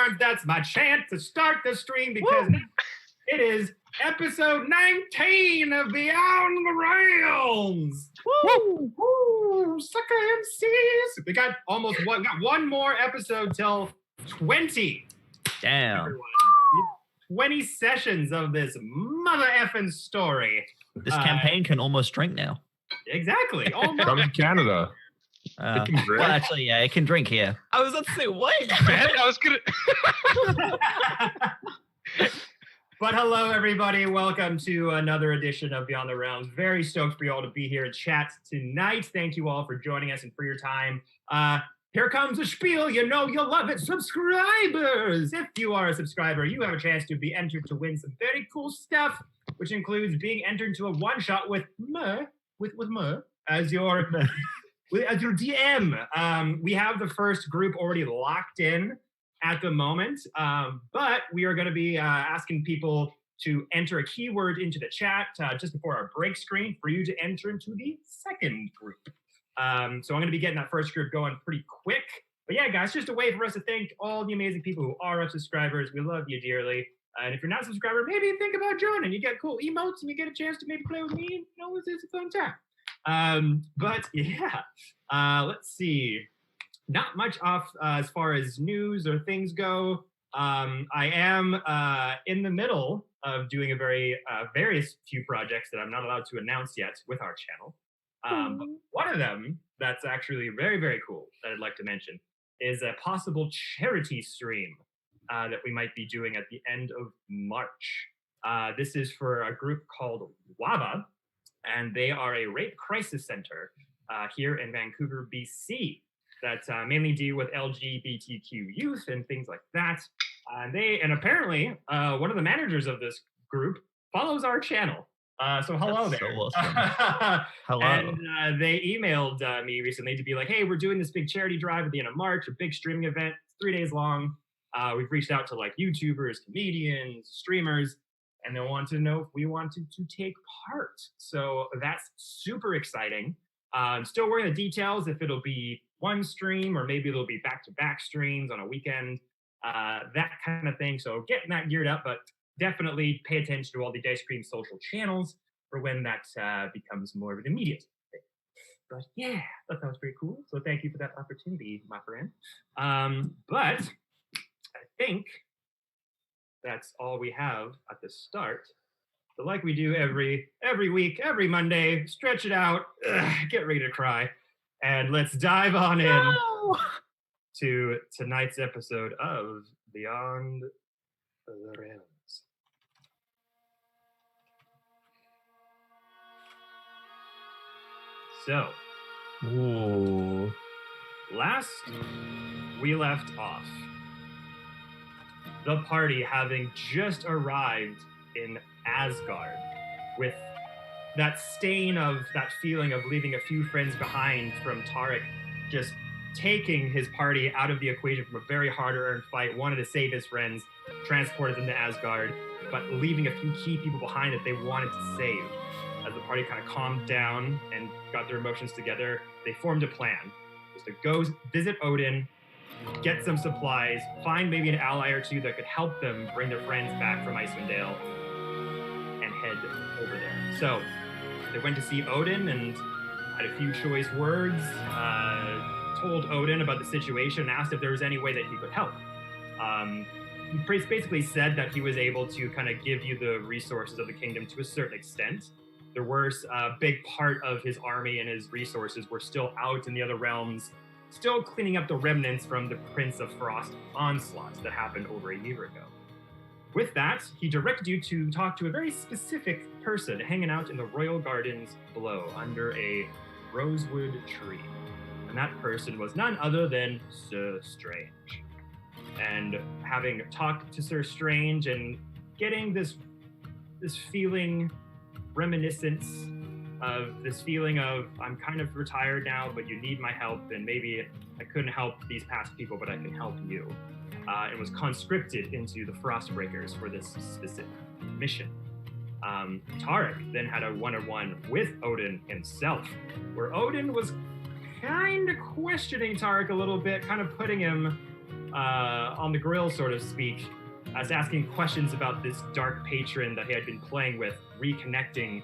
Realms. That's my chant to start the stream because it is episode 19 of Beyond the Realms. Woo! Woo! Sucker MCs. We got one more episode till 20. Damn. Everyone. 20 sessions of this mother effing story. This campaign can almost drink now. Exactly. Almost. From Canada. It can drink. Well, actually, yeah, it can drink here. I was about to say, what? Man, I was gonna. But hello, everybody. Welcome to another edition of Beyond the Realms. Very stoked for you all to be here and chat tonight. Thank you all for joining us and for your time. Here comes a spiel. You know you'll love it. Subscribers! If you are a subscriber, you have a chance to be entered to win some very cool stuff, which includes being entered to a one-shot with me as your DM. We have the first group already locked in at the moment, but we are going to be asking people to enter a keyword into the chat just before our break screen for you to enter into the second group. So I'm going to be getting that first group going pretty quick. But yeah, guys, just a way for us to thank all the amazing people who are our subscribers. We love you dearly. And if you're not a subscriber, maybe think about joining. You get cool emotes and you get a chance to maybe play with me. And, you know, it's a fun time. But yeah, let's see. Not much off as far as news or things go. I am in the middle of doing a various few projects that I'm not allowed to announce yet with our channel. But one of them that's actually very, very cool that I'd like to mention is a possible charity stream that we might be doing at the end of March. This is for a group called WABA, and they are a rape crisis center here in Vancouver, BC, that mainly deal with LGBTQ youth and things like that. And apparently one of the managers of this group follows our channel. So hello That's there. so awesome. Hello. And they emailed me recently to be like, hey, we're doing this big charity drive at the end of March, a big streaming event, 3 days long. We've reached out to like YouTubers, comedians, streamers, and they want to know if we wanted to take part. So that's super exciting. I'm still working the details, if it'll be one stream or maybe it'll be back-to-back streams on a weekend, that kind of thing. So getting that geared up, but definitely pay attention to all the Dicecream social channels for when that becomes more of an immediate thing. But yeah, that was pretty cool. So thank you for that opportunity, my friend. But I think that's all we have at the start. So like we do every week, every Monday, stretch it out, get ready to cry, and let's dive on in to tonight's episode of Beyond the Realms. So, last we left off, the party having just arrived in Asgard with that stain of that feeling of leaving a few friends behind from Tarek just taking his party out of the equation from a very hard-earned fight, wanted to save his friends, transported them to Asgard, but leaving a few key people behind that they wanted to save. As the party kind of calmed down and got their emotions together, they formed a plan. Just to go visit Odin, get some supplies, find maybe an ally or two that could help them bring their friends back from Icewind Dale, and head over there. So they went to see Odin and had a few choice words, told Odin about the situation, asked if there was any way that he could help. He basically said that he was able to kind of give you the resources of the kingdom to a certain extent. There were a big part of his army and his resources were still out in the other realms, still cleaning up the remnants from the Prince of Frost onslaught that happened over a year ago. With that, he directed you to talk to a very specific person hanging out in the royal gardens below under a rosewood tree. And that person was none other than Sir Strange. And having talked to Sir Strange and getting this feeling, reminiscence of this feeling of, I'm kind of retired now, but you need my help, and maybe I couldn't help these past people, but I can help you. It was conscripted into the Frostbreakers for this specific mission. Tarek then had a one-on-one with Odin himself, where Odin was kind of questioning Tarek a little bit, kind of putting him on the grill, sort of speak, as asking questions about this dark patron that he had been playing with, reconnecting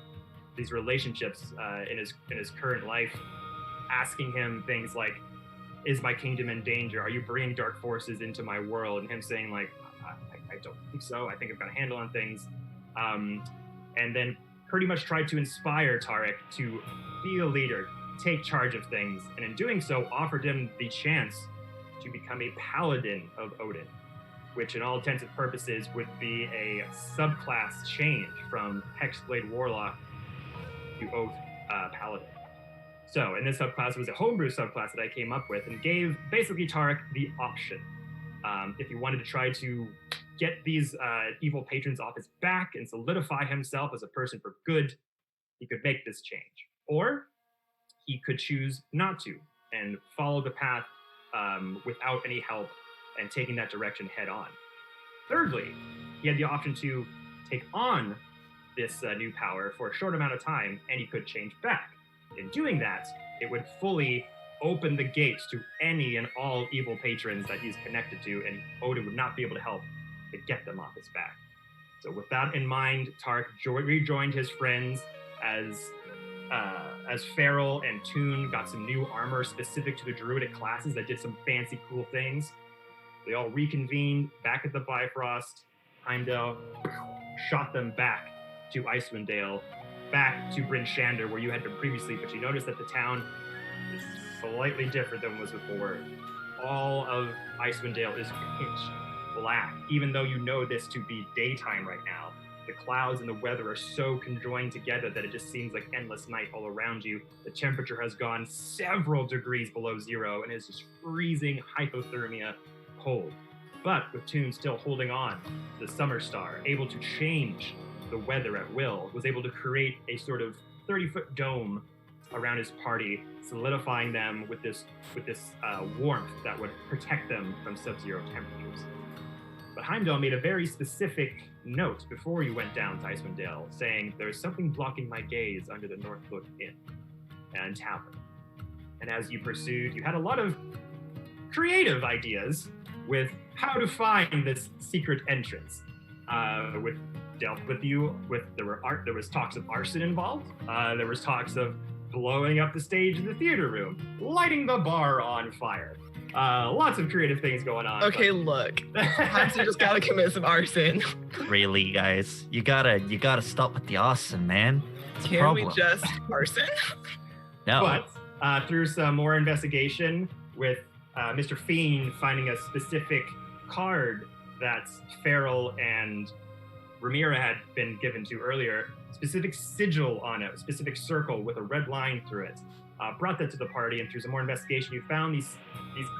these relationships in his current life, asking him things like, "Is my kingdom in danger? Are you bringing dark forces into my world?" And him saying like, I don't think so. I think I've got a handle on things. And then pretty much tried to inspire Tarek to be a leader, take charge of things, and in doing so offered him the chance to become a paladin of Odin, which in all intents and purposes would be a subclass change from Hexblade Warlock to Oath Paladin. So, and this subclass was a homebrew subclass that I came up with and gave basically Tarek the option. If he wanted to try to get these evil patrons off his back and solidify himself as a person for good, he could make this change. Or he could choose not to and follow the path without any help and taking that direction head on. Thirdly, he had the option to take on this new power for a short amount of time, and he could change back. In doing that, it would fully open the gates to any and all evil patrons that he's connected to, and Odin would not be able to help to get them off his back. So with that in mind, Tarek rejoined his friends as Farrell and Toon got some new armor specific to the druidic classes that did some fancy, cool things. They all reconvened back at the Bifrost. Heimdall shot them back to Icewind Dale, back to Bryn Shander, where you had been previously, but you noticed that the town is slightly different than was before. All of Icewind Dale is pitch black, even though you know this to be daytime right now. The clouds and the weather are so conjoined together that it just seems like endless night all around you. The temperature has gone several degrees below zero and is just freezing hypothermia cold. But with Toon still holding on to the Summer Star, able to change the weather at will, was able to create a sort of 30-foot dome around his party, solidifying them with this warmth that would protect them from sub-zero temperatures. But Heimdall made a very specific note before you went down to Icewind Dale, saying, "There's something blocking my gaze under the Northlook Inn and Tavern." And as you pursued, you had a lot of creative ideas with how to find this secret entrance. There was talks of arson involved. There was talks of blowing up the stage in the theater room, lighting the bar on fire. Lots of creative things going on. Okay, look. Perhaps you just gotta commit some arson. Really, guys? You gotta stop with the arson, man. Can we just arson? No. But through some more investigation with Mr. Fiend finding a specific card that Farrell and Ramira had been given to earlier, specific sigil on it, a specific circle with a red line through it, brought that to the party, and through some more investigation, you found these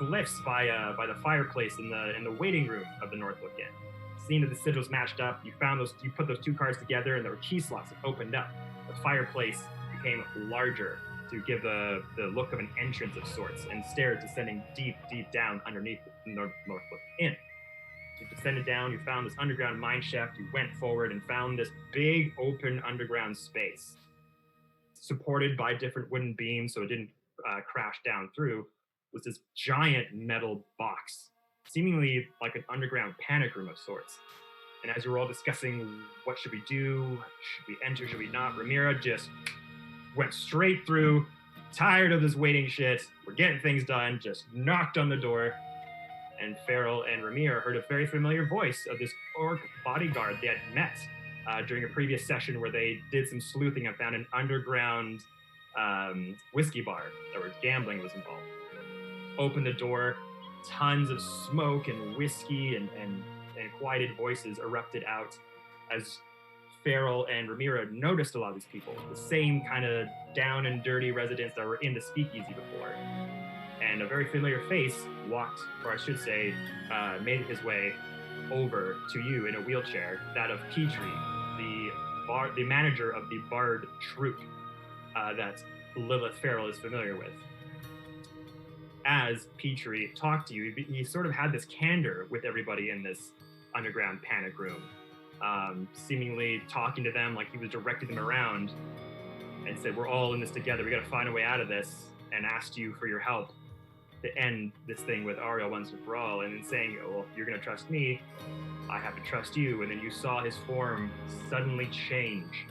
glyphs by the fireplace in the waiting room of the Northlook Inn. Seeing that the sigils matched up, you put those two cards together, and there were key slots that opened up. The fireplace became larger to give the look of an entrance of sorts, and stairs descending deep, deep down underneath the Northlook Inn. You descended down, you found this underground mine shaft, you went forward and found this big open underground space, supported by different wooden beams so it didn't crash down through, was this giant metal box, seemingly like an underground panic room of sorts. And as you were all discussing what should we do, should we enter, should we not, Ramira just went straight through, tired of this waiting shit, we're getting things done, just knocked on the door, and Farrell and Ramira heard a very familiar voice of this orc bodyguard they had met during a previous session where they did some sleuthing and found an underground whiskey bar where gambling was involved. Opened the door, tons of smoke and whiskey and quieted voices erupted out as Farrell and Ramira noticed a lot of these people, the same kind of down and dirty residents that were in the speakeasy before. And a very familiar face made his way over to you in a wheelchair, that of Petrie, the manager of the Bard troupe that Lilith Farrell is familiar with. As Petrie talked to you, he sort of had this candor with everybody in this underground panic room, seemingly talking to them like he was directing them around, and said, "We're all in this together, we gotta find a way out of this," and asked you for your help. to end this thing with Ariel once and for all, and then saying, oh, well, if you're going to trust me, I have to trust you. And then you saw his form suddenly change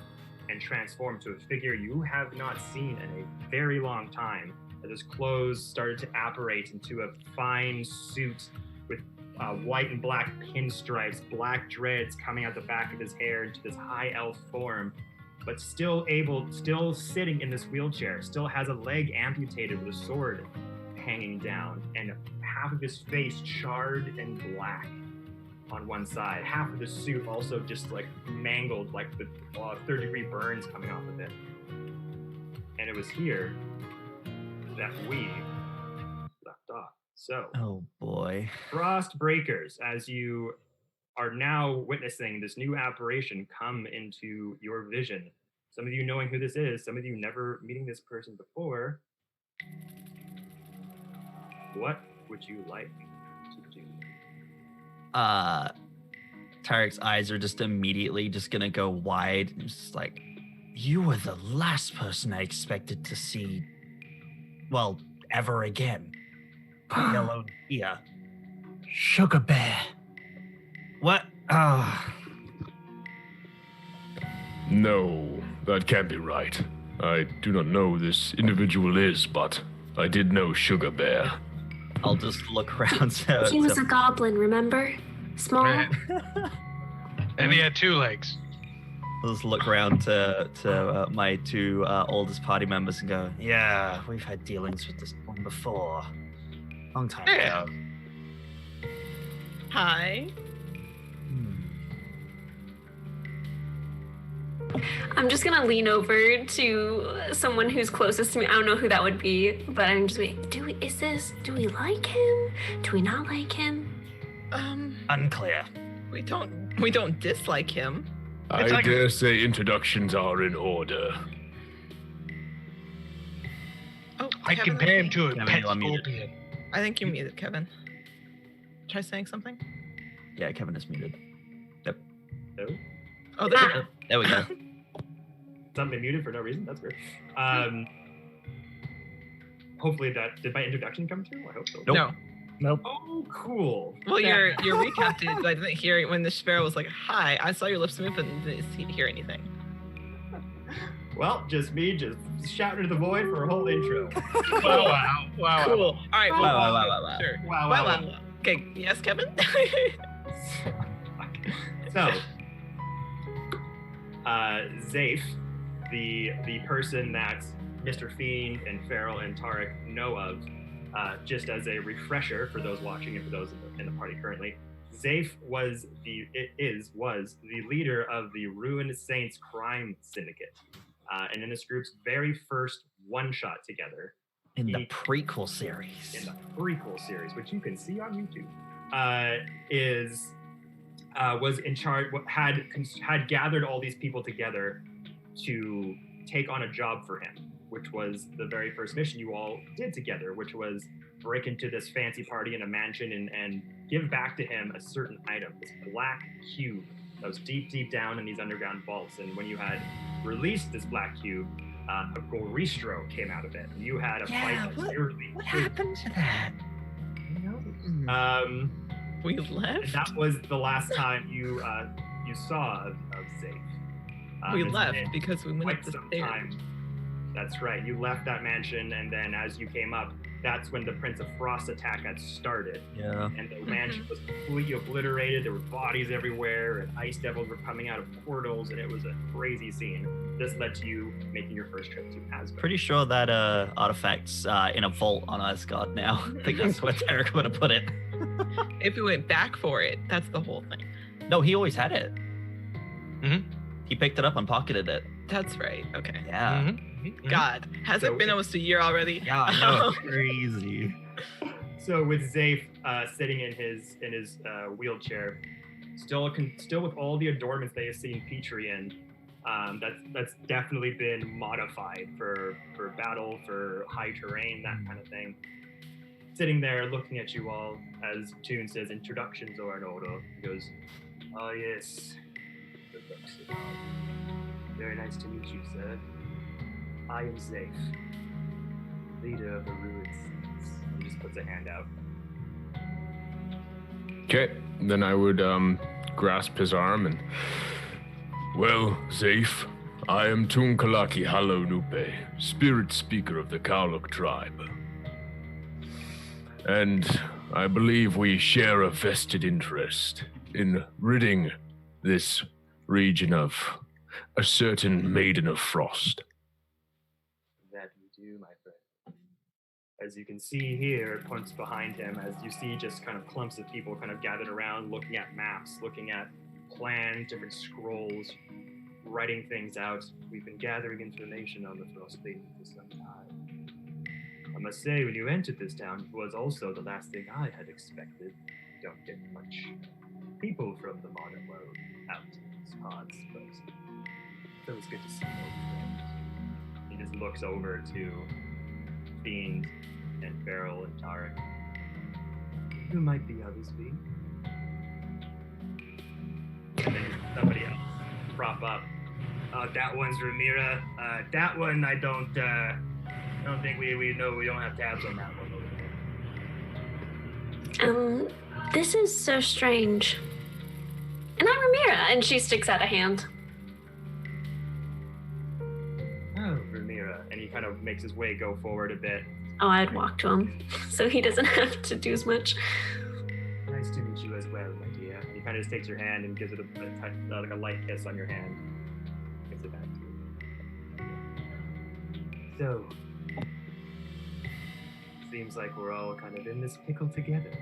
and transform to a figure you have not seen in a very long time, as his clothes started to apparate into a fine suit with white and black pinstripes, black dreads coming out the back of his hair into this high elf form, but still sitting in this wheelchair, still has a leg amputated with a sword hanging down, and half of his face charred and black on one side. Half of the suit also just like mangled, like the third-degree burns coming off of it. And it was here that we left off. So, Oh boy. Frost Breakers, as you are now witnessing this new apparition come into your vision. Some of you knowing who this is, some of you never meeting this person before. What would you like to do? Tarek's eyes are just immediately just gonna go wide and just like, you were the last person I expected to see, well, ever again. Yellow ear. Sugar Bear. What? No, that can't be right. I do not know who this individual is, but I did know Sugar Bear. I'll just look around. He was a goblin, remember? Small. Right. And he had 2 legs. I'll just look around to my 2 oldest party members and go, yeah, we've had dealings with this one before. Long time Yeah. ago. Hi. I'm just gonna lean over to someone who's closest to me. I don't know who that would be, but I'm just like, do we like him? Do we not like him? Unclear. We don't dislike him. I like dare say introductions are in order. Oh, I Kevin, compare him to a Kevin, pet you unmuted. scorpion. I think you're muted, Kevin. Try saying something. Yeah, Kevin is muted. Yep. No? Oh, there we go. There we go. Something muted for no reason. That's weird. Hopefully did my introduction come through? I hope so. Nope. No. Nope. Oh, cool. Well, your recap did, but I didn't hear it when the sparrow was like, "Hi." I saw your lips move, but didn't hear anything. Well, just me shouting to the void for a whole intro. Wow. Cool. All right. Well, Wow. Sure. Wow. Okay. Yes, Kevin. So, Zafe, the person that Mr. Fiend and Farrell and Tarek know of, just as a refresher for those watching and for those in the party currently, Zafe was the leader of the Ruined Saints crime syndicate, and in this group's very first one-shot together. In the prequel series. In the prequel series, which you can see on YouTube, was in charge, had gathered all these people together to take on a job for him, which was the very first mission you all did together, which was break into this fancy party in a mansion and give back to him a certain item, this black cube that was deep down in these underground vaults. And when you had released this black cube, a Goristro came out of it. You had a fight. What happened to that? We left. That was the last time you saw of Zafe. We It's left been because we went quite up the some stairs. time. That's right. You left that mansion, and then as you came up, that's when the Prince of Frost attack had started. Yeah. And the mansion was completely obliterated. There were bodies everywhere, and ice devils were coming out of portals, and it was a crazy scene. This led to you making your first trip to Asgard. Pretty sure that artifact's in a vault on Asgard now. I think that's where Tarek would have put it. If we went back for it, that's the whole thing. No, he always had it. Mhm. He picked it up and pocketed it. That's right. Okay. Yeah. Mhm. God, has So- it been almost a year already? Yeah, I know. Crazy. So with Zafe sitting in his wheelchair, still with all the adornments they have seen Petrie in, that's definitely been modified for battle, for high terrain, that kind of thing. Sitting there looking at you all as Toon says, "Introductions are in order." He goes, "Oh yes, very nice to meet you, sir. I am Zafe, leader of the Ruined Saints, He just puts a hand out. Okay, then I would grasp his arm and... Well, Zaif, I am Tunkalaki Halo Nupe, spirit speaker of the Kauluk tribe. And I believe we share a vested interest in ridding this region of a certain Maiden of Frost. That you do, my friend. As you can see here, points behind him, as you see just kind of clumps of people kind of gathered around, looking at maps, looking at plans, different scrolls, writing things out. We've been gathering information on the Frost Maiden for some time. I must say, when you entered this town, it was also the last thing I had expected. Don't get much people from the modern world out in these parts, but it was good to see you, old friend. He just looks over to Fiend and Beryl and Tarek. Who might the others be? And then somebody else prop up. That one's Ramira. That one I don't think we know. We don't have tabs on that one over there. This is so strange. And I'm Ramira, and she sticks out a hand. Oh, Ramira. And he kind of makes his way go forward a bit. Oh, I'd walk to him, so he doesn't have to do as much. Nice to meet you as well, my dear. And he kind of just takes your hand and gives it like a light kiss on your hand. Gives it back to you. So, seems like we're all kind of in this pickle together.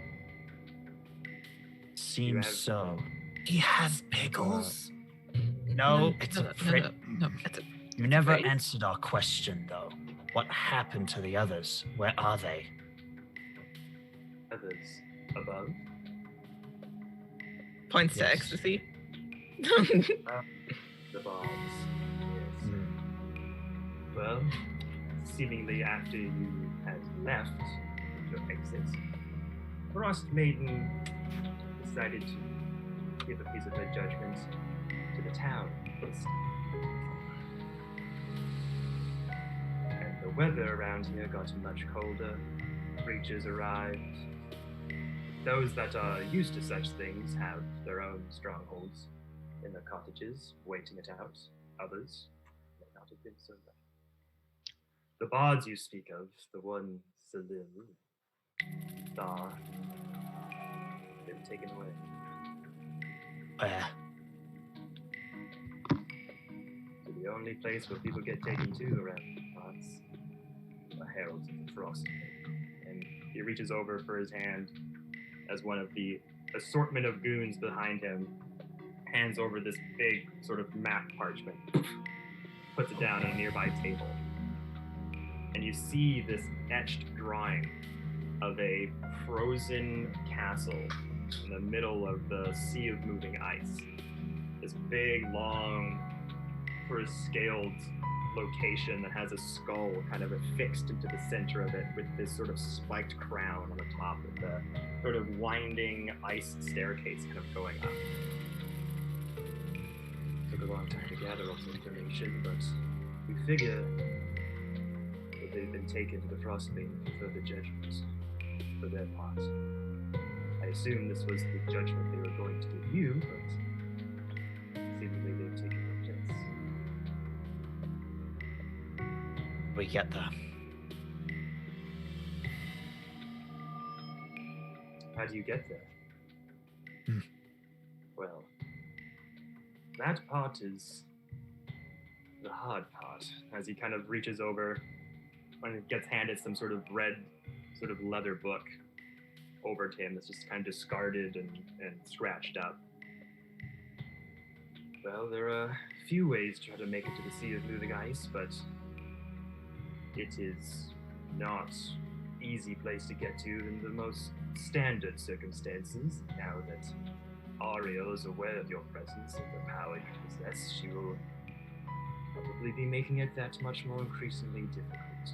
Seems have- so. He has pickles. No, it's a prick. No, it's a You never Right. answered our question, though. What happened to the others? Where are they? Others above. points to Yes. ecstasy. The bombs. Yes. Hmm. Well, seemingly after you had left your exit, Frost Maiden decided to give a piece of her judgment to the town first. And the weather around here got much colder. Breaches arrived. Those that are used to such things have their own strongholds in their cottages, waiting it out. Others may not have been so lucky. The bards you speak of, the one Salil, Thar, been taken away. Where? To the only place where people get taken to around these parts, the heralds of the Frost. And he reaches over for his hand as one of the assortment of goons behind him hands over this big sort of map parchment, puts it down on a nearby table. And you see this etched drawing of a frozen castle in the middle of the sea of moving ice. This big, long, sort of scaled location that has a skull kind of affixed into the center of it with this sort of spiked crown on the top of the sort of winding ice staircase kind of going up. Took a long time to gather all this information, but we figure that they've been taken to the Frostbane for further judgment for their part. I assume this was the judgment they were going to give you, but seemingly they've taken your place. We get there. How do you get there? Hmm. Well, that part is the hard part. As he kind of reaches over and gets handed some sort of red, sort of leather book over to him that's just kind of discarded and scratched up. Well, there are a few ways to try to make it to the Sea of Moving Ice, but it is not easy place to get to in the most standard circumstances. Now that Ariel is aware of your presence and the power you possess, she will probably be making it that much more increasingly difficult.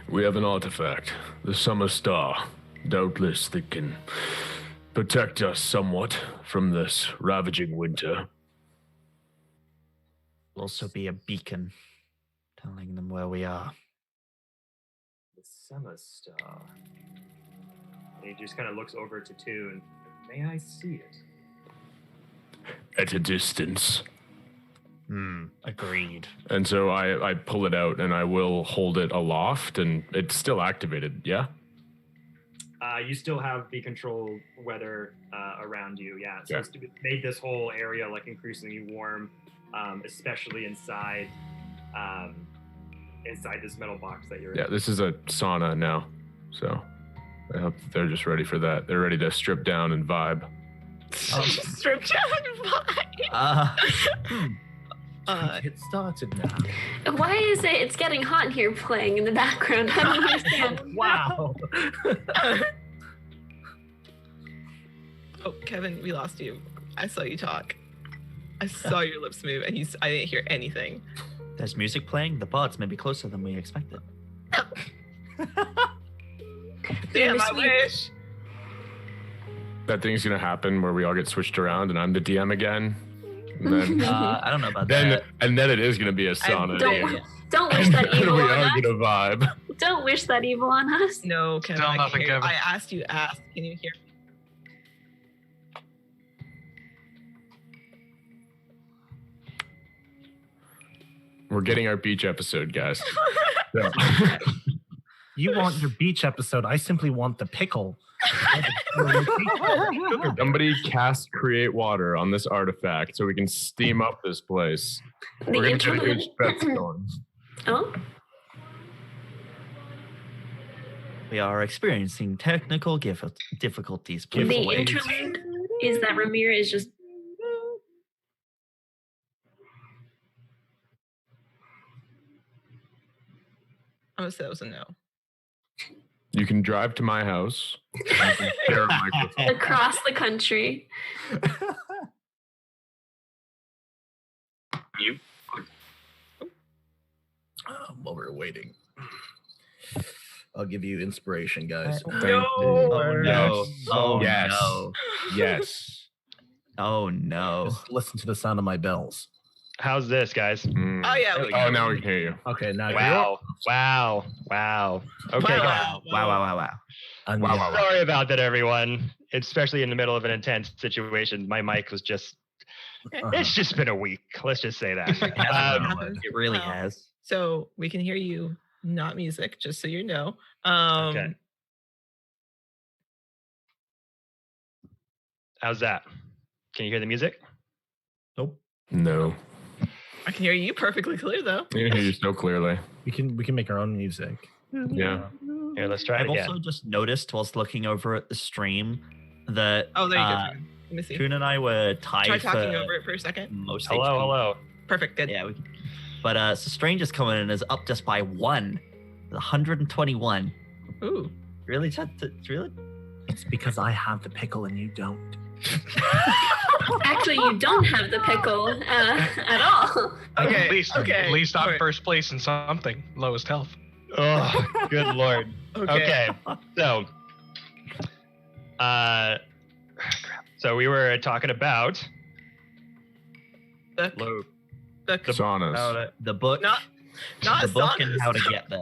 We have an artifact, the Summer Star, doubtless that can protect us somewhat from this ravaging winter. Will also be a beacon telling them where we are. The The summer star. And he just kind of looks over to Toon. May I see it? At a distance. Agreed. And so I pull it out and I will hold it aloft, and it's still activated, yeah? You still have the control weather around you, yeah. So it's made this whole area like increasingly warm, especially inside this metal box that you're in. Yeah, this is a sauna now, so I hope that they're just ready for that. They're ready to strip down and vibe. Strip down vibe. Get started now. Why is it's getting hot in here playing in the background? I don't understand. Wow. Oh, Kevin, we lost you. I saw you talk. I saw your lips move, and I didn't hear anything. There's music playing. The bots may be closer than we expected. Damn, I wish. That thing's gonna happen where we all get switched around and I'm the DM again. And then, I don't know about that. and then it is gonna be a sauna. Don't wish that And evil we on are us. gonna vibe. Don't wish that evil on us. No, Kevin, Still I nothing, can't hear you. Kevin. I asked you, Can you hear me? We're getting our beach episode, guys. So, You want your beach episode. I simply want the pickle. somebody cast create water on this artifact so we can steam up this place. The We're gonna get a interlude. huge fest going. Oh, We are experiencing technical difficulties. Please the wait. interlude is that Ramir is just. I'm gonna say that was a no. You can drive to my house. I can share a microphone. Across the country. While we're waiting, I'll give you inspiration, guys. Thank you. Oh no! Yes. Oh Yes. no! Yes. Oh no! Just listen to the sound of my bells. How's this, guys? Mm. Oh yeah. Oh, now we can hear you. Okay, now Wow. Okay, guys. Wow! Wow. Sorry about that, everyone. Especially in the middle of an intense situation. My mic was just... It's just been a week. Let's just say that. It really Wow. has. So we can hear you, not music, just so you know. Okay. How's that? Can you hear the music? Nope. No. I can hear you perfectly clear though. I can hear you so clearly. We can make our own music. Yeah. Here, let's try it I've again. also just noticed whilst looking over at the stream that Oh, there you go. Let me see. Kuhn and I were tied Try for talking over it for a second. most Hello, HP. hello. Perfect. Good. Yeah, but so Strange is coming in is up just by 121. Ooh. Really? Really? It's because I have the pickle and you don't. Actually, you don't have the pickle at all. Okay. At least I'm Alright. first place in something. Lowest health. Oh, good lord. Okay. Okay. So we were talking about The Saunas. The book. Not the book saunas. and how to get there.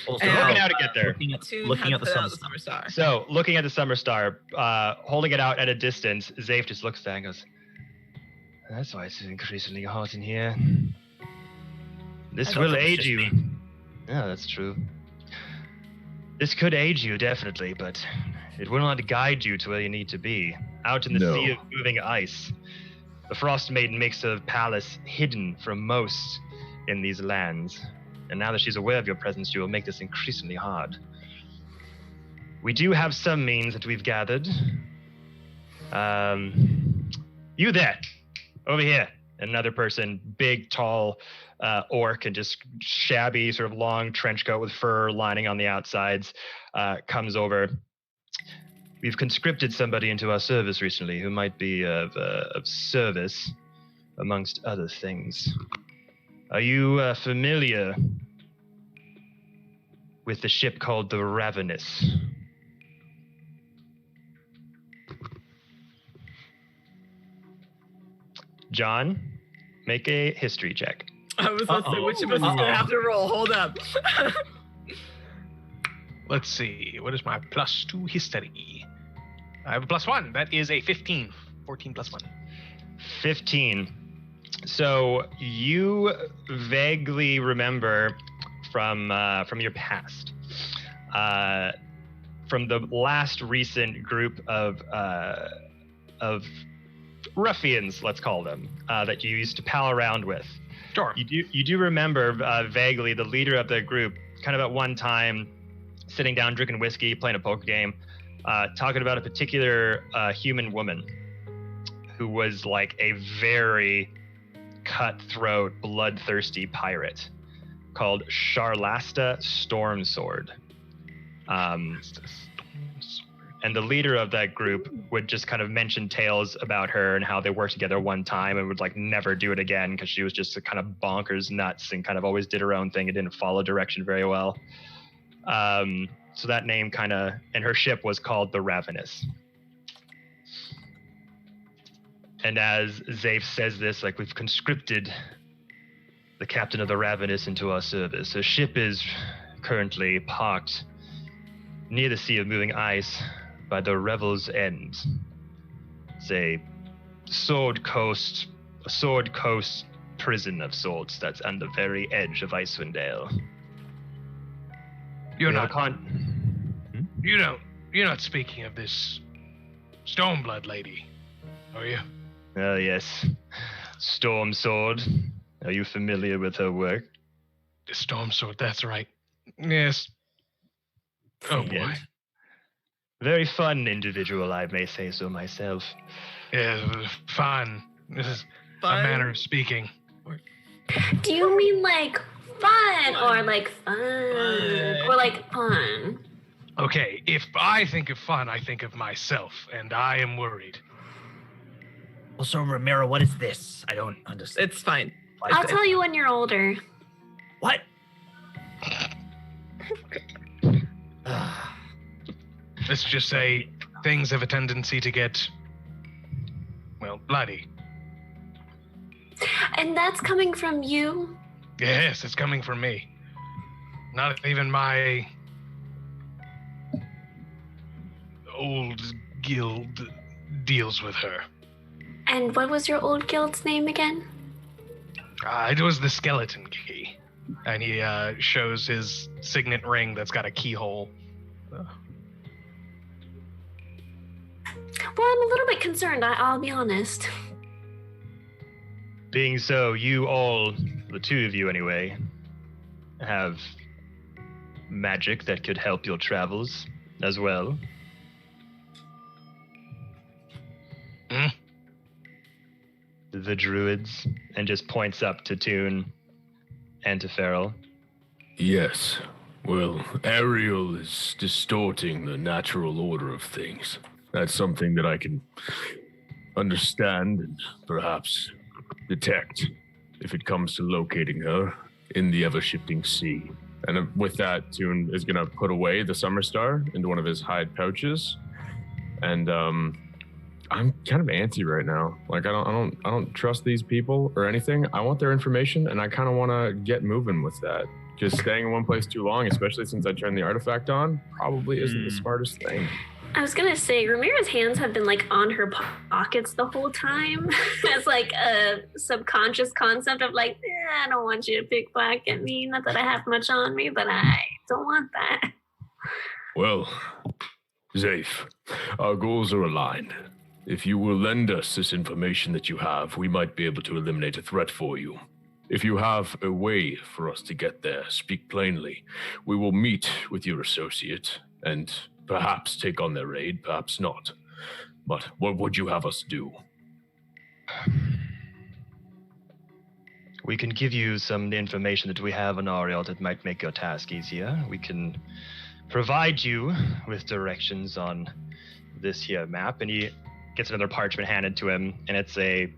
Also, And- looking how to get there. looking at the Summer sun. Star. So looking at the summer star, holding it out at a distance, Zafe just looks there and goes, "That's why it's increasingly hot in here. This I will thought it was aid just you." me. Yeah, that's true. This could aid you, definitely, but it will not guide you to where you need to be. Out in the No. sea of moving ice. The Frost Maiden makes her palace hidden from most in these lands. And now that she's aware of your presence, she will make this increasingly hard. We do have some means that we've gathered. You there, over here. Another person, big, tall orc and just shabby, sort of long trench coat with fur lining on the outsides, comes over. We've conscripted somebody into our service recently who might be of service, amongst other things. Are you familiar with the ship called the Ravenous? John, make a history check. I was about to say, which of us is going to have to roll? Hold up. Let's see. What is my +2 history? I have a +1. That is a 15. 14 + 1. 15. So you vaguely remember from your past, from the last recent group of ruffians, let's call them, that you used to pal around with. Sure. You do remember vaguely the leader of the group, kind of at one time, sitting down, drinking whiskey, playing a poker game, talking about a particular human woman who was like a very cutthroat, bloodthirsty pirate called Charlasta Stormsword. And the leader of that group would just kind of mention tales about her and how they worked together one time and would like never do it again because she was just a kind of bonkers nuts and kind of always did her own thing and didn't follow direction very well. So that name kind of, and her ship was called the Ravenous. And as Zafe says this, like, we've conscripted the captain of the Ravenous into our service. Her ship is currently parked near the Sea of Moving Ice by the Revel's End. It's a sword coast prison of sorts that's on the very edge of Icewind Dale. You're not speaking of this Stormblood lady, are you? Oh, yes. Storm Sword. Are you familiar with her work? The Storm Sword, that's right. Yes. Oh, boy. Yes. Very fun individual, I may say so myself. Yeah, fun. This is Fun? a manner of speaking. Do you mean like fun or like fun or like fun? Okay, if I think of fun, I think of myself, and I am worried. Also, Ramiro, what is this? I don't understand. It's fine. I'll tell you when you're older. What? Let's just say things have a tendency to get, well, bloody. And that's coming from you? Yes, it's coming from me. Not even my old guild deals with her. And what was your old guild's name again? It was the Skeleton Key. And he shows his signet ring that's got a keyhole. Well, I'm a little bit concerned, I'll be honest. Being so, you all, the two of you anyway, have magic that could help your travels as well. The druids, and just points up to Toon and to Farrell. Yes. Well, Ariel is distorting the natural order of things. That's something that I can understand and perhaps detect if it comes to locating her in the ever-shifting sea. And with that, Toon is gonna put away the Summer Star into one of his hide pouches. And I'm kind of antsy right now. Like I don't trust these people or anything. I want their information, and I kind of want to get moving with that. Just staying in one place too long, especially since I turned the artifact on, probably isn't the smartest thing. I was gonna say, Ramira's hands have been like on her pockets the whole time as like a subconscious concept of like, I don't want you to pickpocket me. Not that I have much on me, but I don't want that. Well, Zafe, our goals are aligned. If you will lend us this information that you have, we might be able to eliminate a threat for you. If you have a way for us to get there, speak plainly. We will meet with your associate and perhaps take on their raid, perhaps not. But what would you have us do? We can give you some information that we have on Ariel that might make your task easier. We can provide you with directions on this here map, and he gets another parchment handed to him, and it's a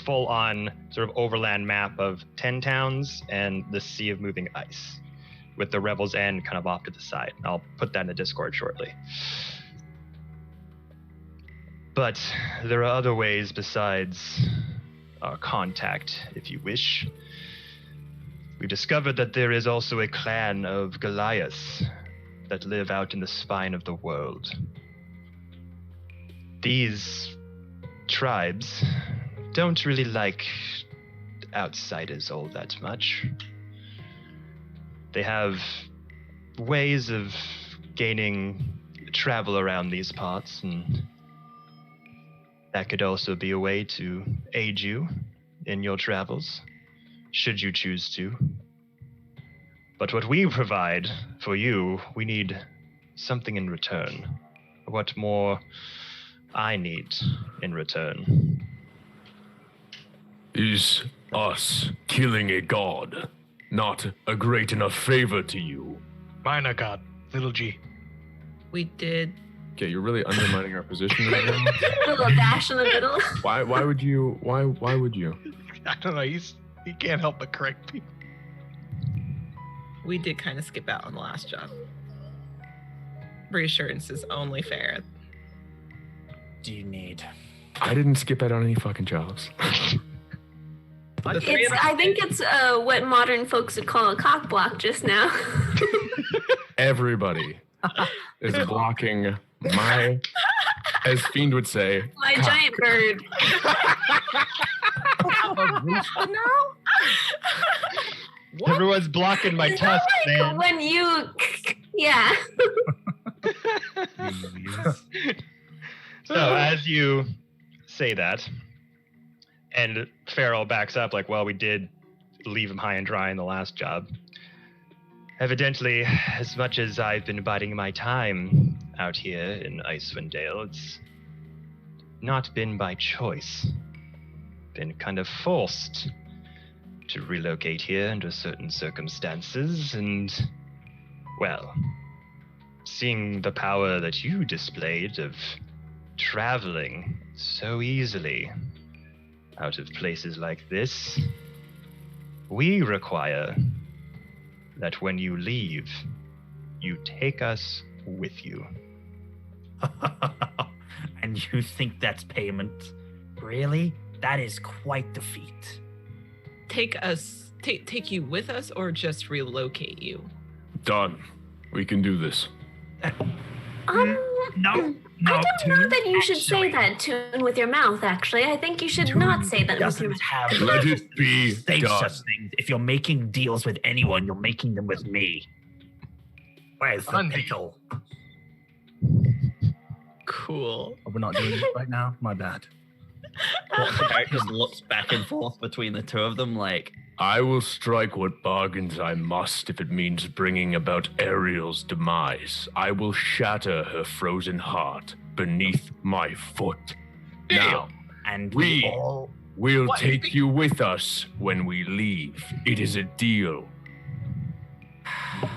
full-on sort of overland map of 10 towns and the Sea of Moving Ice, with the Revel's End kind of off to the side. I'll put that in the Discord shortly. But there are other ways besides our contact, if you wish. We discovered that there is also a clan of Goliaths that live out in the spine of the world. These tribes don't really like outsiders all that much. They have ways of gaining travel around these parts, and that could also be a way to aid you in your travels, should you choose to. But what we provide for you, we need something in return. What more I need in return. Is us killing a god not a great enough favor to you? Minor god, little g. We did. Okay, you're really undermining our position right now. A little dash in the middle. Why would you? Why would you? I don't know. He can't help but correct people. We did kind of skip out on the last job. Reassurance is only fair. Do you need? I didn't skip out on any fucking jobs. The three of us I think it's what modern folks would call a cock block just now. Everybody is blocking my, as Fiend would say, My cock. giant bird. Everyone's blocking my Is that tusks, like man. when you, yeah. So as you say that, and Farrell backs up like, well, we did leave him high and dry in the last job. Evidently, as much as I've been biding my time out here in Icewind Dale, it's not been by choice. Been kind of forced to relocate here under certain circumstances, and, well, seeing the power that you displayed of traveling so easily out of places like this, we require that when you leave, you take us with you. And you think that's payment? Really? That is quite the feat. take you with us, or just relocate you? Done. We can do this. No, I don't know that you should say actually, that tune with your mouth, actually. I think you should not say that with your doesn't mouth. have Let it be say done. such things. If you're making deals with anyone, you're making them with me. Where's the Andy. pickle? Cool. Oh, we're not doing it right now? My bad. Eric just looks back and forth between the two of them like, I will strike what bargains I must if it means bringing about Ariel's demise. I will shatter her frozen heart beneath my foot. Now, and We- we all we'll What? take you with us when we leave. It is a deal. all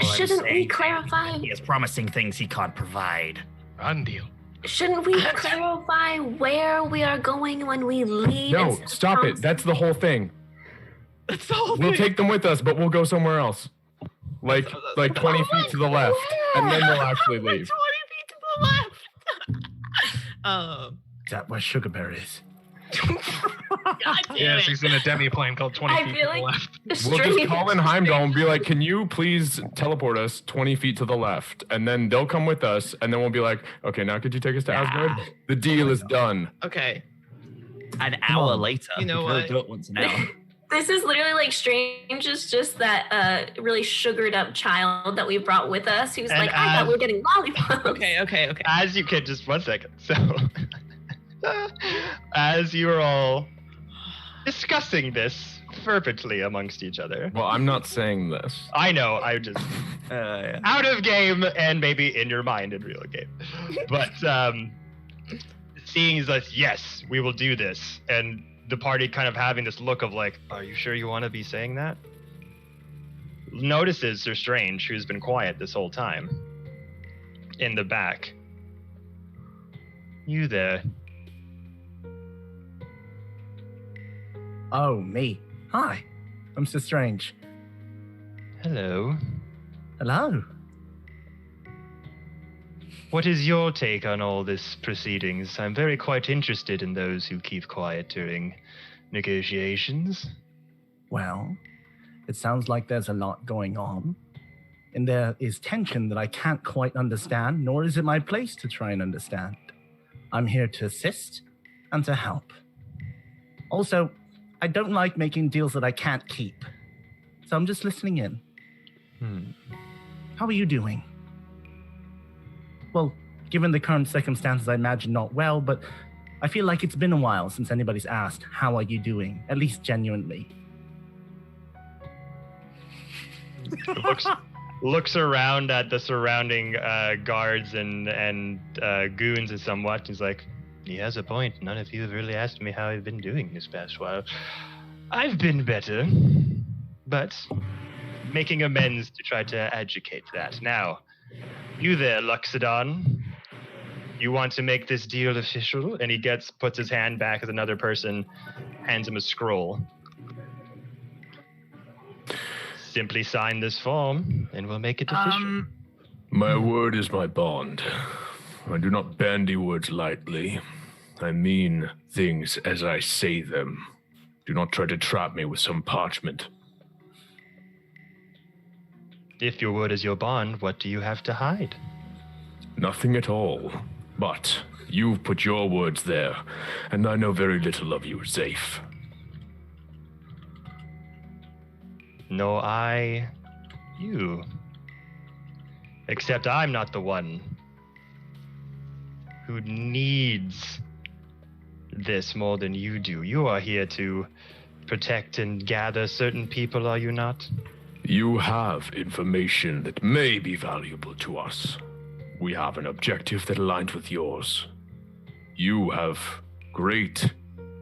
I'm Shouldn't we saying clarify? He is promising things he can't provide. Undeal. Shouldn't we clarify where we are going when we leave? No, instead of stop it. That's the whole thing. That's the whole We'll thing. take them with us, but we'll go somewhere else. Like 20 feet to the left. And then we'll actually 20 leave. feet to the left. Is that where Sugarberry is? God damn Yes, it. he's in a demi-plane called 20 I feet feel to the like- left. We'll just call in Heimdall and be like, can you please teleport us 20 feet to the left? And then they'll come with us, and then we'll be like, okay, now could you take us to Asgard? The deal is done. Okay. An hour on. later, You know we could really what? do it once an hour. This is literally like Strange is just that really sugared up child that we brought with us who's And like, I thought we were getting lollipops. Okay. As you can, just 1 second. So, as you're all discussing this fervently amongst each other, Well, I'm not saying this. I know, I just Yeah. out of game and maybe in your mind in real game. But seeing that, yes, we will do this, and the party kind of having this look of like, are you sure you want to be saying that? Notices Sir Strange, who's been quiet this whole time, in the back. You there? Oh, me. Hi. I'm so strange. Hello. Hello. What is your take on all this proceedings? I'm very quite interested in those who keep quiet during negotiations. Well, it sounds like there's a lot going on. and there is tension that I can't quite understand, nor is it my place to try and understand. I'm here to assist and to help. Also, I don't like making deals that I can't keep, so I'm just listening in. How are you doing? Well, given the current circumstances, I imagine not well, but I feel like it's been a while since anybody's asked, how are you doing? At least genuinely. Looks around at the surrounding guards and goons and somewhat. He's like, he has a point. None of you have really asked me how I've been doing this past while. I've been better, but making amends to try to educate that. Now, you there, Luxodon. You want to make this deal official? And he puts his hand back as another person hands him a scroll. Simply sign this form, and we'll make it official. My word is my bond. I do not bandy words lightly. I mean things as I say them. Do not try to trap me with some parchment. If your word is your bond, what do you have to hide? Nothing at all. But you've put your words there, and I know very little of you, Zafe. No, you. Except I'm not the one who needs this more than you do. You are here to protect and gather certain people, are you not? You have information that may be valuable to us. We have an objective that aligns with yours. You have great,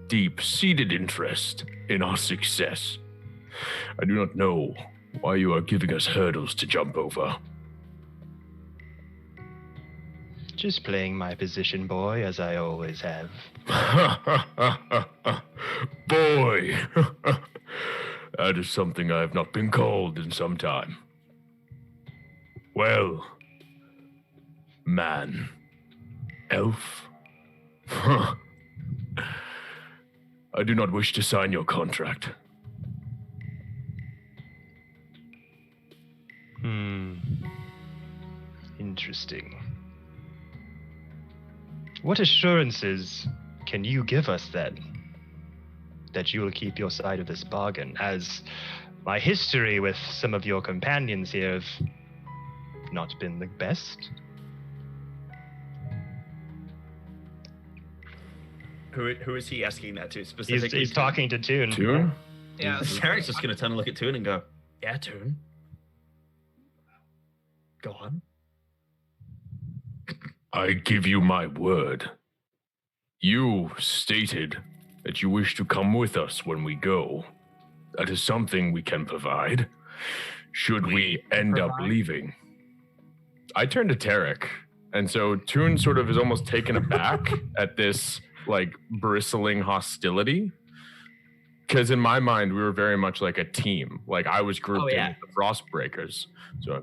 deep-seated interest in our success. I do not know why you are giving us hurdles to jump over. Just playing my position, boy, as I always have. Boy! That is something I have not been called in some time. Well, man, elf. I do not wish to sign your contract. Interesting. What assurances can you give us then that you will keep your side of this bargain, as my history with some of your companions here have not been the best? Who is he asking that to specifically? He's talking to Toon. Toon? Yeah. Tarek's just going to turn and look at Toon and go, yeah, Toon. Go on. I give you my word. You stated that you wish to come with us when we go. That is something we can provide. Should we end up leaving? I turned to Tarek, and so Toon sort of is almost taken aback at this, like, bristling hostility. Because in my mind, we were very much like a team. Like, I was grouped in with the Frostbreakers. So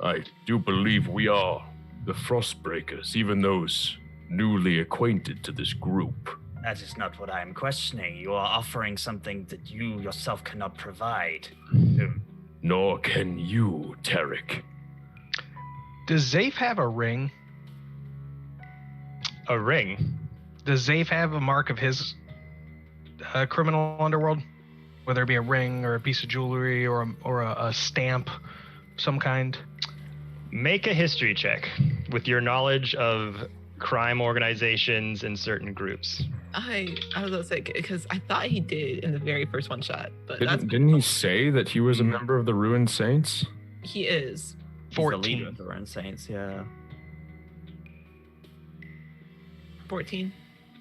I do believe we are the Frostbreakers, even those newly acquainted to this group. That is not what I am questioning. You are offering something that you yourself cannot provide. Nor can you, Tarek. Does Zafe have a ring? A ring? Does Zafe have a mark of his criminal underworld? Whether it be a ring or a piece of jewelry or a stamp of some kind? Make a history check with your knowledge of crime organizations and certain groups. I was gonna say, because I thought he did in the very first one shot, but Didn't he say that he was a member of the Ruined Saints? he is. He's the 14. leader of the Ruined Saints, yeah. 14.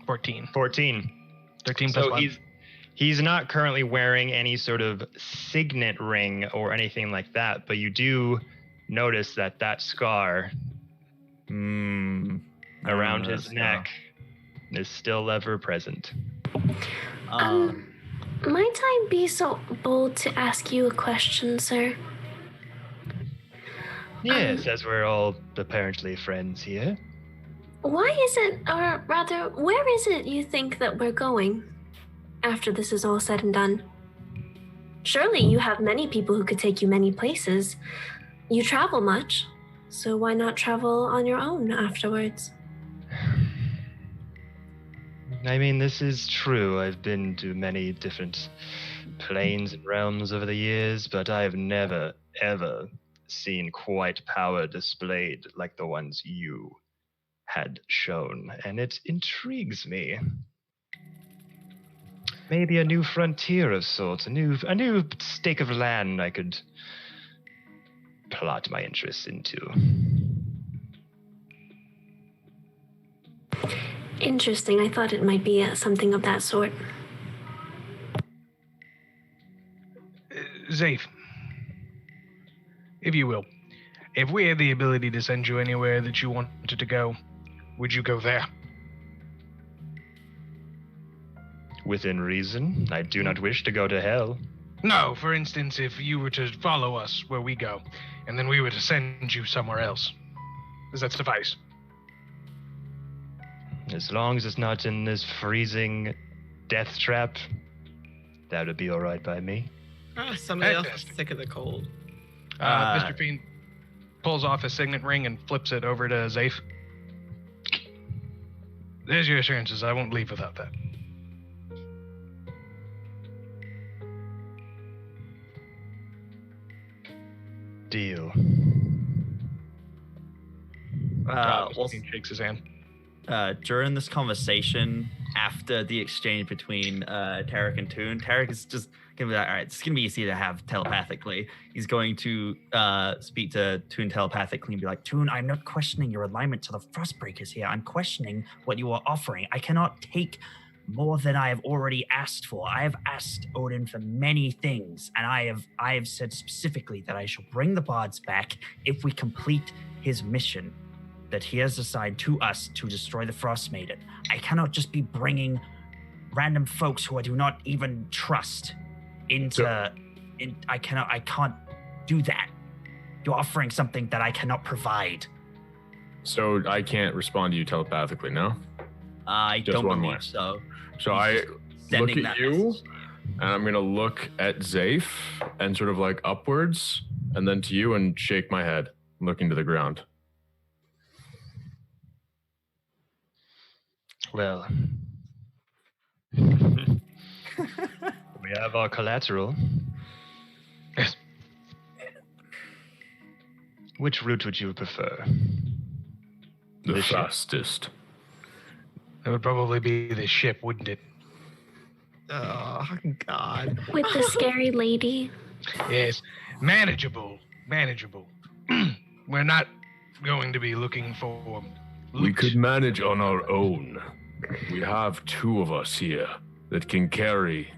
14. 14. 13 plus So 1. he's not currently wearing any sort of signet ring or anything like that, but you do notice that scar around his neck is still ever present. Might I be so bold to ask you a question, sir? Yes, as we're all apparently friends here. Why is it, or rather, where is it you think that we're going after this is all said and done? Surely you have many people who could take you many places. You travel much, so why not travel on your own afterwards? I mean, this is true. I've been to many different planes and realms over the years, but I've never, ever seen quite power displayed like the ones you had shown, and it intrigues me. Maybe a new frontier of sorts, a new stake of land I could plot my interests into. Interesting. I thought it might be something of that sort. Zafe, if you will, if we had the ability to send you anywhere that you wanted to go, would you go there? Within reason, I do not wish to go to hell. No, for instance, if you were to follow us where we go, and then we were to send you somewhere else, does that suffice? As long as it's not in this freezing death trap, that would be all right by me. Somebody else is Fantastic. sick of the cold. Mr. Fiend pulls off his signet ring and flips it over to Zafe. There's your assurances. I won't leave without that. Deal. Mr. Well, Fiend shakes his hand. during this conversation, after the exchange between Tarek and Toon, Tarek is just gonna be like, all right, it's gonna be easy to have telepathically. He's going to speak to Toon telepathically and be like, Toon, I'm not questioning your alignment to the Frostbreakers here. I'm questioning what you are offering. I cannot take more than I have already asked for. I have asked Odin for many things, and I have said specifically that I shall bring the bards back if we complete his mission that he has assigned to us to destroy the Frost Maiden. I cannot just be bringing random folks who I do not even trust into. I can't do that. You're offering something that I cannot provide. So I can't respond to you telepathically, no? I Just don't one believe way. so. So He's I just look sending at that you, message. and I'm gonna look at Zafe and sort of like upwards, and then to you and shake my head, looking to the ground. Well, we have our collateral. Yes. Which route would you prefer? The The ship. fastest. That would probably be the ship, wouldn't it? Oh, God. With the scary lady. Yes. Manageable. We're not going to be looking for We loot. could manage on our own. We have two of us here that can carry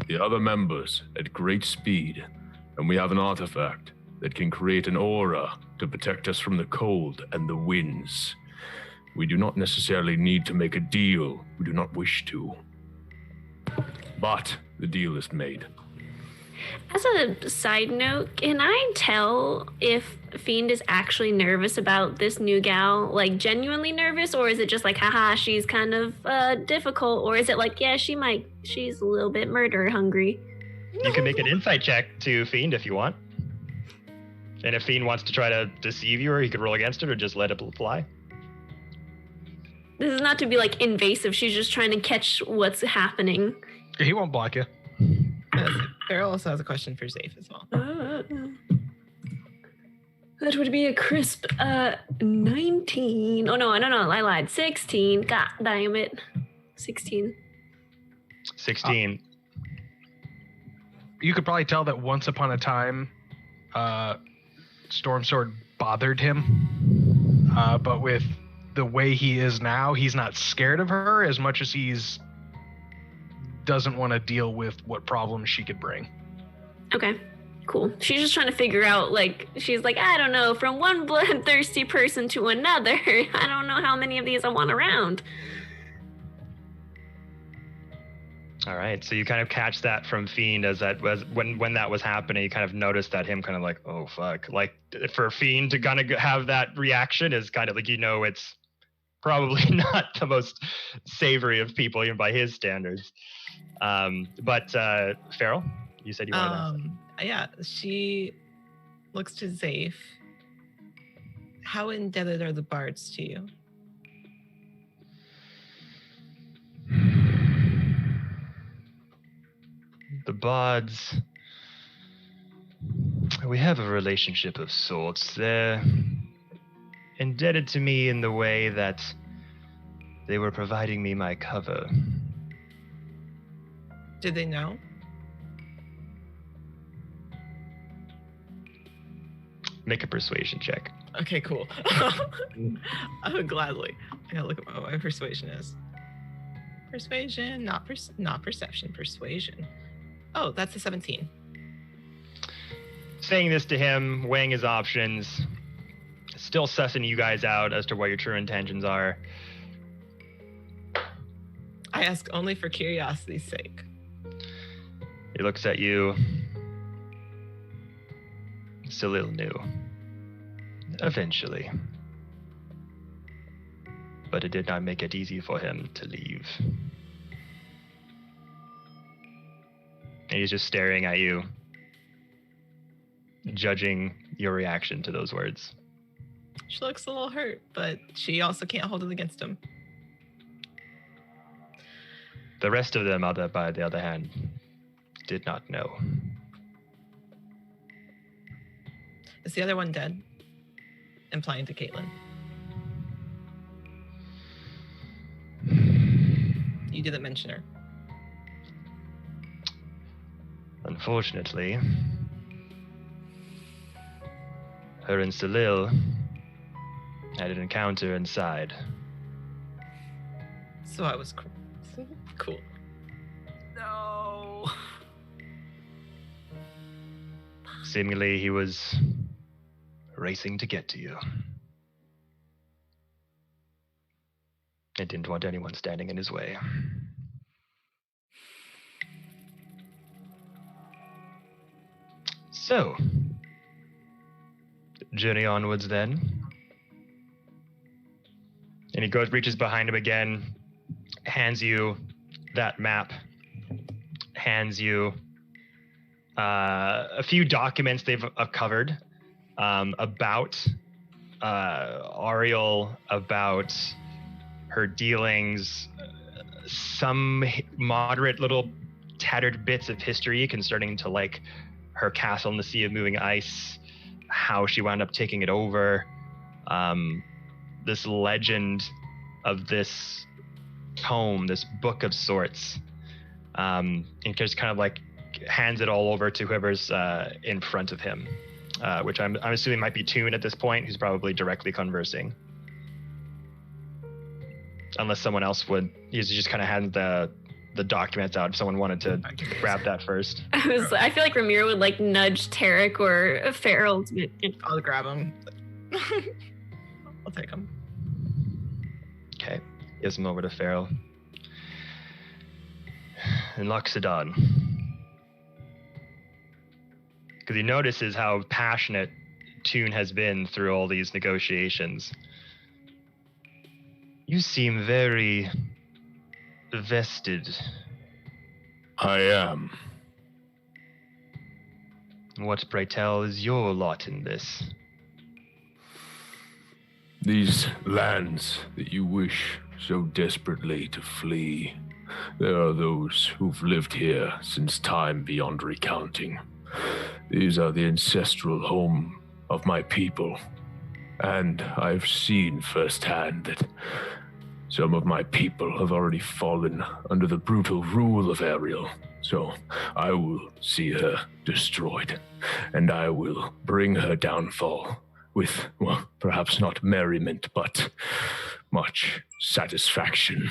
the other members at great speed, and we have an artifact that can create an aura to protect us from the cold and the winds. We do not necessarily need to make a deal. We do not wish to. But the deal is made. As a side note, can I tell if Fiend is actually nervous about this new gal? Like, genuinely nervous? Or is it just like, haha, she's kind of difficult? Or is it like, yeah, she's a little bit murder hungry? You can make an insight check to Fiend if you want. And if Fiend wants to try to deceive you, or he could roll against it, or just let it fly. This is not to be like invasive. She's just trying to catch what's happening. He won't block you. Farrell also has a question for Zafe as well. That would be a crisp 19. Oh no, I lied. 16. God damn it. 16. 16. You could probably tell that once upon a time, Storm Sword bothered him. But with the way he is now, he's not scared of her as much as he's doesn't want to deal with what problems she could bring. Okay, cool. She's just trying to figure out, like, she's like, I don't know, from one bloodthirsty person to another. I don't know how many of these I want around. All right, so you kind of catch that from Fiend as that was when that was happening. You kind of noticed that him kind of like, oh fuck, like for Fiend to kind of have that reaction is kind of like, it's probably not the most savory of people even by his standards. But Farrell, You said you wanted to ask. Yeah, she looks to Zafe. How indebted are the bards to you? The bards. We have a relationship of sorts. They're indebted to me in the way that they were providing me my cover. Did they know? Make a persuasion check. Okay, cool. Oh, gladly. I gotta look at what my persuasion is. Persuasion, not perception. Persuasion. Oh, that's a 17. Saying this to him, weighing his options, still sussing you guys out as to what your true intentions are. I ask only for curiosity's sake. He looks at you. Salil knew. Eventually. But it did not make it easy for him to leave. And he's just staring at you, judging your reaction to those words. She looks a little hurt, but she also can't hold it against him. The rest of them, by the other hand, did not know. Is the other one dead? Implying to Caitlin. You didn't mention her. Unfortunately, her and Salil had an encounter inside. So I was cool. No. Seemingly, he was racing to get to you. And didn't want anyone standing in his way. So, journey onwards then. And he reaches behind him again, hands you that map, hands you a few documents they've covered about Ariel, about her dealings, some moderate little tattered bits of history concerning to like her castle in the Sea of Moving Ice, how she wound up taking it over, this legend of this tome, this book of sorts, and just kind of like hands it all over to whoever's in front of him, which I'm assuming might be Toon at this point, who's probably directly conversing. Unless someone else would, he's just kind of hand the documents out if someone wanted to grab that first. I feel like Ramiro would like nudge Tarek or Farrell to I'll grab him. I'll take him. Okay, gives him over to Farrell. And Loxodon. Because he notices how passionate Toon has been through all these negotiations. You seem very vested. I am. What, pray tell, is your lot in this? These lands that you wish so desperately to flee, there are those who've lived here since time beyond recounting. These are the ancestral home of my people, and I've seen firsthand that some of my people have already fallen under the brutal rule of Ariel, so I will see her destroyed, and I will bring her downfall with, well, perhaps not merriment, but much satisfaction.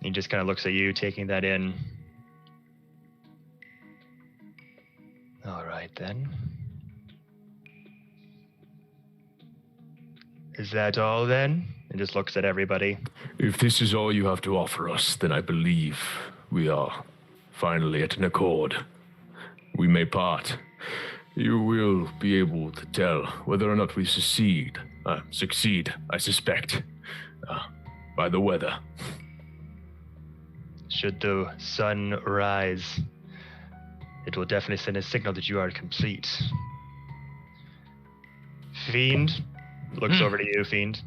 He just kind of looks at you, taking that in. All right, then. Is that all, then? And just looks at everybody. If this is all you have to offer us, then I believe we are finally at an accord. We may part. You will be able to tell whether or not we succeed, I suspect. by the weather. Should the sun rise, it will definitely send a signal that you are complete. Fiend looks over to you. Fiend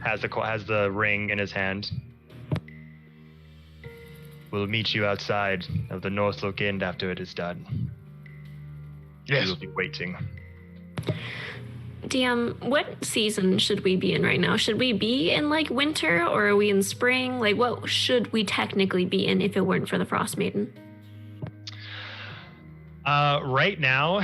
has the ring in his hand. We'll meet you outside of the Northlook Inn after it is done. Yes. We will be waiting. DM, what season should we be in right now? Should we be in like winter or are we in spring? Like what should we technically be in if it weren't for the Frost Maiden? Right now,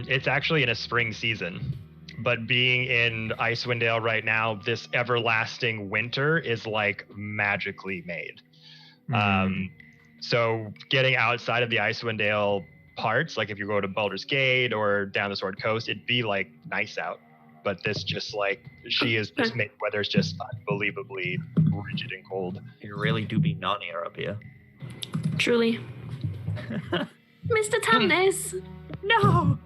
it's actually in a spring season. But being in Icewind Dale right now, this everlasting winter is like magically made. So getting outside of the Icewind Dale parts, like if you go to Baldur's Gate or down the Sword Coast, it'd be like nice out. But this just like, she is just made weather's just unbelievably rigid and cold. You really do be Narnia up here. Truly. Mr. Tumnus. No!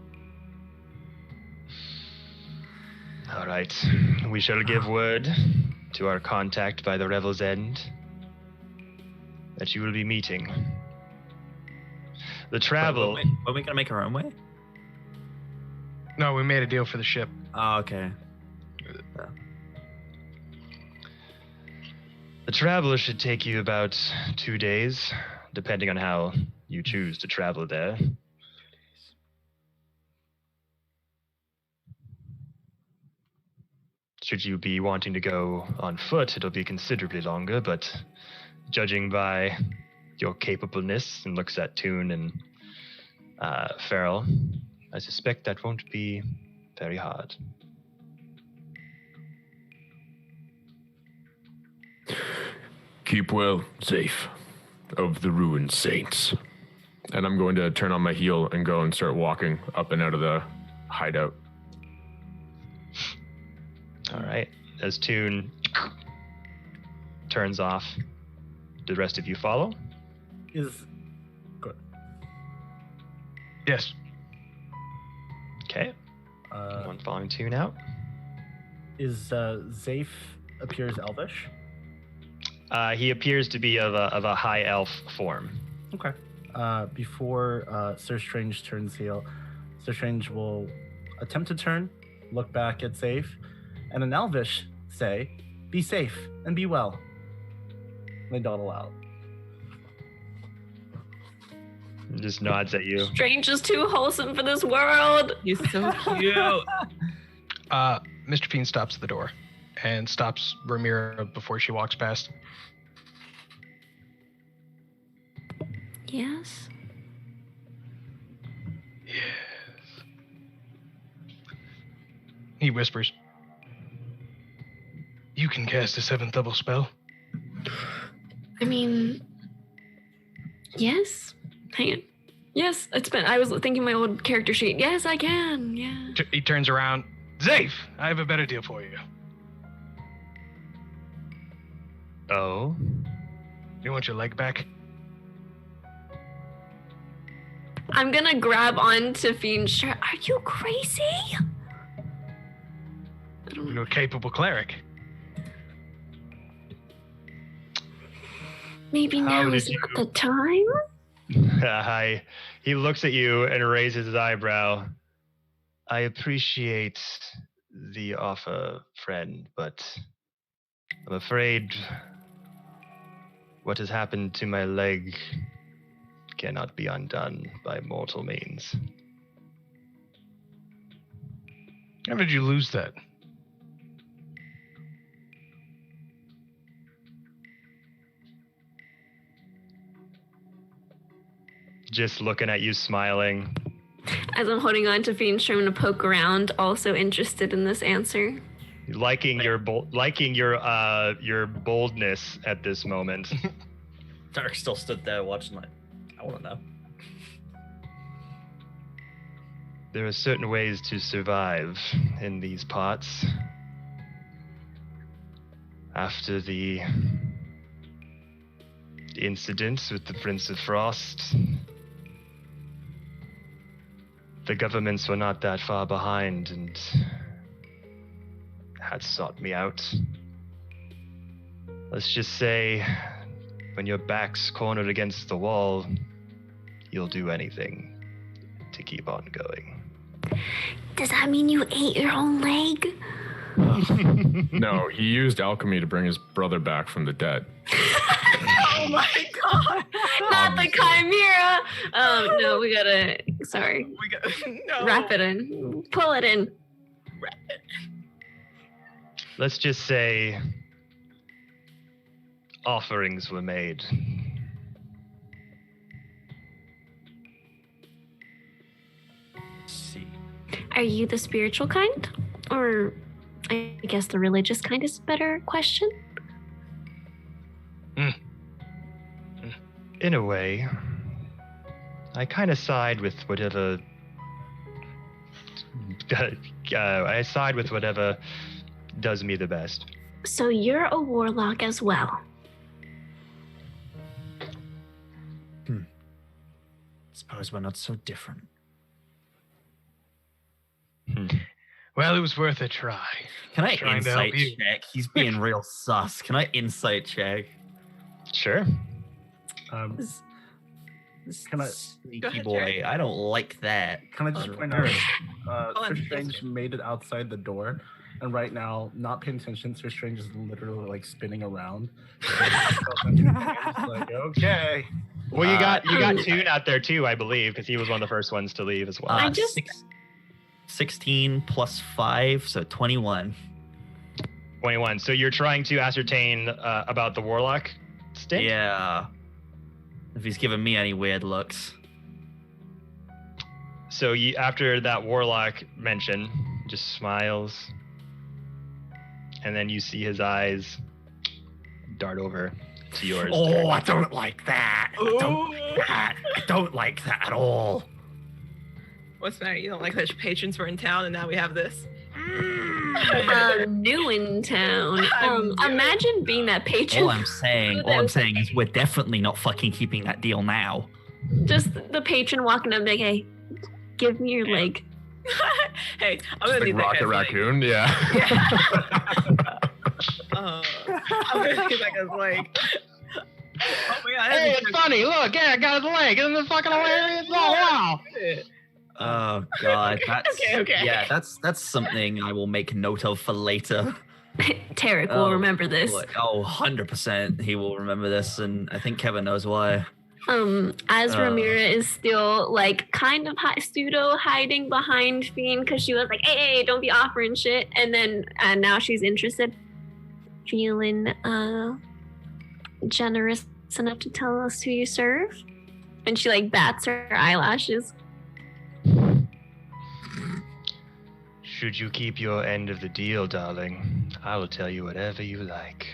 All right, we shall give word to our contact by the Revel's End that you will be meeting. The travel. Are we gonna make our own way? No, we made a deal for the ship. Oh, okay. The travel should take you about 2 days, depending on how you choose to travel there. Should you be wanting to go on foot, it'll be considerably longer, but judging by your capableness, and looks at Toon and Farrell, I suspect that won't be very hard. Keep well, safe of the ruined saints. And I'm going to turn on my heel and go and start walking up and out of the hideout. All right. As Toon turns off, do the rest of you follow? Is good. Yes. Okay. One following Toon out. Is Zafe appears elvish? He appears to be of a high elf form. Okay. Before Sir Strange turns heel, Sir Strange will attempt to turn, look back at Zafe, and in Elvish say, "Be safe and be well." They dawdle out. Just nods at you. Strange is too wholesome for this world. He's so cute. Mr. Fiend stops at the door and stops Ramira before she walks past. Yes. Yes. He whispers, "You can cast a 7th level spell." I mean, yes. Hang on. Yes, I was thinking my old character sheet. Yes, I can. Yeah. He turns around. "Zafe, I have a better deal for you. Oh? You want your leg back?" I'm gonna grab onto Fiend's shirt. Are you crazy? You're a capable cleric. Maybe How now did is you- not the time. Hi. He looks at you and raises his eyebrow. I appreciate the offer, friend, but I'm afraid what has happened to my leg cannot be undone by mortal means. How did you lose that? Just looking at you smiling. As I'm holding on to Fiend's shirt, I'm gonna poke around, also interested in this answer. Liking your boldness at this moment. Dark still stood there watching like, I want to know. There are certain ways to survive in these parts. After the incidents with the Prince of Frost, the governments were not that far behind and had sought me out. let's just say when your back's cornered against the wall, you'll do anything to keep on going. Does that mean you ate your own leg? No, he used alchemy to bring his brother back from the dead. Oh my god! Not the chimera. No, we gotta. Sorry. We got no. Wrap it in. Pull it in. Wrap it. Let's just say offerings were made. See. Are you the spiritual kind? Or I guess the religious kind is a better question. In a way, I kind of side with whatever. I side with whatever does me the best. So you're a warlock as well. Suppose we're not so different. Well, it was worth a try. Can I Trying to help insight you. check? He's being real sus. Can I insight check? Sure. This Can I- sneaky Go ahead, boy. Jared. I don't like that. Can I just Oh, point out, on, Sir yes, Strange sir. made it outside the door, and right now, not paying attention, Sir Strange is literally like spinning around. Like, okay. Well, you got Um, Toon out there too, I believe, because he was one of the first ones to leave as well. I just- 16 plus 5, so 21. 21. So you're trying to ascertain about the warlock stint? Yeah. If he's giving me any weird looks. So you, after that warlock mention, just smiles, and then you see his eyes dart over to yours. Oh, I don't like that. I don't like that at all. What's the matter? You don't like that patrons were in town and now we have this? New in town. I'm new. Imagine being that patron. All I'm saying is we're definitely not fucking keeping that deal now. Just the patron walking up like, hey, give me your leg. Hey, I'm gonna Like need that Rocket guy's leg. Raccoon, yeah. I'm gonna need that guy's leg. Oh my god! Hey, it's funny. Look, yeah, I got his leg. Isn't it fucking hilarious? Oh, wow. Oh god, that's Okay. yeah, that's something I will make note of for later. Tarek will Oh, remember this. Look, 100% he will remember this, and I think Kevin knows why. As Ramira is still like kind of pseudo hiding behind Fiend because she was like, hey, don't be offering shit. And then now she's interested. Feeling generous enough to tell us who you serve? And she like bats her eyelashes. Should you keep your end of the deal, darling, I will tell you whatever you like.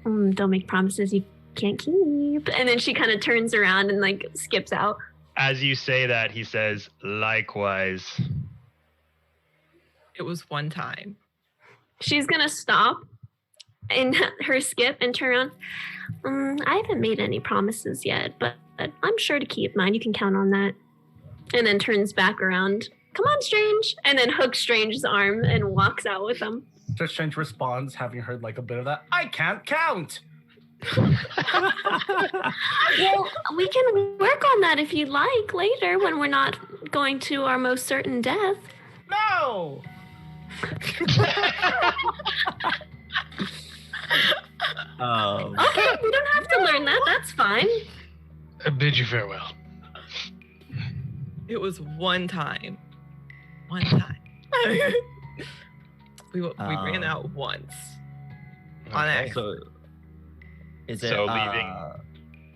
Don't make promises you can't keep. And then she kind of turns around and like skips out. As you say that, he says, likewise. It was one time. She's gonna stop in her skip and turn around. I haven't made any promises yet, but I'm sure to keep mine. You can count on that. And then turns back around. Come on, Strange. And then hooks Strange's arm and walks out with him. Sir Strange responds, having heard like a bit of that. I can't count. Well, we can work on that if you'd like later when we're not going to our most certain death. No. Okay, we don't have to learn that. That's fine. I bid you farewell. It was one time. One time. we ran out once. On Okay. accident. So is it So leaving-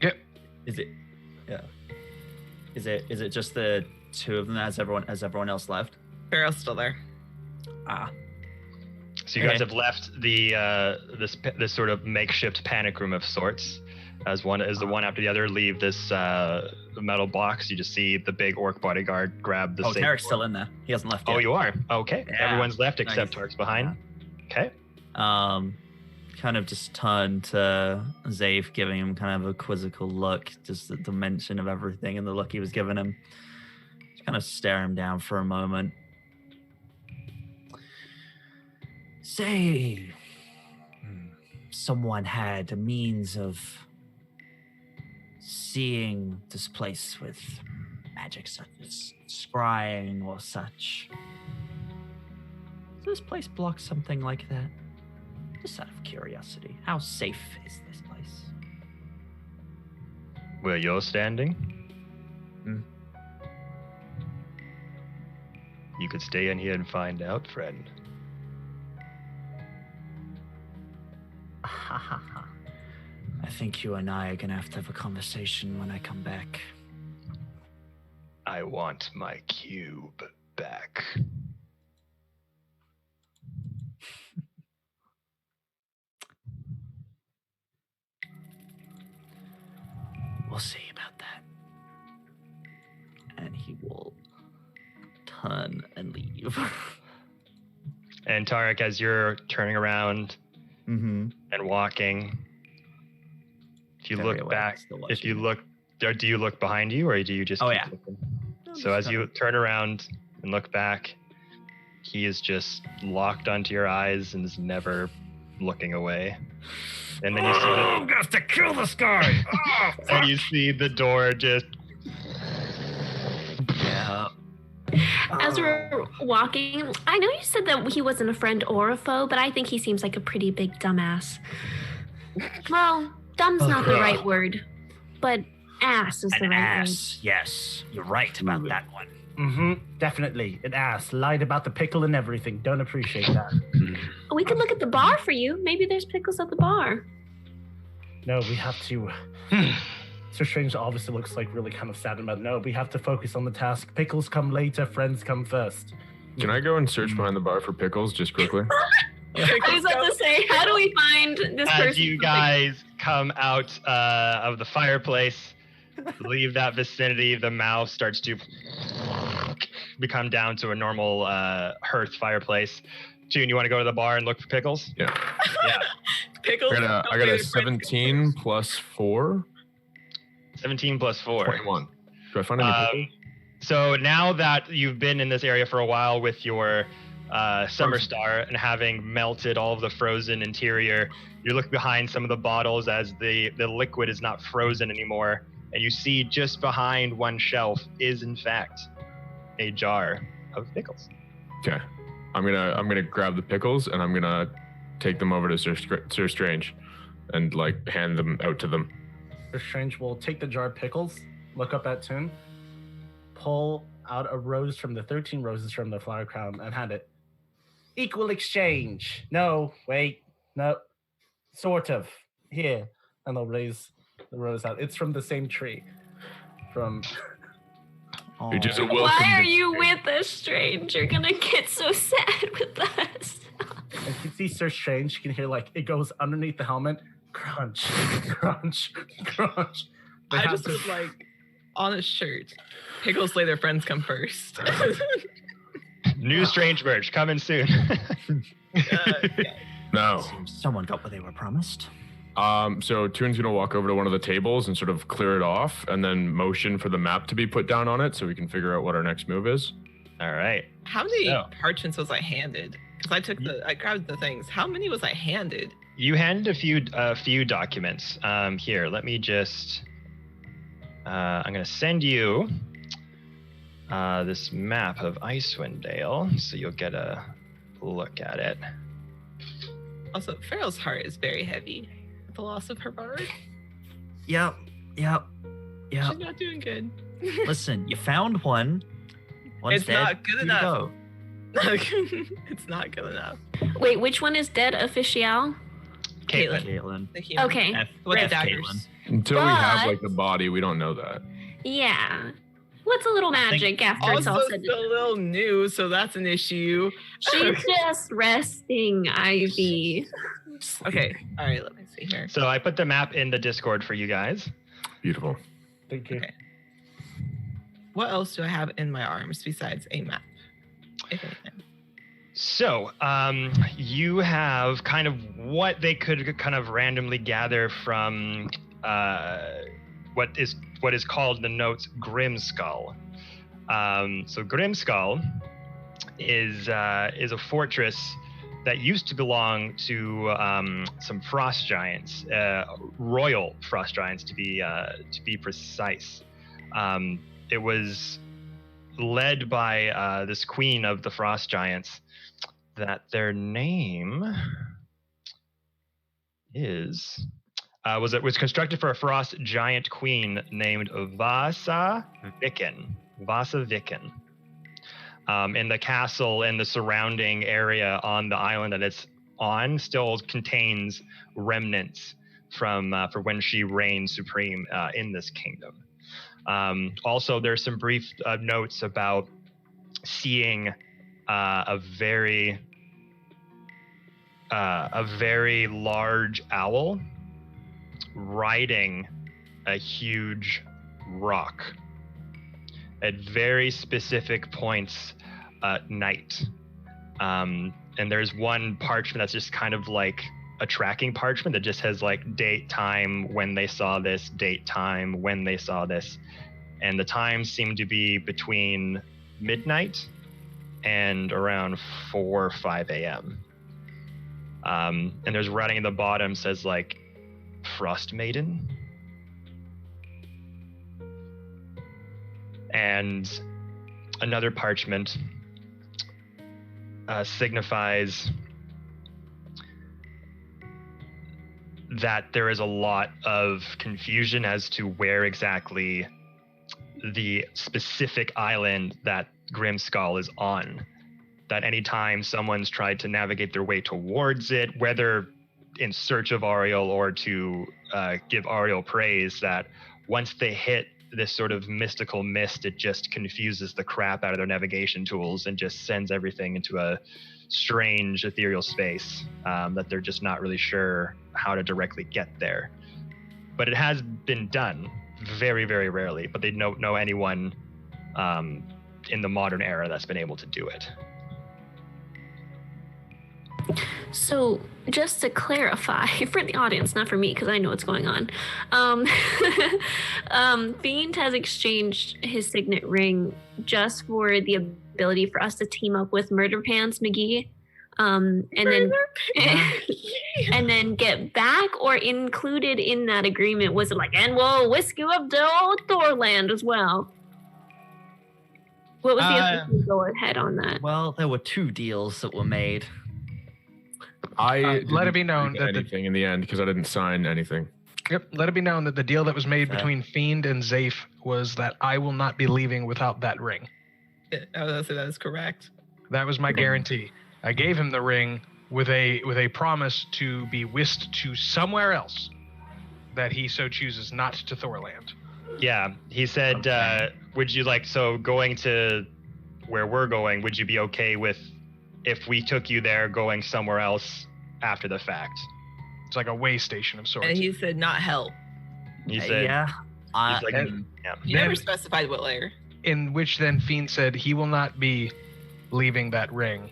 Yep. Is it yeah. Is it just the two of them as everyone else left? Farrell's still there. So you guys Okay. have left the this sort of makeshift panic room of sorts. As the one after the other leave this metal box, you just see the big orc bodyguard grab the. Oh, safe Tarek's door. still in there. He hasn't left yet. Oh, you are? Okay. Yeah. Everyone's left except Nice. Tark's behind. Okay. Kind of just turned to Zaif, giving him kind of a quizzical look, just at the mention of everything and the look he was giving him. Just kind of stare him down for a moment. Say, someone had a means of seeing this place with magic such as scrying or such. Does this place block something like that? Just out of curiosity, how safe is this place? Where you're standing? You could stay in here and find out, friend. I think you and I are gonna have to have a conversation when I come back. I want my cube back. We'll see about that. And he will turn and leave. And Tarek, as you're turning around Mm-hmm. and walking, if you Very look aware, back, still if you watching. look, or do you look behind you, or do you just? Oh, keep yeah. looking? So as you turn around and look back, he is just locked onto your eyes and is never looking away. And then you see I'm gonna have to kill this guy. and you see the door just. Yeah. As we're walking, I know you said that he wasn't a friend or a foe, but I think he seems like a pretty big dumbass. Well, dumb's not the right word, but ass is the An right ass. Yes, you're right about that one. Mm-hmm. Definitely. An ass. Lied about the pickle and everything. Don't appreciate that. word. We could look at the bar for you. Maybe there's pickles at the bar. No, we have to. Sir Strange obviously looks like really kind of sad about. No, we have to focus on the task. Pickles come later. Friends come first. Can I go and search behind the bar for pickles just quickly? I was about to say, how do we find this person? As you guys come out of the fireplace, leave that vicinity, the mouth starts to become down to a normal hearth fireplace. June, you want to go to the bar and look for pickles? Yeah. Yeah. Pickles. I got a 17 plus 4. 17 plus 4. 21. Do I find any pickles? So now that you've been in this area for a while with your Summer Star and having melted all of the frozen interior, you look behind some of the bottles as the liquid is not frozen anymore, and you see just behind one shelf is in fact a jar of pickles. Okay. I'm gonna grab the pickles and I'm gonna take them over to Sir Strange and like hand them out to them. Sir Strange will take the jar of pickles, look up at Toon, pull out a rose from the 13 roses from the flower crown, and hand it. Equal exchange. No, wait. No. Sort of. Here. And they'll raise the rose out. It's from the same tree. From... It is a Aw. welcome Why are you exchange. with us, strange? You're gonna get so sad with us. And you can see Sir Strange. You can hear, like, it goes underneath the helmet. Crunch. Crunch. Crunch. They I have just to- was like on a shirt. Pickles lay their friends come first. New strange merch coming soon. No. Seems someone got what they were promised. So Toon's gonna walk over to one of the tables and sort of clear it off, and then motion for the map to be put down on it, so we can figure out what our next move is. All right. How many So- parchments was I handed? Because I grabbed the things. How many was I handed? You handed a few documents. Here, let me just. I'm gonna send you this map of Icewind Dale, so you'll get a look at it. Also, Farrell's heart is very heavy. The loss of her bard. Yep. She's not doing good. Listen, you found one. One's It's dead. not good Here you enough. go. It's not good enough. Wait, which one is dead Caitlin. official? Caitlin. The human. Okay. F, With the F daggers. Caitlin. Until we have But- like the body, we don't know that. Yeah. What's a little magic after it's all Also, said still a little new, so that's an issue. She's just resting, Ivy. Okay, all right, let me see here. So I put the map in the Discord for you guys. Beautiful. Thank you. Okay. What else do I have in my arms besides a map? If anything. So, you have kind of what they could kind of randomly gather from what is called in the notes Grimskull. So Grimskull is a fortress that used to belong to some frost giants, royal frost giants to be precise. It was led by this queen of the frost giants. That their name was constructed for a frost giant queen named Vasa Viken. In the castle and the surrounding area on the island that it's on still contains remnants from for when she reigned supreme in this kingdom. Also, there's some brief notes about seeing a very large owl riding a huge rock at very specific points at night. And there's one parchment that's just kind of like a tracking parchment that just has like date, time, when they saw this, date, time, when they saw this. And the times seem to be between midnight and around 4 or 5 a.m. And there's writing at the bottom says like Frost Maiden. And another parchment signifies that there is a lot of confusion as to where exactly the specific island that Grimskull is on. That anytime someone's tried to navigate their way towards it, whether in search of Ariel or to give Ariel praise, that once they hit this sort of mystical mist, it just confuses the crap out of their navigation tools and just sends everything into a strange ethereal space that they're just not really sure how to directly get there. But it has been done very, very rarely, but they don't know anyone in the modern era that's been able to do it. So, just to clarify for the audience, not for me, because I know what's going on. Fiend has exchanged his signet ring just for the ability for us to team up with Murder Pants McGee, and then get back, or included in that agreement was it like, and we'll whisk you up to old Thorland as well. What was the official go ahead on that? Well, there were 2 deals that were made. Let it be known that anything in the end because I didn't sign anything. Yep. Let it be known that the deal that was made between Fiend and Zafe was that I will not be leaving without that ring. I was gonna say that is correct. That was my guarantee. I gave him the ring with a promise to be whisked to somewhere else that he so chooses, not to Thorland. Yeah, he said, would you like, so going to where we're going, would you be okay with if we took you there going somewhere else after the fact? It's like a way station of sorts. And he said not hell. He said, yeah. he's like, He never specified what layer. In which then Fiend said he will not be leaving that ring.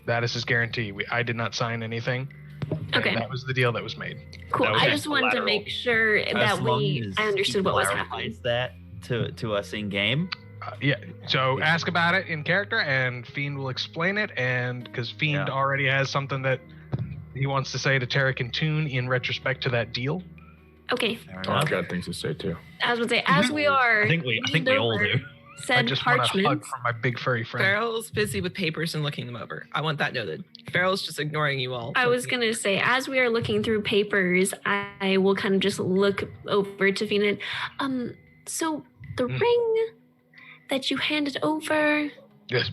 That is his guarantee. I did not sign anything. Okay. That was the deal that was made. Cool. Okay. I just wanted to make sure that I understood what was happening. That to us in game. Yeah. So ask about it in character, and Fiend will explain it. And because Fiend already has something that he wants to say to Tarek and Toon in retrospect to that deal. Okay. I've got things to say too. I was going to say, as we are, I think we all do. I said just want a hug parchments. from my big furry friend. Farrell's busy with papers and looking them over. I want that noted. Farrell's just ignoring you all. I was going to say, as we are looking through papers, I will kind of just look over to Fiend. So the ring that you handed over. Yes.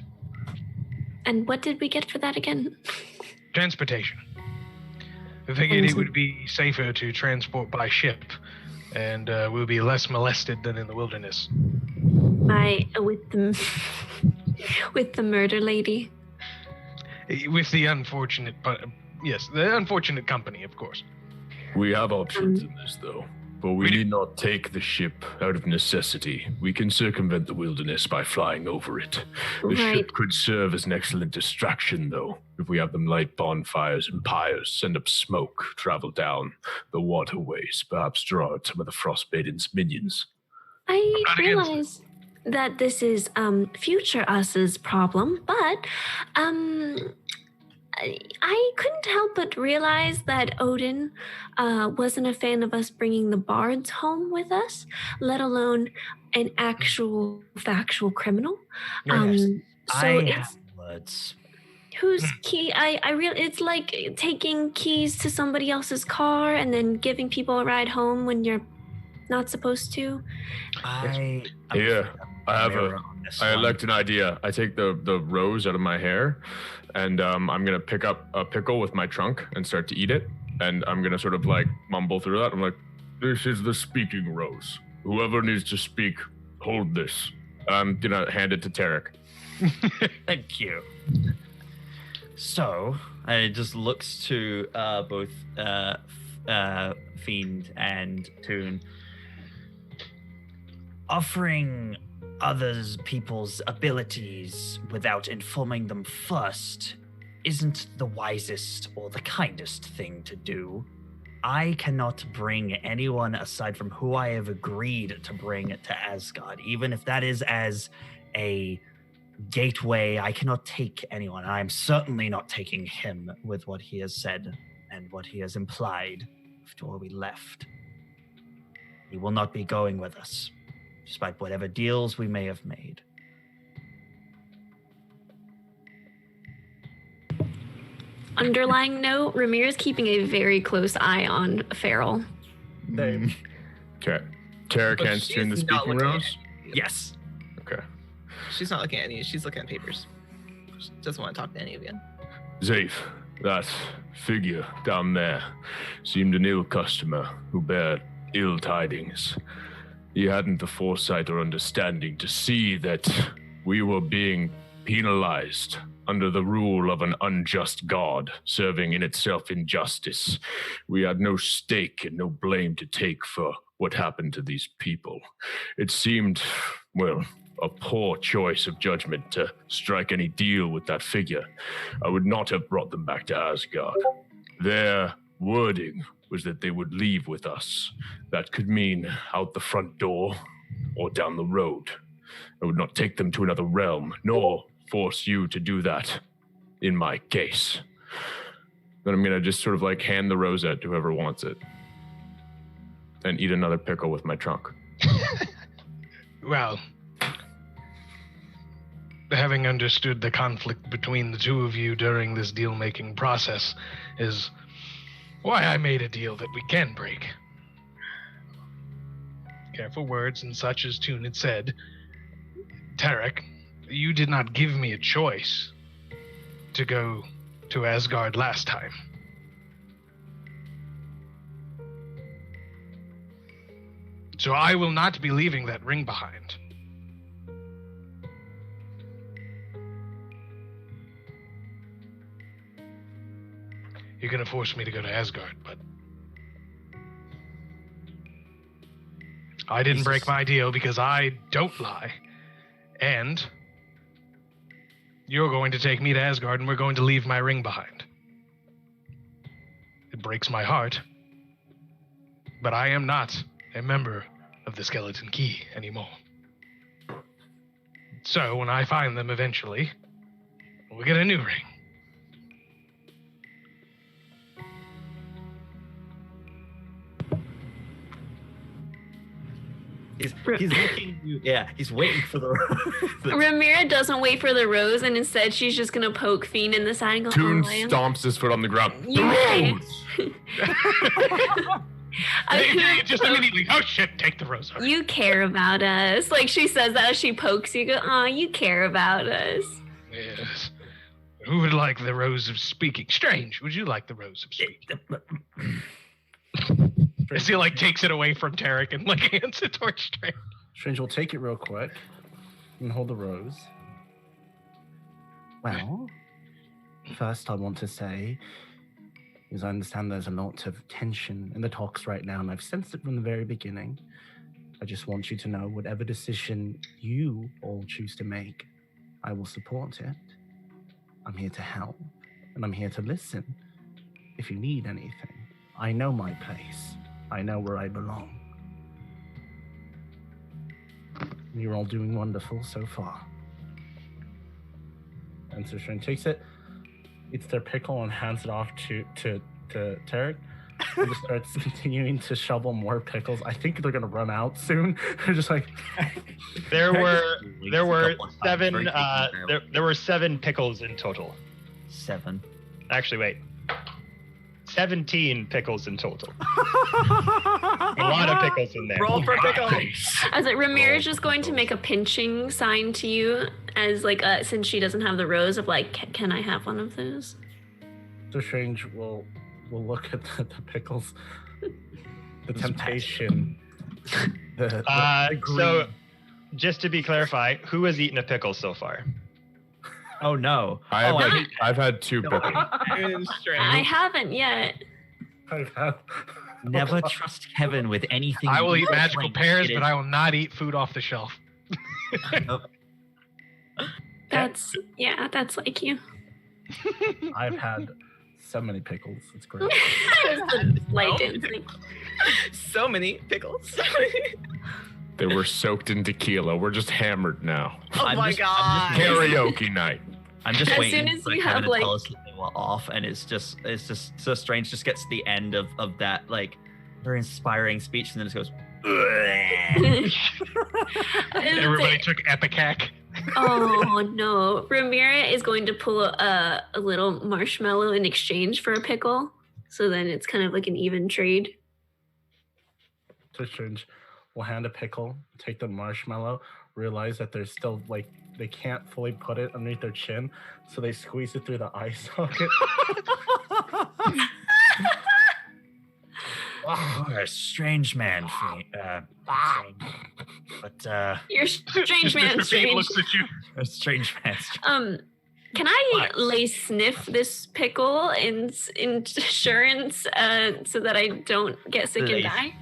And what did we get for that again? Transportation. I figured it would be safer to transport by ship, and we'll be less molested than in the wilderness. With the murder lady. With the unfortunate, yes, the unfortunate company, of course. We have options in this, though. But we need not take the ship out of necessity. We can circumvent the wilderness by flying over it. The ship could serve as an excellent distraction, though, if we have them light bonfires and pyres, send up smoke, travel down the waterways, perhaps draw out some of the Frostmaiden's minions. I realize that this is future us's problem, but I couldn't help but realize that Odin wasn't a fan of us bringing the bards home with us, let alone an actual factual criminal. Yes. So I it's have words. whose key? I really, it's like taking keys to somebody else's car and then giving people a ride home when you're not supposed to. I'm Here, I have mirror on this I one. elect an idea. I take the rose out of my hair, and I'm gonna pick up a pickle with my trunk and start to eat it. And I'm gonna sort of like mumble through that. I'm like, "This is the speaking rose. Whoever needs to speak, hold this." I'm gonna hand it to Tarek. Thank you. So, it just looks to both Fiend and Toon. Offering others people's abilities without informing them first isn't the wisest or the kindest thing to do. I cannot bring anyone aside from who I have agreed to bring to Asgard, even if that is as a gateway. I cannot take anyone. I'm certainly not taking him with what he has said and what he has implied before we left. He will not be going with us, despite whatever deals we may have made. Underlying note, Ramirez keeping a very close eye on Farrell. Same. Okay. Tarek But hands Toon the she's not speaking looking at rose. Yes. Okay. She's not looking at any. She's looking at papers. She doesn't want to talk to any of you. Zaif, that figure down there seemed an ill customer who bare ill tidings. He hadn't the foresight or understanding to see that we were being penalized under the rule of an unjust god, serving in itself injustice. We had no stake and no blame to take for what happened to these people. It seemed, well, a poor choice of judgment to strike any deal with that figure. I would not have brought them back to Asgard. Their wording was that they would leave with us. That could mean out the front door or down the road. I would not take them to another realm, nor force you to do that in my case. Then I'm gonna just sort of like hand the rose out to whoever wants it and eat another pickle with my trunk. Well, having understood the conflict between the two of you during this deal-making process is why I made a deal that we can break. Careful words and such as Toon had said. Tarek, you did not give me a choice to go to Asgard last time. So I will not be leaving that ring behind. You're gonna force me to go to Asgard, but I didn't break my deal because I don't lie. And you're going to take me to Asgard and we're going to leave my ring behind. It breaks my heart, but I am not a member of the Skeleton Key anymore. So when I find them eventually, we'll get a new ring. He's looking. Yeah, he's waiting for the. Ramira doesn't wait for the rose, and instead she's just gonna poke Fiend in the side and go, Toon "Oh, I am." stomps his foot on the ground. You The can. rose! Just immediately, oh shit, take the rose. Over. You care about us. Like she says that as she pokes you, go, "Oh, you care about us." Yes. Who would like the rose of speaking? Strange, would you like the rose of speaking? As he like takes it away from Tarek and like hands it towards Strange. Strange will take it real quick and hold the rose. Well, first I want to say is I understand there's a lot of tension in the talks right now, and I've sensed it from the very beginning. I just want you to know whatever decision you all choose to make, I will support it. I'm here to help, and I'm here to listen if you need anything. I know my place. I know where I belong. You're all doing wonderful so far. And so Strange takes it eats their pickle and hands it off to Tarek. And just starts continuing to shovel more pickles. I think they're gonna run out soon. They're just like There were 7 there were 7 pickles in total. 7. Actually, wait. 17 pickles in total. A lot of pickles in there. Roll for pickles. As Ramirez just going to make a pinching sign to you as like since she doesn't have the rose of like, can I have one of those? So Strange will look at the pickles. The temptation. The green. So, just to be clarified, who has eaten a pickle so far? Oh no! I've had 2 pickles. I haven't yet. Never trust Kevin with anything. I will eat you magical think pears, it but is. I will not eat food off the shelf. That's like you. I've had so many pickles. It's great. Light dancing. So many pickles. They were soaked in tequila. We're just hammered now. Oh my god. Karaoke night. I'm just As waiting soon as for you Kevin have, to like- tell us that they were off, and it's just so Strange just gets to the end of that like very inspiring speech, and then it goes. Everybody took Epicac. Oh no. Ramira is going to pull a little marshmallow in exchange for a pickle. So then it's kind of like an even trade. So Strange will hand a pickle, take the marshmallow, realize that there's still like they can't fully put it underneath their chin, so they squeeze it through the eye socket. You're a strange man, but You're a strange man, strange. Looks at you. a strange man. Can I lay sniff this pickle in insurance so that I don't get sick and Lay. die?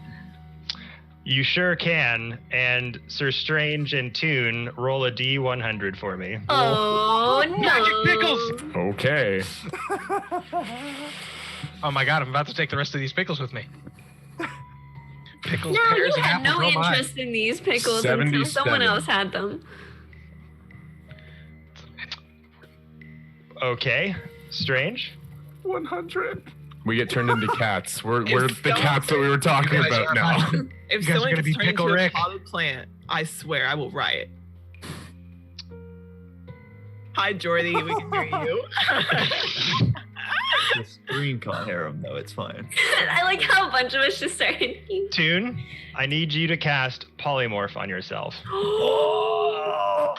You sure can. And Sir Strange and Toon, roll a D100 for me. Oh no! Magic pickles! Okay. Oh my god, I'm about to take the rest of these pickles with me. Pickles, No, pears, you and had apples. no Oh my. interest in these pickles until 77. someone else had them. Okay. Strange. 100. We get turned into cats. We're If the someone- cats that we were talking You guys about are now. If You guys are someone gonna gets be turned Pickle into Rick. a potted plant, I swear I will riot. Hi, Jordy. We can hear you. The screen can't hear him though. It's fine. I like how a bunch of us just started. Toon, I need you to cast Polymorph on yourself. I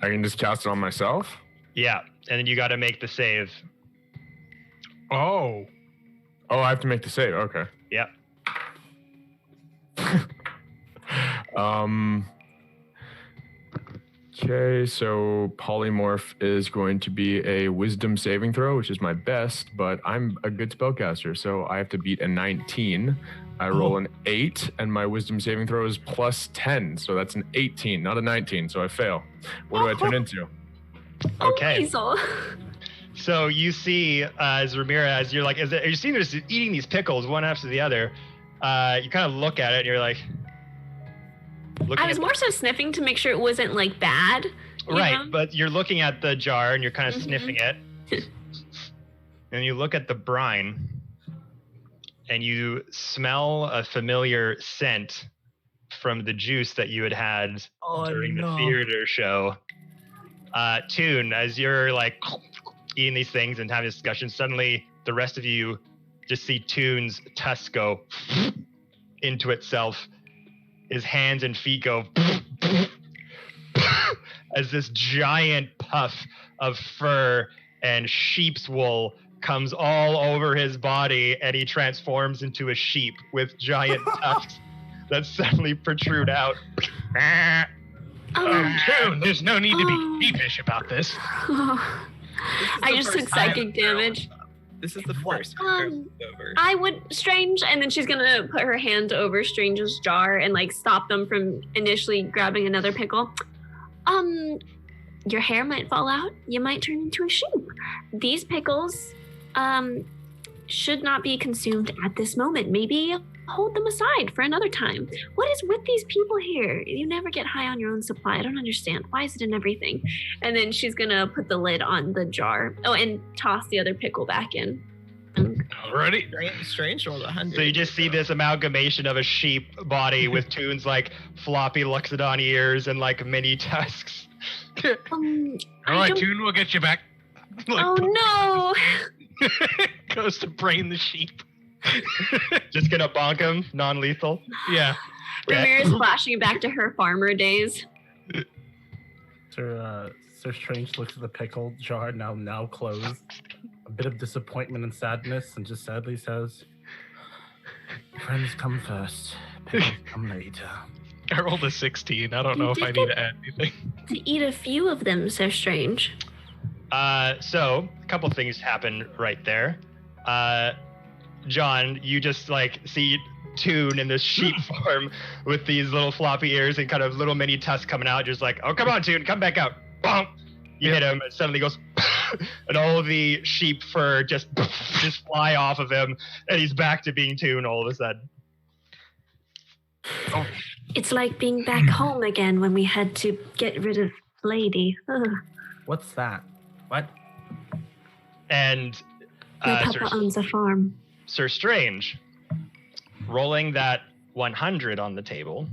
can just cast it on myself. Yeah. And then you got to make the save. Oh. Oh, I have to make the save. Okay. Yep. Okay, so polymorph is going to be a wisdom saving throw, which is my best, but I'm a good spellcaster, so I have to beat a 19. I roll an 8, and my wisdom saving throw is plus 10, so that's an 18, not a 19, so I fail. What do I turn into? Okay. Weasel. So you see, as Ramirez, you're like, you're seeing this eating these pickles one after the other. You kind of look at it, and you're like, I was more so sniffing to make sure it wasn't like bad. you right, know? but you're looking at the jar and you're kind of Mhm. sniffing it, and you look at the brine, and you smell a familiar scent from the juice that you had during the theater show. Toon, as you're like eating these things and having a discussion, suddenly the rest of you just see Toon's tusk go into itself. His hands and feet go as this giant puff of fur and sheep's wool comes all over his body, and he transforms into a sheep with giant tusks that suddenly protrude out. Toon, there's no need to Oh. be sheepish about this. I just took psychic damage. This is the first over. I would Strange, and then she's gonna put her hand over Strange's jar and like stop them from initially grabbing another pickle. Your hair might fall out. You might turn into a sheep. These pickles, should not be consumed at this moment. Maybe hold them aside for another time. What is with these people here? You never get high on your own supply. I don't understand. Why is it in everything? And then she's gonna put the lid on the jar. Oh, and toss the other pickle back in. Alrighty. Strange rolled 100. So you just see this amalgamation of a sheep body with Toon's like floppy Luxodon ears and like mini tusks. Alright, Toon, we'll get you back. Oh no! Goes to brain the sheep. Just gonna bonk him, non-lethal. Yeah. Ramirez flashing back to her farmer days. Sir Strange looks at the pickle jar, now closed. A bit of disappointment and sadness, and just sadly says, "Friends come first, pickles come later." I rolled a 16. I don't know if I need to add anything. To eat a few of them, Sir Strange. So a couple things happen right there. John, you just like see Toon in this sheep form with these little floppy ears and kind of little mini tusks coming out, just like, oh, come on, Toon, come back out. Bonk. You hit him, and suddenly goes, and all of the sheep fur just fly off of him, and he's back to being Toon all of a sudden. Oh. It's like being back home again when we had to get rid of Lady. Ugh. What's that? What? And my papa owns a farm. Sir Strange, rolling that 100 on the table,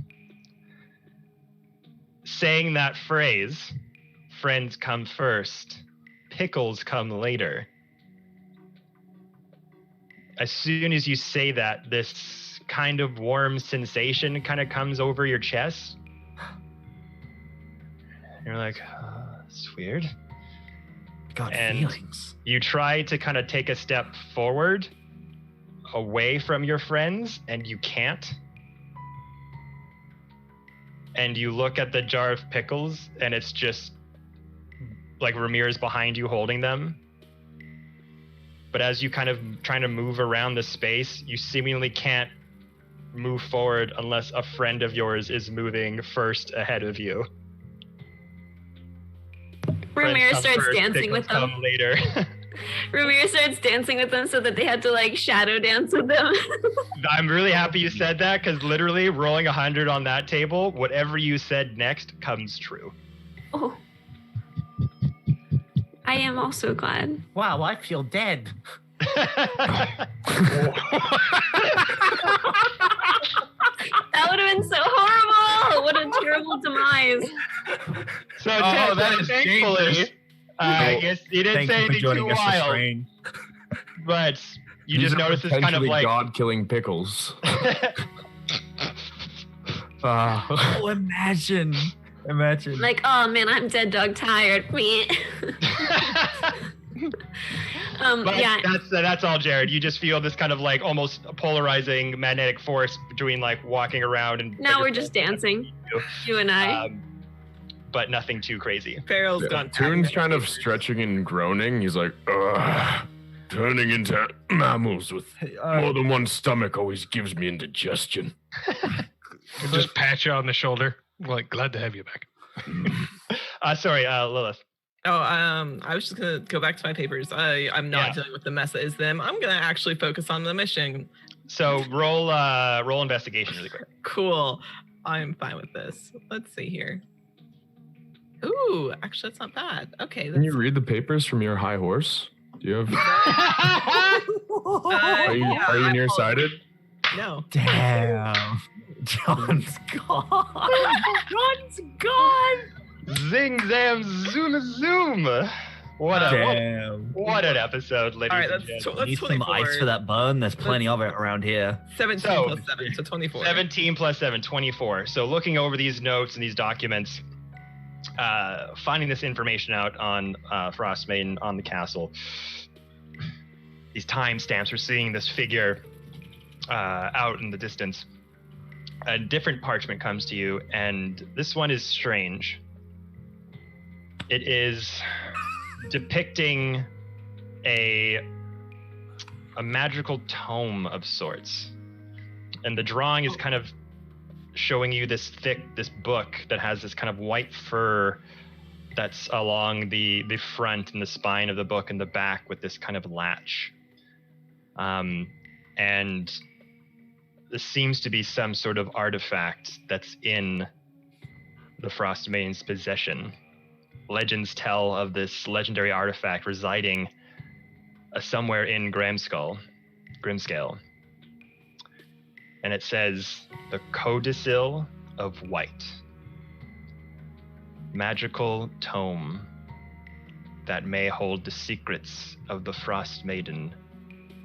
saying that phrase, friends come first, pickles come later. As soon as you say that, this kind of warm sensation kind of comes over your chest. You're like, it's weird. Got and feelings. You try to kind of take a step forward away from your friends, and you can't. And you look at the jar of pickles, and it's just like Ramirez behind you holding them. But as you kind of trying to move around the space, you seemingly can't move forward unless a friend of yours is moving first ahead of you. Ramirez starts dancing with them. Come later. Ramirez starts dancing with them so that they had to like shadow dance with them. I'm really happy you said that, because literally rolling 100 on that table, whatever you said next comes true. Oh. I am also glad. Wow, I feel dead. That would have been so horrible. What a terrible demise. So, that is thankfully, dangerous. I guess you didn't Thank say you for anything joining too us, Mr. wild, Strange. but you These just are noticed this kind of potentially like God-killing pickles. Oh, imagine. Like, oh man, I'm dead dog tired. Me. But yeah. that's all, Jared. You just feel this kind of like almost polarizing magnetic force between like walking around and. Now we're just dancing. You and I. But nothing too crazy. Farrell's gone. Toon's kind of stretching and groaning. He's like, ugh. Turning into mammals with more than one stomach always gives me indigestion. Just pat you on the shoulder. Like, glad to have you back. Sorry, Lilith. Oh, I was just gonna go back to my papers. I'm not dealing with the mess that is them. I'm gonna actually focus on the mission. So roll investigation really quick. Cool. I'm fine with this. Let's see here. Ooh, actually, that's not bad. Okay. Can you read the papers from your high horse? Do you have? Are you nearsighted? No. Damn. John's gone. John's gone. Zing, zam, zoom, zoom. What an episode, ladies All right, and gentlemen. that's Need some 24. ice for that burn. There's plenty of it around here. 17 So- plus 7, so 24. 17 plus 7, 24. So looking over these notes and these documents, finding this information out on Frostmaiden on the castle, these timestamps, we're seeing this figure out in the distance. A different parchment comes to you, and this one is strange. It is depicting a magical tome of sorts. And the drawing is kind of showing you this book that has this kind of white fur that's along the front and the spine of the book and the back with this kind of latch. And this seems to be some sort of artifact that's in the Frost Maiden's possession. Legends tell of this legendary artifact residing somewhere in Grimscale. And it says, the Codicil of White. Magical tome that may hold the secrets of the Frost Maiden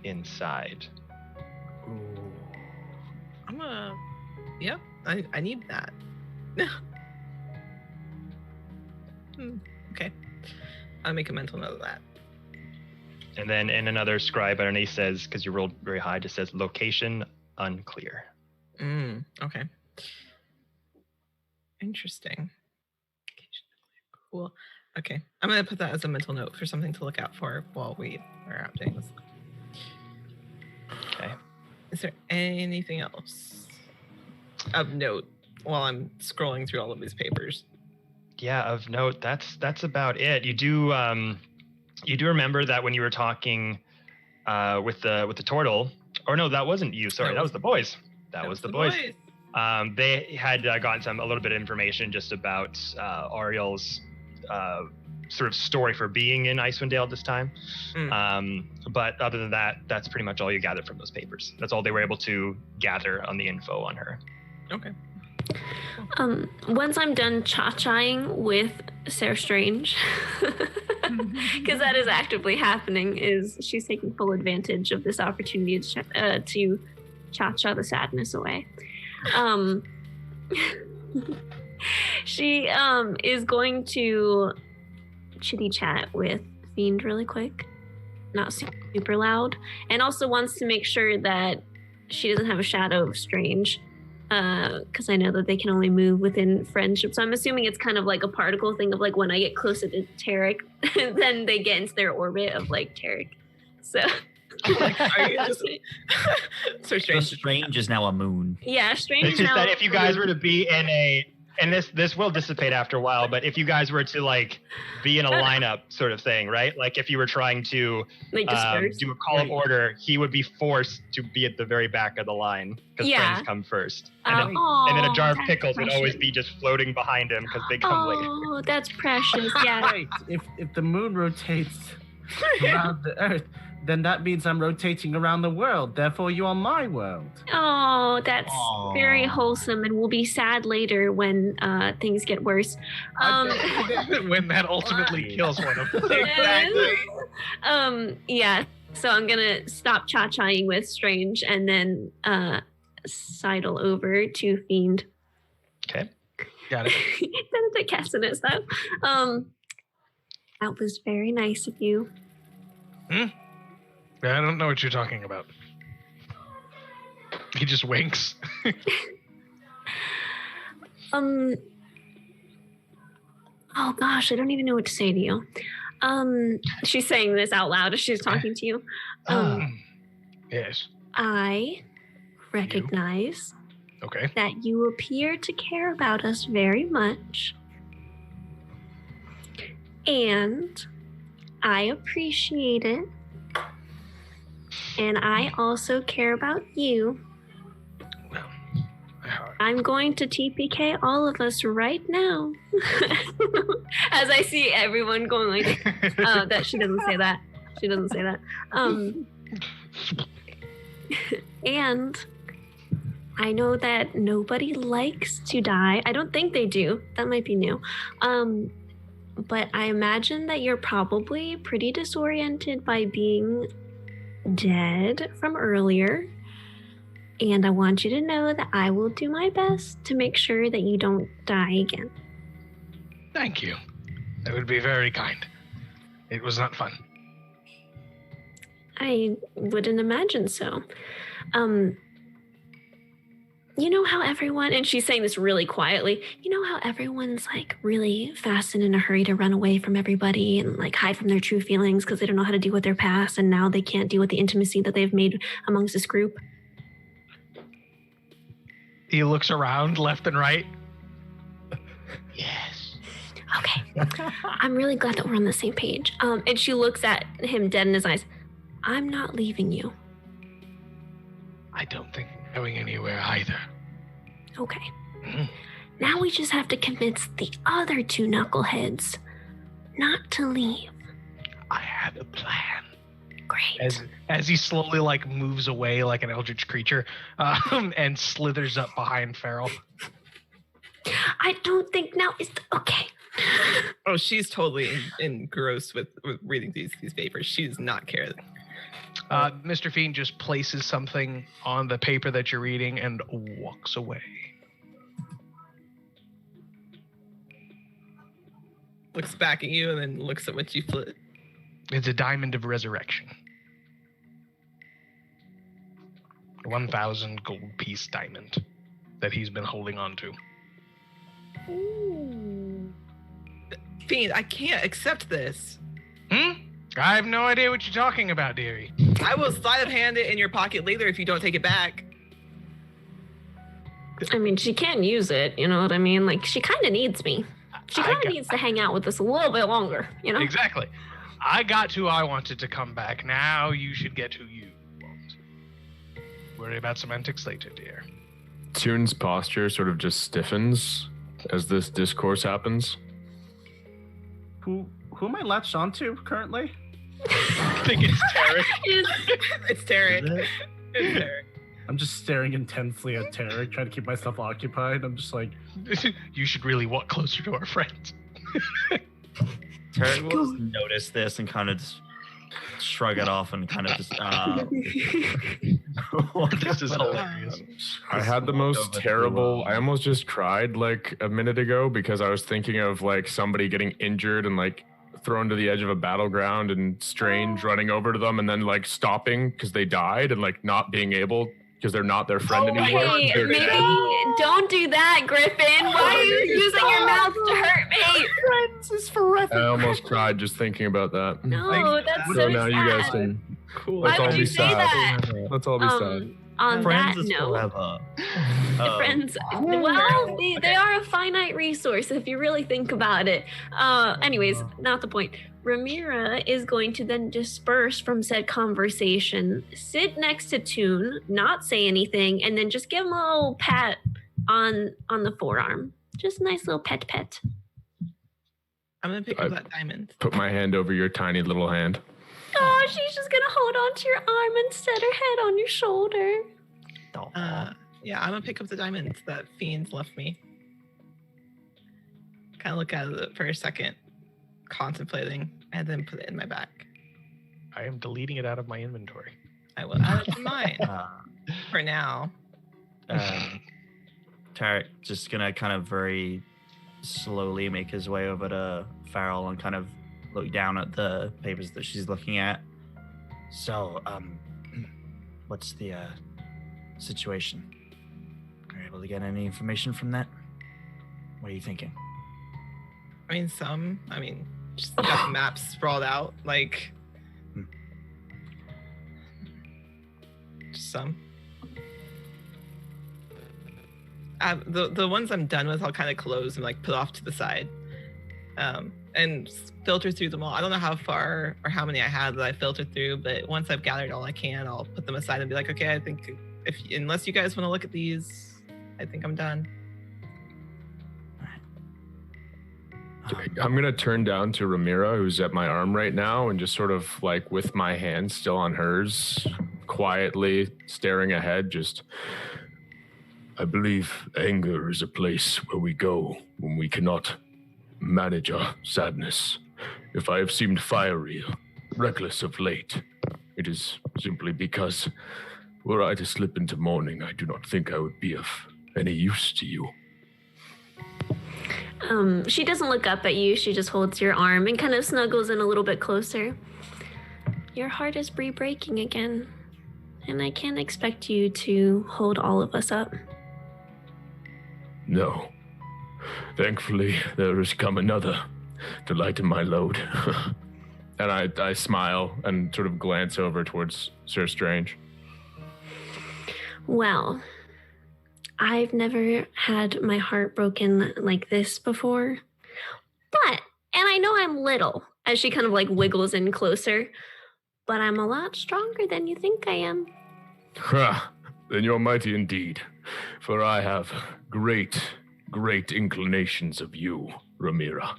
inside. Ooh. Yep, I need that. Okay. I'll make a mental note of that. And then in another scribe underneath says, because you rolled very high, it says location unclear. Okay. Interesting. Cool. Okay. I'm going to put that as a mental note for something to look out for while we are out doing this. Okay. Is there anything else of note while I'm scrolling through all of these papers? Yeah, of note, that's about it. You do remember that when you were talking with the turtle, or no, that wasn't you. Sorry, that was the boys. That was the boys. They had gotten a little bit of information just about Ariel's sort of story for being in Icewind Dale at this time. But other than that, that's pretty much all you gathered from those papers. That's all they were able to gather on the info on her. Okay. Once I'm done cha-chaing with Sarah Strange, because that is actively happening, is she's taking full advantage of this opportunity to cha-cha the sadness away. She is going to chitty chat with Fiend really quick, not super loud, and also wants to make sure that she doesn't have a shadow of Strange, because I know that they can only move within friendship. So I'm assuming it's kind of like a particle thing of like when I get closer to Tarek, then they get into their orbit of like Tarek. So. Are you just... So Strange is now a moon. Yeah, Strange. It's just that if you guys were to be in and this will dissipate after a while, but if you guys were to like be in a lineup sort of thing, right? Like if you were trying to do a call of order, he would be forced to be at the very back of the line because friends come first. And then a jar of pickles would always be just floating behind him because they come later. Oh, that's precious. Yeah. Right. If the moon rotates around the earth, then that means I'm rotating around the world. Therefore, you are my world. Oh, that's very wholesome, and we'll be sad later when things get worse. When that ultimately kills one of them. Exactly. Yeah. So I'm gonna stop cha-chaing with Strange and then sidle over to Fiend. Okay. Got it. Then Cassius, though. That was very nice of you. I don't know what you're talking about. He just winks. Oh gosh, I don't even know what to say to you. She's saying this out loud as she's talking to you. Yes. I recognize that you appear to care about us very much. And I appreciate it. And I also care about you. I'm going to TPK all of us right now. As I see everyone going like, that she doesn't say that. She doesn't say that. And I know that nobody likes to die. I don't think they do. That might be new. But I imagine that you're probably pretty disoriented by being dead from earlier. And I want you to know that I will do my best to make sure that you don't die again. Thank you. That would be very kind. It was not fun. I wouldn't imagine so. You know how everyone, and she's saying this really quietly, you know how everyone's like really fast and in a hurry to run away from everybody and like hide from their true feelings because they don't know how to deal with their past, and now they can't deal with the intimacy that they've made amongst this group? He looks around left and right. Yes. Okay. I'm really glad that we're on the same page. And she looks at him dead in his eyes. I'm not leaving you. going anywhere either. Okay. Mhm. Now we just have to convince the other two knuckleheads not to leave. I have a plan. Great. As he slowly like moves away like an eldritch creature, and slithers up behind Farrell. I don't think now is okay. Oh, she's totally engrossed with reading these papers. She does not care. Mr. Fiend just places something on the paper that you're reading and walks away. Looks back at you and then looks at what you flip. It's a diamond of resurrection. 1,000 gold piece diamond that he's been holding on to. Ooh. Fiend, I can't accept this. I have no idea what you're talking about, dearie. I will sleight of hand it in your pocket later if you don't take it back. I mean, she can use it, you know what I mean? Like, she kind of needs me. She kind of needs to hang out with us a little bit longer, you know? Exactly. I got who I wanted to come back. Now you should get who you want. Worry about semantics later, dear. Toon's posture sort of just stiffens as this discourse happens. Who am I latched onto currently? I think it's Tarek. It's Tarek. It's Tarek. I'm just staring intensely at Tarek, trying to keep myself occupied. I'm just like, You should really walk closer to our friends. Tarek will just notice this and kind of just shrug it off and kind of just. This is hilarious. I had the most terrible. I almost just cried like a minute ago because I was thinking of like somebody getting injured and like thrown to the edge of a battleground and Strange running over to them and then like stopping because they died and like not being able because they're not their friend anymore. Hey, They're maybe dead. don't do that, Griffin. Why are you using your mouth to hurt me? friends is forever. I almost cried just thinking about that. No, that's So so now sad. you guys can. Cool. Let's Why all would be you say sad. that? Let's all be sad. On Friends that is note, forever. friends, well, they are a finite resource if you really think about it. Anyways, not the point. Ramira is going to then disperse from said conversation, sit next to Toon, not say anything, and then just give him a little pat on the forearm. Just a nice little pet. I'm gonna pick up that diamond. Put my hand over your tiny little hand. Oh, she's just gonna hold on to your arm and set her head on your shoulder. Yeah, I'm gonna pick up the diamonds that Fiends left me. Kind of look at it for a second, contemplating, and then put it in my bag. I am deleting it out of my inventory. I will add it to mine for now. Tarek just gonna kind of very slowly make his way over to Farrell and kind of look down at the papers that she's looking at. So, what's the situation? Are you able to get any information from that? What are you thinking? Just got the maps sprawled out, like just some. The ones I'm done with, I'll kind of close and like put off to the side, and filter through them all. I don't know how far or how many I have that I filtered through, but once I've gathered all I can, I'll put them aside and be like, okay, I think unless you guys want to look at these, I think I'm done. I'm gonna turn down to Ramira, who's at my arm right now, and just sort of like with my hand still on hers, quietly staring ahead. I believe anger is a place where we go when we cannot manage our sadness. If I have seemed fiery, reckless of late, it is simply because were I to slip into mourning, I do not think I would be of any use to you. She doesn't look up at you. She just holds your arm and kind of snuggles in a little bit closer. Your heart is breaking again, and I can't expect you to hold all of us up. No. Thankfully, there has come another to lighten my load. And I smile and sort of glance over towards Sir Strange. Well, I've never had my heart broken like this before. And I know I'm little, as she kind of like wiggles in closer, but I'm a lot stronger than you think I am. then you're mighty indeed, for I have great inclinations of you, Ramira.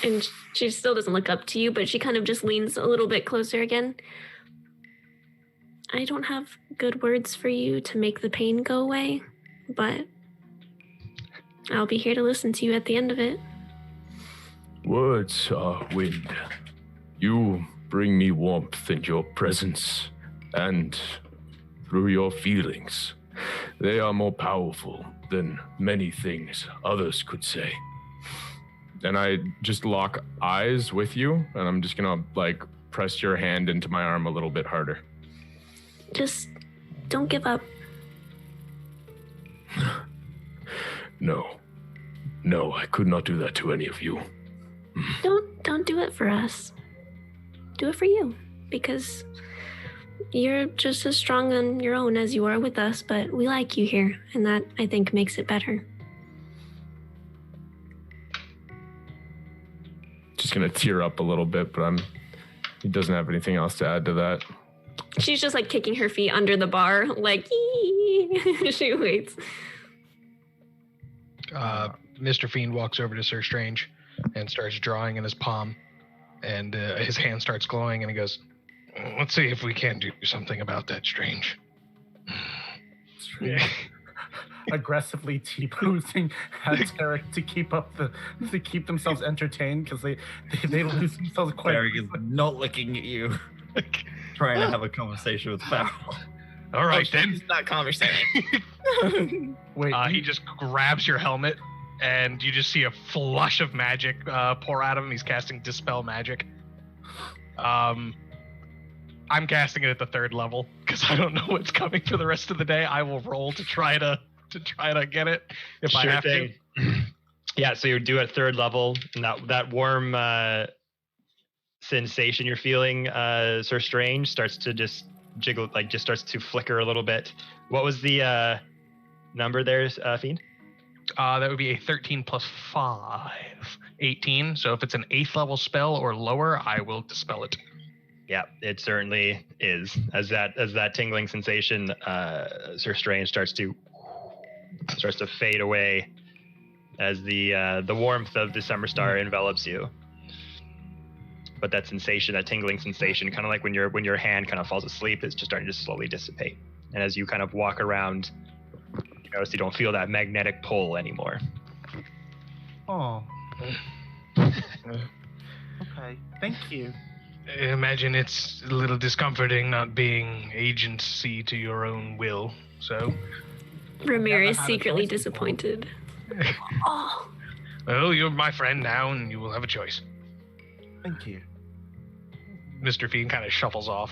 And she still doesn't look up to you, but she kind of just leans a little bit closer again. I don't have good words for you to make the pain go away, but I'll be here to listen to you at the end of it. Words are wind. You bring me warmth in your presence, and through your feelings. They are more powerful than many things others could say. And I just lock eyes with you, and I'm just gonna press your hand into my arm a little bit harder. Just don't give up. No, I could not do that to any of you. Don't do it for us. Do it for you, because you're just as strong on your own as you are with us, but we like you here, and that, I think, makes it better. Just gonna tear up a little bit, but he doesn't have anything else to add to that. She's just kicking her feet under the bar, she waits. Mr. Fiend walks over to Sir Strange and starts drawing in his palm, and his hand starts glowing, and he goes, "Let's see if we can do something about that, Strange." Aggressively T-posing at Tarek to keep themselves entertained, because they lose themselves quite. Tarek is not looking at you, trying to have a conversation with Farrell. All right, then. It's not conversation. Wait, he just grabs your helmet, and you just see a flush of magic pour out of him. He's casting Dispel Magic. I'm casting it at the 3rd level because I don't know what's coming for the rest of the day. I will roll to try to get it if I have to. Yeah, so you do it 3rd level, and that warm sensation you're feeling, Sir Strange, starts to just jiggle, just starts to flicker a little bit. What was the number there, Fiend? That would be a 13 plus 5, 18. So if it's an 8th level spell or lower, I will dispel it. Yeah, it certainly is. As that tingling sensation, Sir Strange starts to fade away as the warmth of December Star envelops you. But that sensation, that tingling sensation, kind of like when your hand kind of falls asleep, is just starting to slowly dissipate. And as you kind of walk around, you notice you don't feel that magnetic pull anymore. Oh. Okay, thank you. I imagine it's a little discomforting not being agency to your own will, so... Ramir is secretly disappointed. Oh. Well, you're my friend now, and you will have a choice. Thank you. Mr. Fiend kind of shuffles off,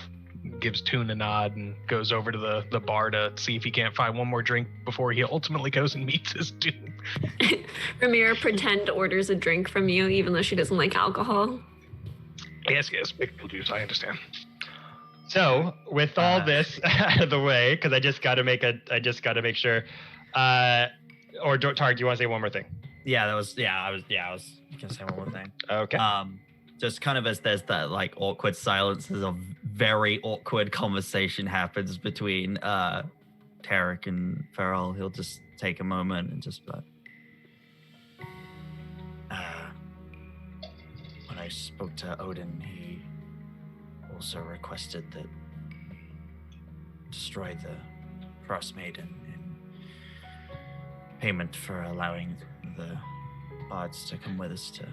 gives Toon a nod, and goes over to the bar to see if he can't find one more drink before he ultimately goes and meets his doom. Ramir pretend orders a drink from you, even though she doesn't like alcohol. Yes, pickle juice, I understand. So, with all this out of the way, because I just got to make sure. Or Tarek, do you want to say one more thing? I was gonna say one more thing. Okay. Just kind of as there's that awkward silence, as a very awkward conversation happens between Tarek and Farrell, he'll just take a moment and just when I spoke to Odin, he also requested that destroy the Frost Maiden in payment for allowing the bards to come with us to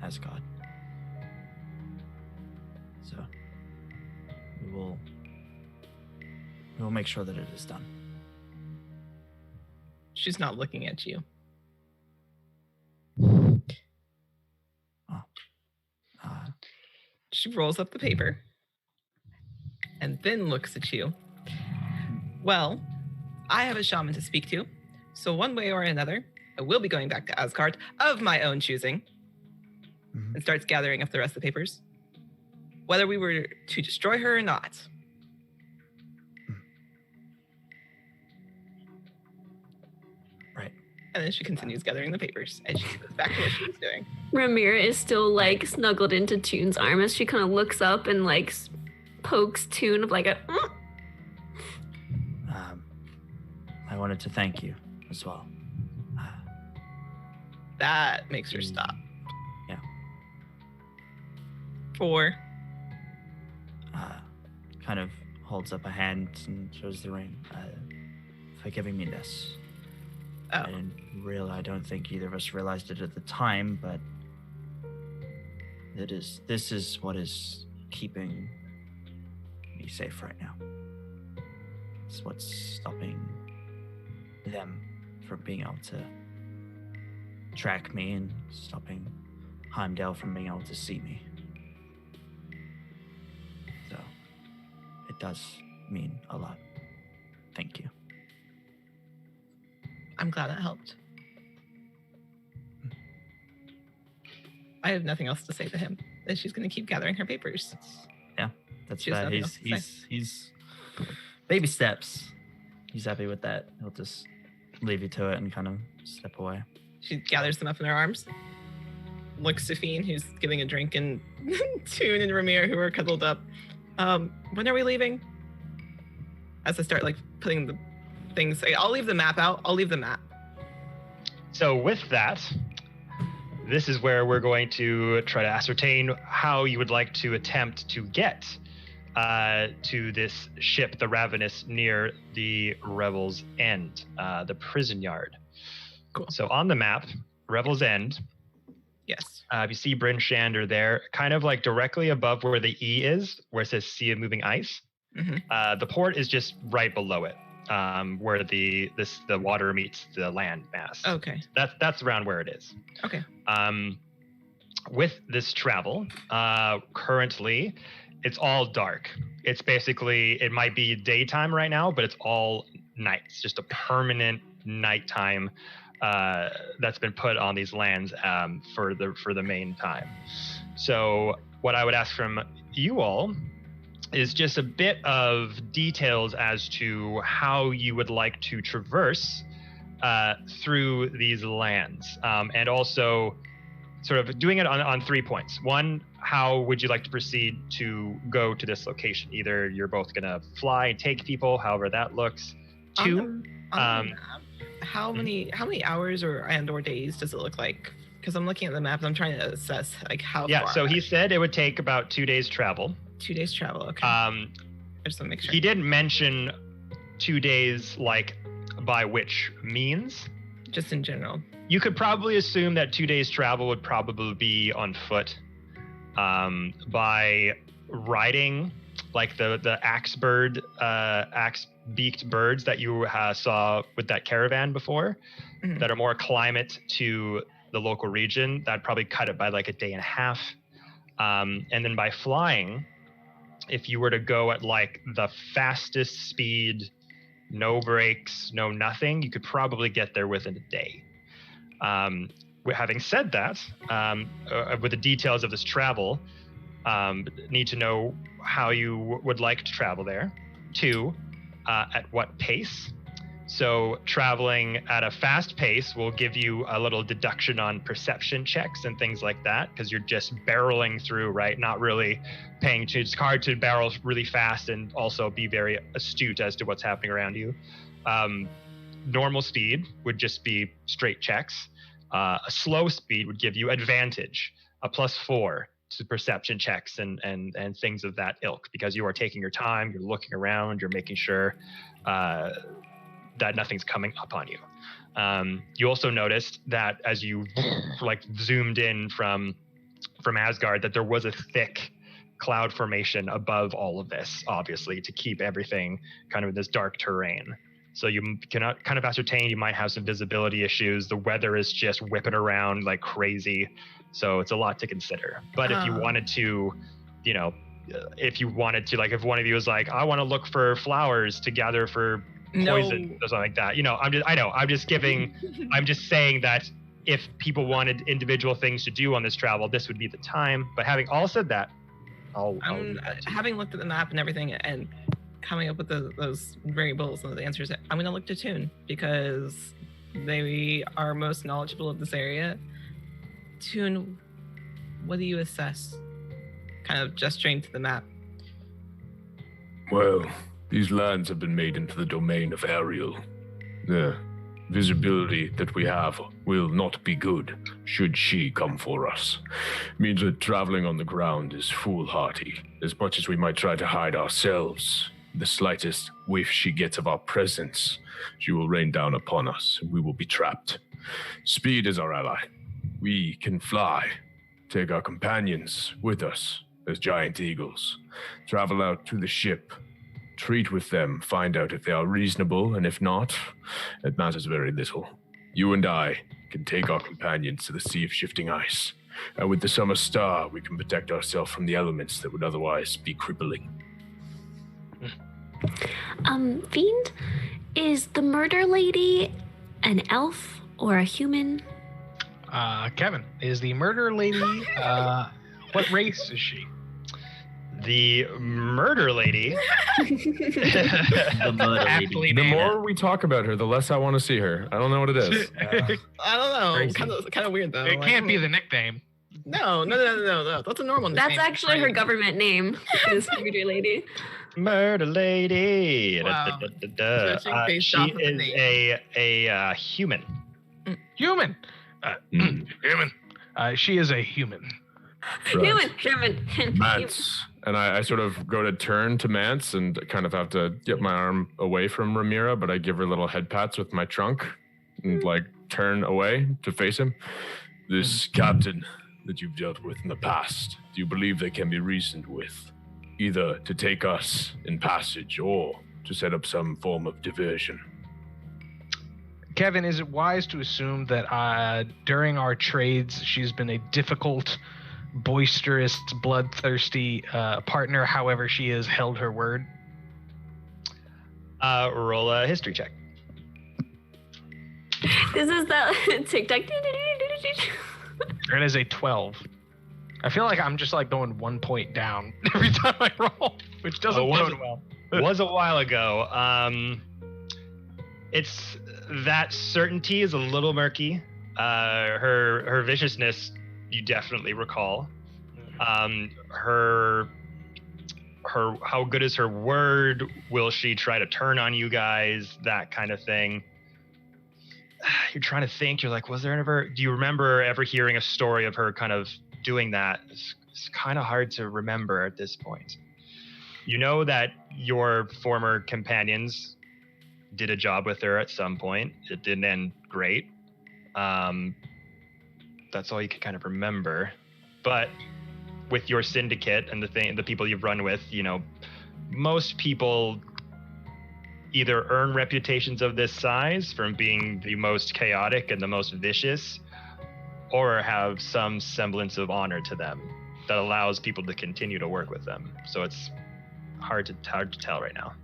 Asgard. So we will make sure that it is done. She's not looking at you. She rolls up the paper and then looks at you. Well, I have a shaman to speak to, so one way or another, I will be going back to Asgard of my own choosing, and starts gathering up the rest of the papers. Whether we were to destroy her or not. Right. And then she continues gathering the papers, and she goes back to what she was doing. Ramira is still snuggled into Toon's arm as she kind of looks up and pokes Toon of a. I wanted to thank you as well. That makes her stop. Yeah. For kind of holds up a hand and shows the ring. For giving me this. Oh. I don't think either of us realized it at the time, but this is what is keeping me safe right now. It's what's stopping them from being able to track me and stopping Heimdall from being able to see me. So it does mean a lot. Thank you. I'm glad that helped. I have nothing else to say to him. That she's going to keep gathering her papers. That's She has bad. nothing else to He's baby steps. He's happy with that. He'll just leave you to it and kind of step away. She gathers them up in her arms. Looks to Fiend, who's getting a drink, and Toon and Ramir, who are cuddled up. When are we leaving? As I start putting the things, I'll leave the map out. I'll leave the map. So with that, this is where we're going to try to ascertain how you would like to attempt to get to this ship, the Ravenous, near the Revel's End, the prison yard. Cool. So on the map, Revel's End, Yes. you see Bryn Shander there, kind of directly above where the E is, where it says Sea of Moving Ice. Mm-hmm. The port is just right below it, where the water meets the land mass. Okay. That's around where it is. Okay. With this travel, currently, it's all dark. It's basically, it might be daytime right now, but it's all night. It's just a permanent nighttime that's been put on these lands for the main time. So what I would ask from you all is just a bit of details as to how you would like to traverse through these lands, and also sort of doing it on 3 points. One, how would you like to proceed to go to this location? Either you're both gonna fly and take people, however that looks. Two, On the map, how many hours or days does it look like? Because I'm looking at the map and I'm trying to assess how yeah, far. so he said it would take about 2 days travel. 2 days travel. Okay. I just want to make sure. He didn't mention 2 days by which means. Just in general. You could probably assume that 2 days travel would probably be on foot, by riding the axe-beaked birds that you saw with that caravan before, Mhm. that are more climate to the local region. That'd probably cut it by a day and a half. And then by flying, if you were to go at the fastest speed, no brakes, no nothing, you could probably get there within a day. Having said that, with the details of this travel, need to know how you would like to travel there. 2, at what pace. So traveling at a fast pace will give you a little deduction on perception checks and things like that, because you're just barreling through, right? Not really paying attention. It's hard to barrel really fast and also be very astute as to what's happening around you. Normal speed would just be straight checks. A slow speed would give you advantage, a +4 to perception checks and things of that ilk, because you are taking your time, you're looking around, you're making sure that nothing's coming up on you. You also noticed that as you zoomed in from Asgard, that there was a thick cloud formation above all of this, obviously, to keep everything kind of in this dark terrain. So you cannot kind of ascertain you might have some visibility issues. The weather is just whipping around like crazy. So it's a lot to consider. But if you wanted to, if one of you was like, I want to look for flowers to gather for poison or something like that, I'm just saying that if people wanted individual things to do on this travel, this would be the time. But having all said that, having looked at the map and everything and coming up with those variables and the answers, I'm going to look to Toon, because they are most knowledgeable of this area. Toon, what do you assess? Kind of gesturing to the map. Well, these lands have been made into the domain of Ariel. The visibility that we have will not be good should she come for us. Means that traveling on the ground is foolhardy. As much as we might try to hide ourselves, the slightest whiff she gets of our presence, she will rain down upon us, and we will be trapped. Speed is our ally. We can fly, take our companions with us as giant eagles, travel out to the ship, treat with them, find out if they are reasonable, and if not, it matters very little. You and I can take our companions to the Sea of Shifting Ice, and with the Summer Star, we can protect ourselves from the elements that would otherwise be crippling. Fiend, is the murder lady an elf or a human? Kevin, is the murder lady, what race is she? The murder lady. The murder lady. Aptly The named. more we talk about her, the less I want to see her. I don't know what it is. I don't know. Crazy. Kind of weird though. It Like, can't be the nickname. No. That's a normal name. That's actually her government name, this murder lady. Murder lady. Wow. Judging based She off of the is name. a human. Human. Human. She is a human. Human. Mance. And I sort of go to turn to Mance and kind of have to get my arm away from Ramira, but I give her little head pats with my trunk and like turn away to face him. This captain that you've dealt with in the past, do you believe they can be reasoned with? Either to take us in passage or to set up some form of diversion. Kevin, is it wise to assume that during our trades, she's been a difficult, boisterous, bloodthirsty partner, however she has held her word? Roll a history check. This is the TikTok. It is a 12. I feel like I'm just like going 1 point down every time I roll, which doesn't bode well. Was a while ago. It's that certainty is a little murky. Her viciousness, you definitely recall. Her how good is her word? Will she try to turn on you guys? That kind of thing. You're trying to think. You're like, was there ever? Do you remember ever hearing a story of her kind of doing that? It's kind of hard to remember at this point. You know that your former companions did a job with her at some point. It didn't end great. That's all you can kind of remember. But with your syndicate and the people you've run with, you know, most people either earn reputations of this size from being the most chaotic and the most vicious, or have some semblance of honor to them that allows people to continue to work with them. So it's hard to tell right now.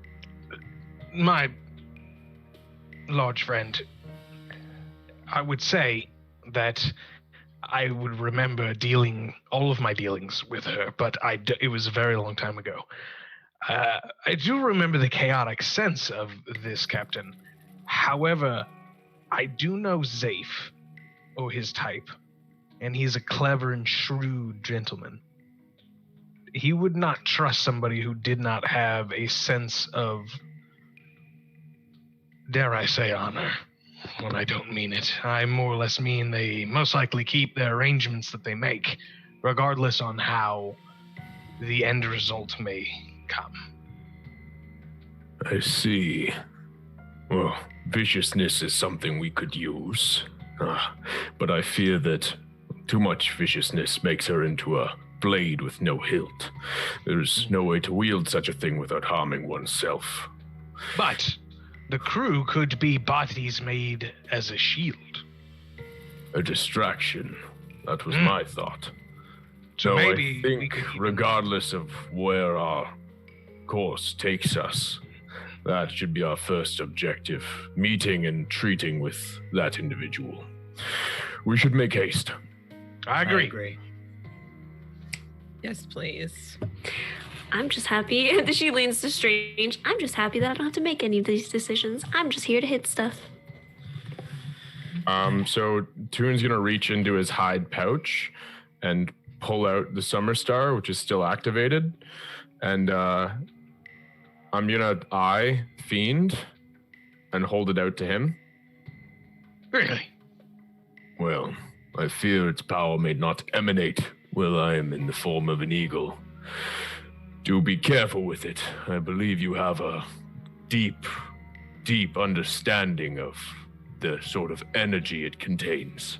My large friend, I would say that I would remember all of my dealings with her, but it was a very long time ago. I do remember the chaotic sense of this captain. However, I do know Zafe, or his type, and he's a clever and shrewd gentleman. He would not trust somebody who did not have a sense of, dare I say, honor, when I don't mean it. I more or less mean they most likely keep their arrangements that they make, regardless on how the end result may come. I see. Well, viciousness is something we could use. But I fear that too much viciousness makes her into a blade with no hilt. There's no way to wield such a thing without harming oneself. But the crew could be bodies made as a shield. A distraction. That was my thought. So maybe I we think, could even- regardless of where our course takes us, that should be our first objective, meeting and treating with that individual. We should make haste. I agree. Yes, please. I'm just happy. She leans to Strange. I'm just happy that I don't have to make any of these decisions. I'm just here to hit stuff. So Toon's gonna reach into his hide pouch and pull out the Summer Star, which is still activated, and I'm gonna eye Fiend and hold it out to him. Really? Well, I fear its power may not emanate while I am in the form of an eagle. Do be careful with it. I believe you have a deep, deep understanding of the sort of energy it contains.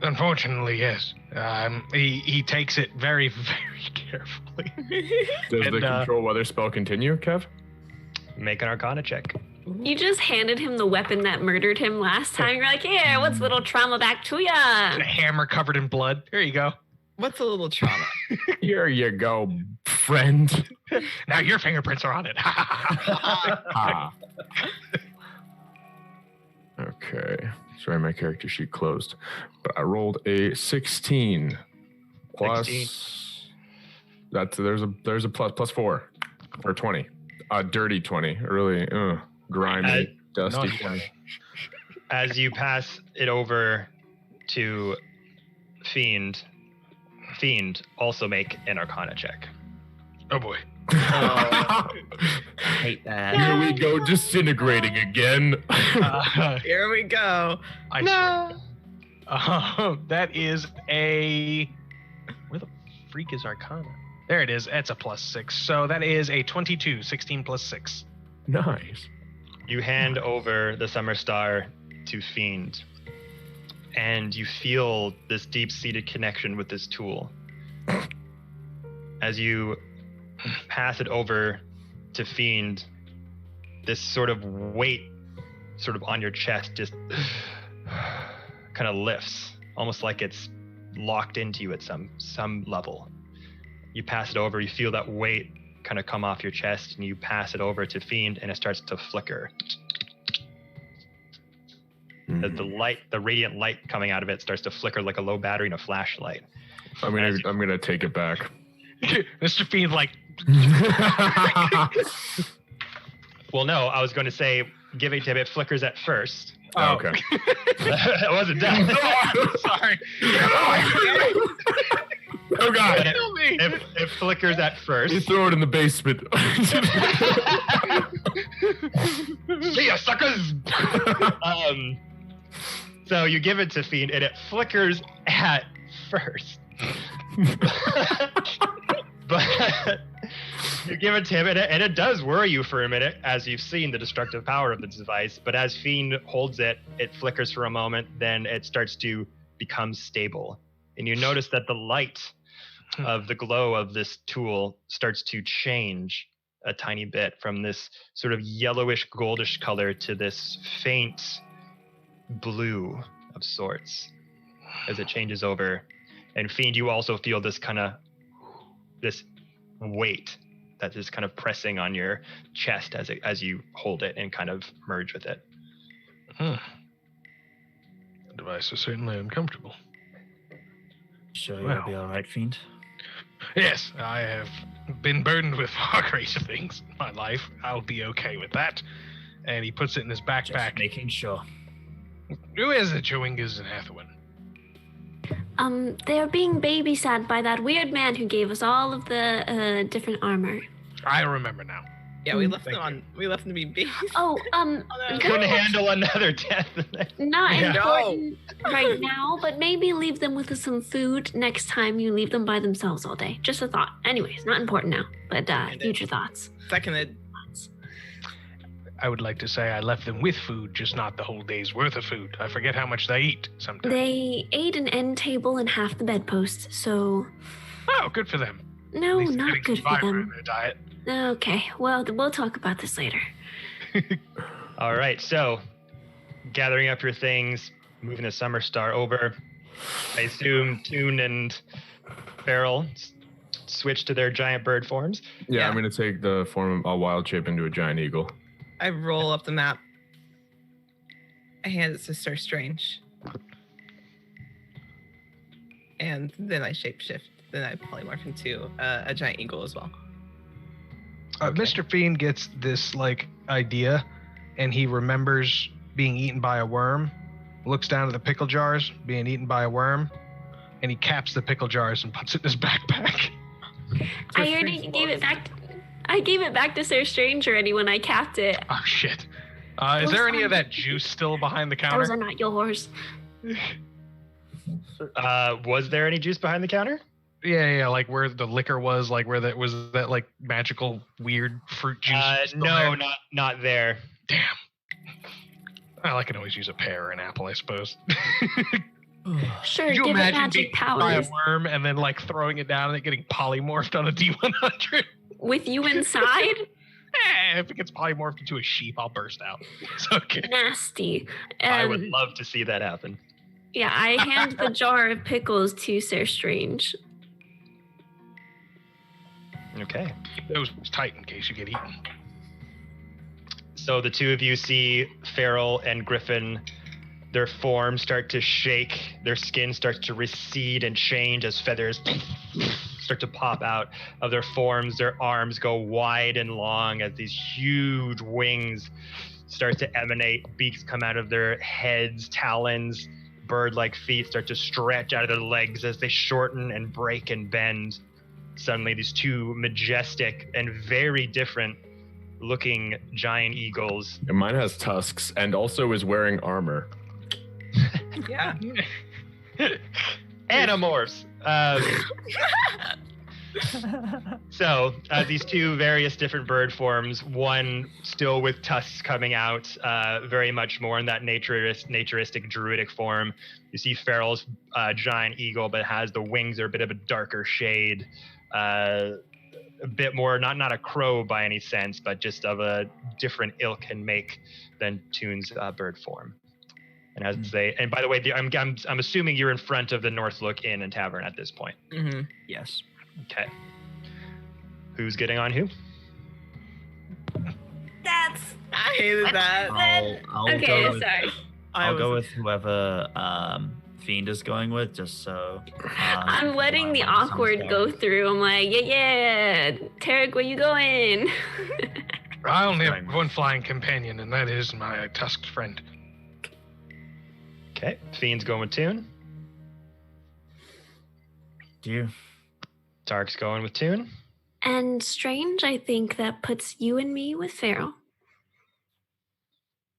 Unfortunately, yes. He takes it very, very carefully. Does And, the control weather spell continue, Kev? Make an Arcana check. You just handed him the weapon that murdered him last time. You're like, here, what's a little trauma back to ya? A hammer covered in blood. Here you go. What's a little trauma? Here you go, friend. Now your fingerprints are on it. Ah. Okay. Sorry, my character sheet closed. But I rolled a 16 plus 16. There's a plus 4 or 20. A dirty 20. A really grimy, dusty 20. As you pass it over to Fiend also make an Arcana check. Oh boy. I hate that. Here we go, disintegrating again. Here we go. That is a... Where the freak is Arcana? There it is. It's a +6. So that is a 22. 16 plus 6. Nice. You hand over the Summer Star to Fiend, and you feel this deep-seated connection with this tool. As you pass it over to Fiend, this sort of weight sort of on your chest just kind of lifts, almost like it's locked into you at some level. You pass it over, you feel that weight kind of come off your chest, and you pass it over to Fiend, and it starts to flicker. The radiant light coming out of it starts to flicker like a low battery in a flashlight. I'm gonna take it back. Mr. Fiend, like... Well, no, I was going to say give it to him. It flickers at first. Oh, okay. I wasn't done. Sorry. Oh god. It flickers at first. You throw it in the basement. See ya, suckers! So you give it to Fiend, and it flickers at first. But you give it to him, and it does worry you for a minute, as you've seen the destructive power of the device. But as Fiend holds it, it flickers for a moment, then it starts to become stable. And you notice that the light of the glow of this tool starts to change a tiny bit from this sort of yellowish goldish color to this faint blue of sorts as it changes over. And Fiend, you also feel this weight that is kind of pressing on your chest as you hold it and kind of merge with it. The device is certainly uncomfortable. Sure, Well. you'll be all right, Fiend. Yes, I have been burdened with far greater things in my life. I'll be okay with that. And he puts it in his backpack. Just making sure. Who is it, Chewingus and Hathawin? They're being babysat by that weird man who gave us all of the different armor. I remember now. Yeah, we left them to be babies. Oh, Couldn't handle another death. not Yeah. important right now, but maybe leave them with some food next time you leave them by themselves all day. Just a thought. Anyways, not important now, but future thoughts. Seconded. I would like to say I left them with food, just not the whole day's worth of food. I forget how much they eat sometimes. They ate an end table and half the bedpost, so Oh, good for them. no, At least they're not getting good some for fiber in them. their diet. Okay, well, we'll talk about this later. All right, so gathering up your things, moving the Summer Star over. I assume Toon and Farrell switch to their giant bird forms. Yeah, I'm gonna take the form of a wild shape into a giant eagle. I roll up the map. I hand it to Sir Strange. And then I shapeshift. Then I polymorph into a giant eagle as well. Mr. Fiend gets this idea, and he remembers being eaten by a worm. Looks down at the pickle jars, being eaten by a worm, and he caps the pickle jars and puts it in his backpack. I already gave it back. I gave it back to Sir Strange already when I capped it. Oh shit. Is there any of that juice still behind the Those counter? are not yours. Was there any juice behind the counter? Yeah, like where the liquor was, like where that was that like magical weird fruit juice. still No, there? not there. Damn. Well, I can always use a pear or an apple, I suppose. Sure, Could you give it imagine magic being bitten by a powers. worm and then like throwing it down and it getting polymorphed on a D100? With you inside? If it gets polymorphed into a sheep, I'll burst out. It's okay. Nasty. I would love to see that happen. Yeah, I hand the jar of pickles to Sir Strange. Okay. It was tight in case you get eaten. So the two of you see Farrell and Griffin, their forms start to shake, their skin starts to recede and change as feathers start to pop out of their forms. Their arms go wide and long as these huge wings start to emanate. Beaks come out of their heads, talons, bird-like feet start to stretch out of their legs as they shorten and break and bend. Suddenly, these two majestic and very different looking giant eagles. And mine has tusks and also is wearing armor. Yeah. Animorphs. So these two various different bird forms, one still with tusks coming out, very much more in that naturistic druidic form. You see Farrell's giant eagle, but it has the wings are a bit of a darker shade, a bit more not a crow by any sense, but just of a different ilk and make than Toon's bird form. And as and by the way, I'm assuming you're in front of the Northlook Inn and Tavern at this point. Mm-hmm. Yes. Okay. Who's getting on who? That's I hated that. I'll okay. go with, Sorry. I'll go with whoever Fiend is going with, just so. I'm letting the awkward go through. I'm like, yeah. Tarek, where you going? I only have one flying companion, and that is my tusked friend. Okay. Fiend's going with Toon. Do you? Tarek's going with Toon. And Strange, I think that puts you and me with Farrell.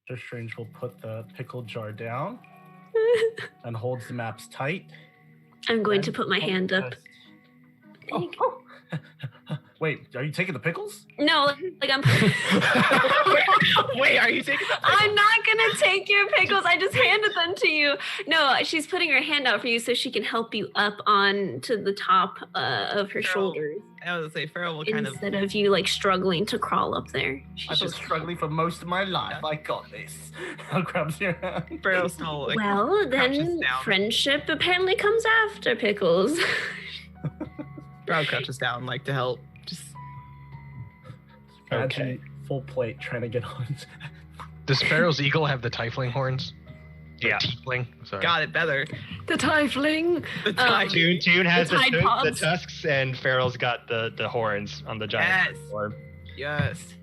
Sir Strange will put the pickle jar down and holds the maps tight. I'm going to put my hand up. Oh. Wait, are you taking the pickles? No, like I'm. Wait, are you taking the I'm not gonna take your pickles. I just handed them to you. No, she's putting her hand out for you so she can help you up on to the top of her shoulders. I was gonna say Farrell will kind of Instead of you like struggling to crawl up there. I've been struggling for most of my life. I got this. I'll grab your hand. Farrell still like Well, crouches then down. friendship apparently comes after pickles. Farrell crouches down like to help. Just Imagine full plate trying to get on. Does Pharaoh's eagle have the tiefling horns? Or Yeah. Tiefling? Sorry. got it better. The tiefling. The time. Toon has the Tide the Pods. tusks, and Farrell's got the horns on the giant Yes. form. Yes.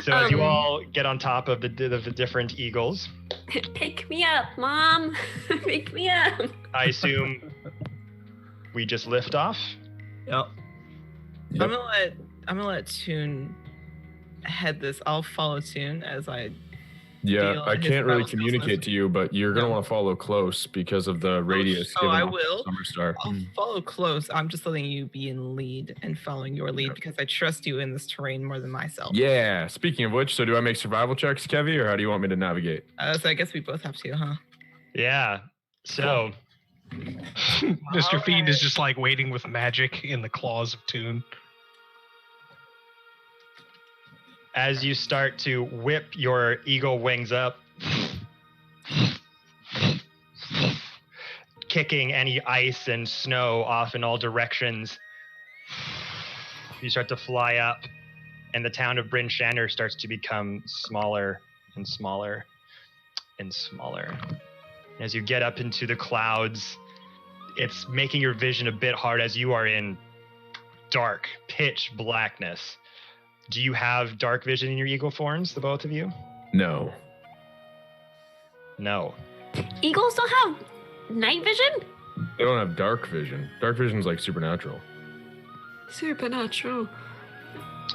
So as you all get on top of the different eagles, Pick me up, Mom. Pick me up. I assume we just lift off. Yep. I'm gonna let Toon head this. I'll follow Toon as I. Yeah, Deal. I His can't really battle skills communicate list. to you, but you're gonna No. want to follow close because of the radius. oh, given I off will. Summer Star. I'll follow close. I'm just letting you be in lead and following your lead because I trust you in this terrain more than myself. Yeah. Speaking of which, so do I make survival checks, Kevy, or how do you want me to navigate? So I guess we both have to, huh? Yeah. So Mr. Fiend is just like waiting with magic in the claws of Toon. as you start to whip your eagle wings up, kicking any ice and snow off in all directions, you start to fly up, and the town of Bryn Shander starts to become smaller and smaller and smaller. As you get up into the clouds, it's making your vision a bit hard as you are in dark, pitch blackness. Do you have dark vision in your eagle forms, the both of you? No. No. Eagles don't have night vision? They don't have dark vision. Dark vision's like supernatural. Supernatural.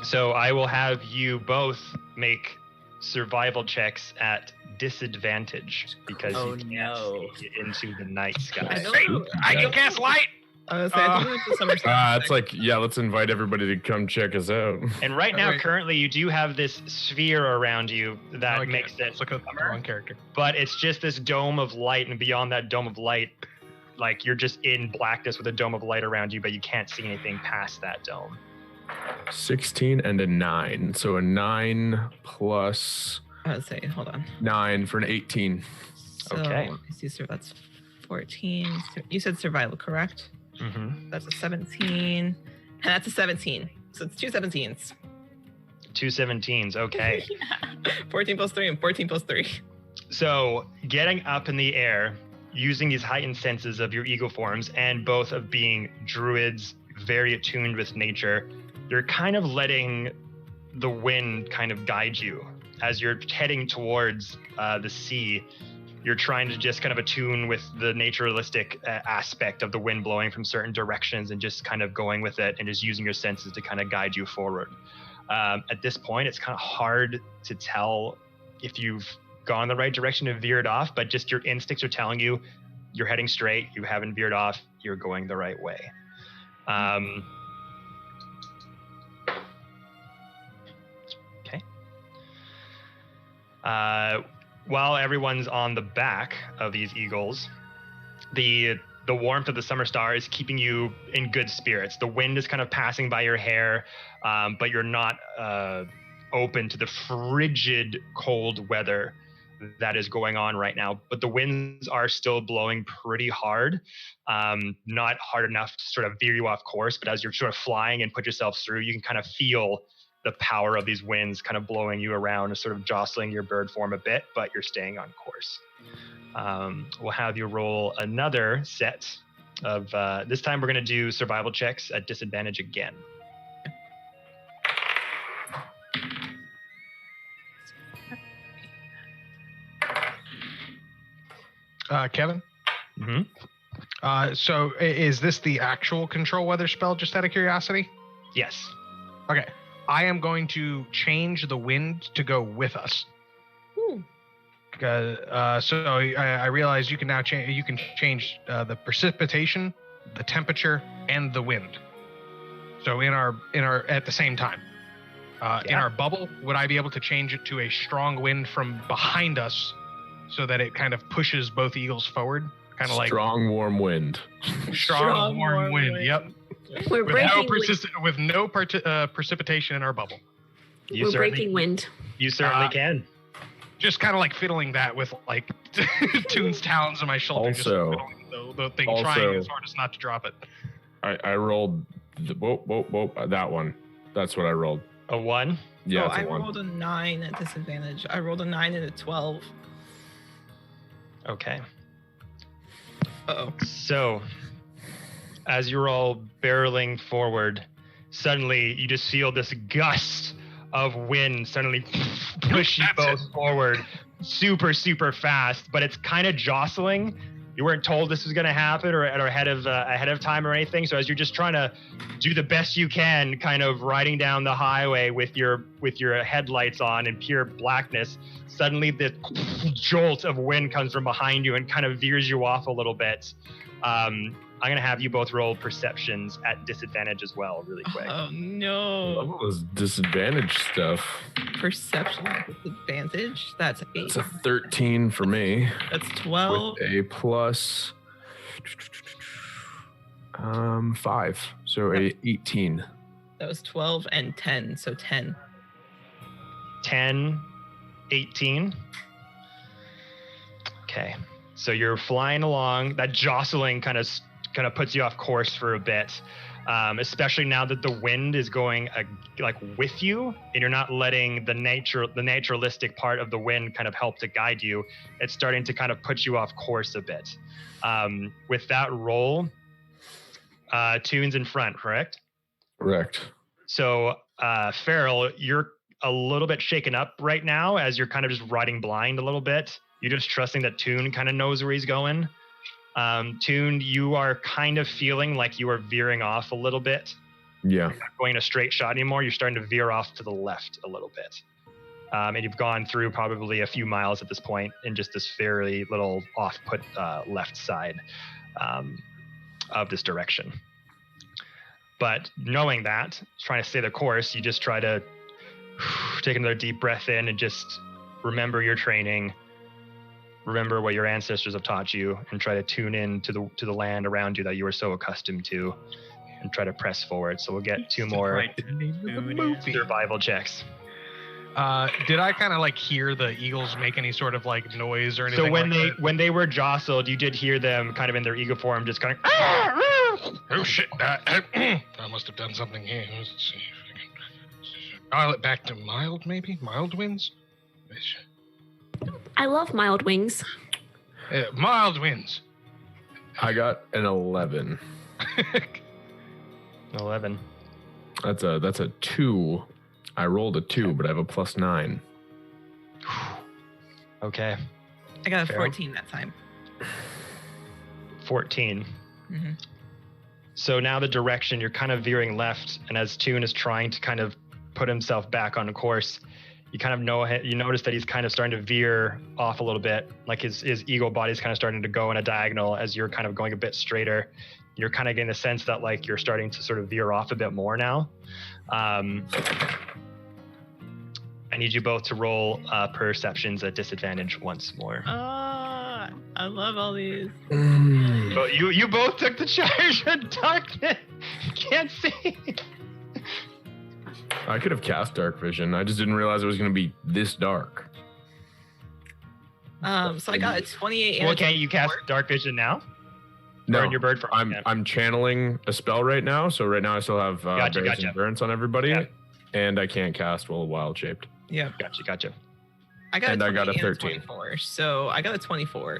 So I will have you both make survival checks at disadvantage because Oh, you can't no. see into the night sky. I don't know. I can cast light. I was saying, I don't know if the summer solstice- It's like, yeah, let's invite everybody to come check us out. And right now, Wait. currently, you do have this sphere around you that No, I makes can't. it Let's look at the wrong character. but it's just this dome of light, and beyond that dome of light, like you're just in blackness with a dome of light around you, but you can't see anything past that dome. 16 and a 9. So a 9 plus I was saying, hold on. 9 for an 18. So, Okay. let me see, so that's 14. You said survival, correct? Mm-hmm. That's a 17. And that's a 17. So it's two 17s. 2 17s, okay. 14 plus 3 and 14 plus 3. So getting up in the air, using these heightened senses of your ego forms and both of being druids, very attuned with nature, you're kind of letting the wind kind of guide you. As you're heading towards the sea, you're trying to just kind of attune with the naturalistic aspect of the wind blowing from certain directions and just kind of going with it and just using your senses to kind of guide you forward. At this point, it's kind of hard to tell if you've gone the right direction and veered off, but just your instincts are telling you you're heading straight, you haven't veered off, you're going the right way. Okay. While everyone's on the back of these eagles, the warmth of the summer star is keeping you in good spirits. The wind is kind of passing by your hair, but you're not open to the frigid cold weather that is going on right now. But the winds are still blowing pretty hard, not hard enough to sort of veer you off course, but as you're sort of flying and put yourself through, you can kind of feel the power of these winds kind of blowing you around and sort of jostling your bird form a bit, but you're staying on course. We'll have you roll another set of, this time we're going to do survival checks at disadvantage again. Kevin? Mm-hmm. So is this the actual control weather spell, just out of curiosity? Yes. Okay. I am going to change the wind to go with us. So I realize you can now change. You can change the precipitation, the temperature, and the wind. So in our at the same time, in our bubble, would I be able to change it to a strong wind from behind us, so that it kind of pushes both eagles forward, kind of like Strong, warm wind. strong warm wind. Yep. We're breaking wind. With no precipitation in our bubble. We're breaking wind. You certainly can. Just kind of like fiddling that with like Toon's talons on my shoulder. Also- just fiddling the thing, also- trying as hard as not to drop it. I rolled that one. That's what I rolled. A 1. Yeah, it's I a 1. rolled a 9 at disadvantage. I rolled a 9 and a 12. Okay. Uh-oh. So, as you're all barreling forward, suddenly you just feel this gust of wind suddenly push you both forward super, super fast, but it's kind of jostling. You weren't told this was going to happen or ahead of time or anything. So as you're just trying to do the best you can, kind of riding down the highway with your headlights on in pure blackness, suddenly the jolt of wind comes from behind you and kind of veers you off a little bit. I'm going to have you both roll perceptions at disadvantage as well, really quick. Oh no. Love all this disadvantage stuff. Perception disadvantage. That's 8. It's a 13 for me. That's 12. With a plus 5. So a 18. That was 12 and 10. So 10. 10, 18. Okay. So you're flying along. That jostling kind of puts you off course for a bit, especially now that the wind is going like with you, and you're not letting the naturalistic part of the wind kind of help to guide you. It's starting to kind of put you off course a bit. With that roll, Toon's in front, correct? Correct. So, Farrell, you're a little bit shaken up right now as you're kind of just riding blind a little bit. You're just trusting that Toon kind of knows where he's going. Toon, you are kind of feeling like you are veering off a little bit. Yeah. You're not going in a straight shot anymore. You're starting to veer off to the left a little bit. And you've gone through probably a few miles at this point in just this fairly little off-put left side of this direction. But knowing that, trying to stay the course, you just try to take another deep breath in and just remember your training, remember what your ancestors have taught you, and try to tune in to the land around you that you are so accustomed to, and try to press forward. So we'll get two more survival checks. Did I kind of like hear the eagles make any sort of like noise or anything? So like when they were jostled, you did hear them kind of in their eagle form, just kind of. Oh shit! I must have done something here. Let's see if I can dial it back to mild, maybe mild winds. I love mild wings. Mild winds. I got an 11. 11. That's a 2. I rolled a 2, but I have a +9. Okay. I got a Fair. 14 that time. 14. Mm-hmm. So now the direction, you're kind of veering left, and as Toon is trying to kind of put himself back on course, you kind of notice that he's kind of starting to veer off a little bit, like his eagle body's kind of starting to go in a diagonal as you're kind of going a bit straighter. You're kind of getting the sense that like you're starting to sort of veer off a bit more now. I need you both to roll perceptions at disadvantage once more. I love all these. But you both took the charge in darkness. You can't see. I could have cast dark vision. I just didn't realize it was going to be this dark. So I got a 28. Well, and can't you cast dark vision now? No, Or in your bird form? I'm channeling a spell right now. So right now I still have Gotcha. endurance on everybody, Yeah. and I can't cast while wild shaped. Yeah. Gotcha. I got And a I got a 20 and 13. 24, so I got a 24.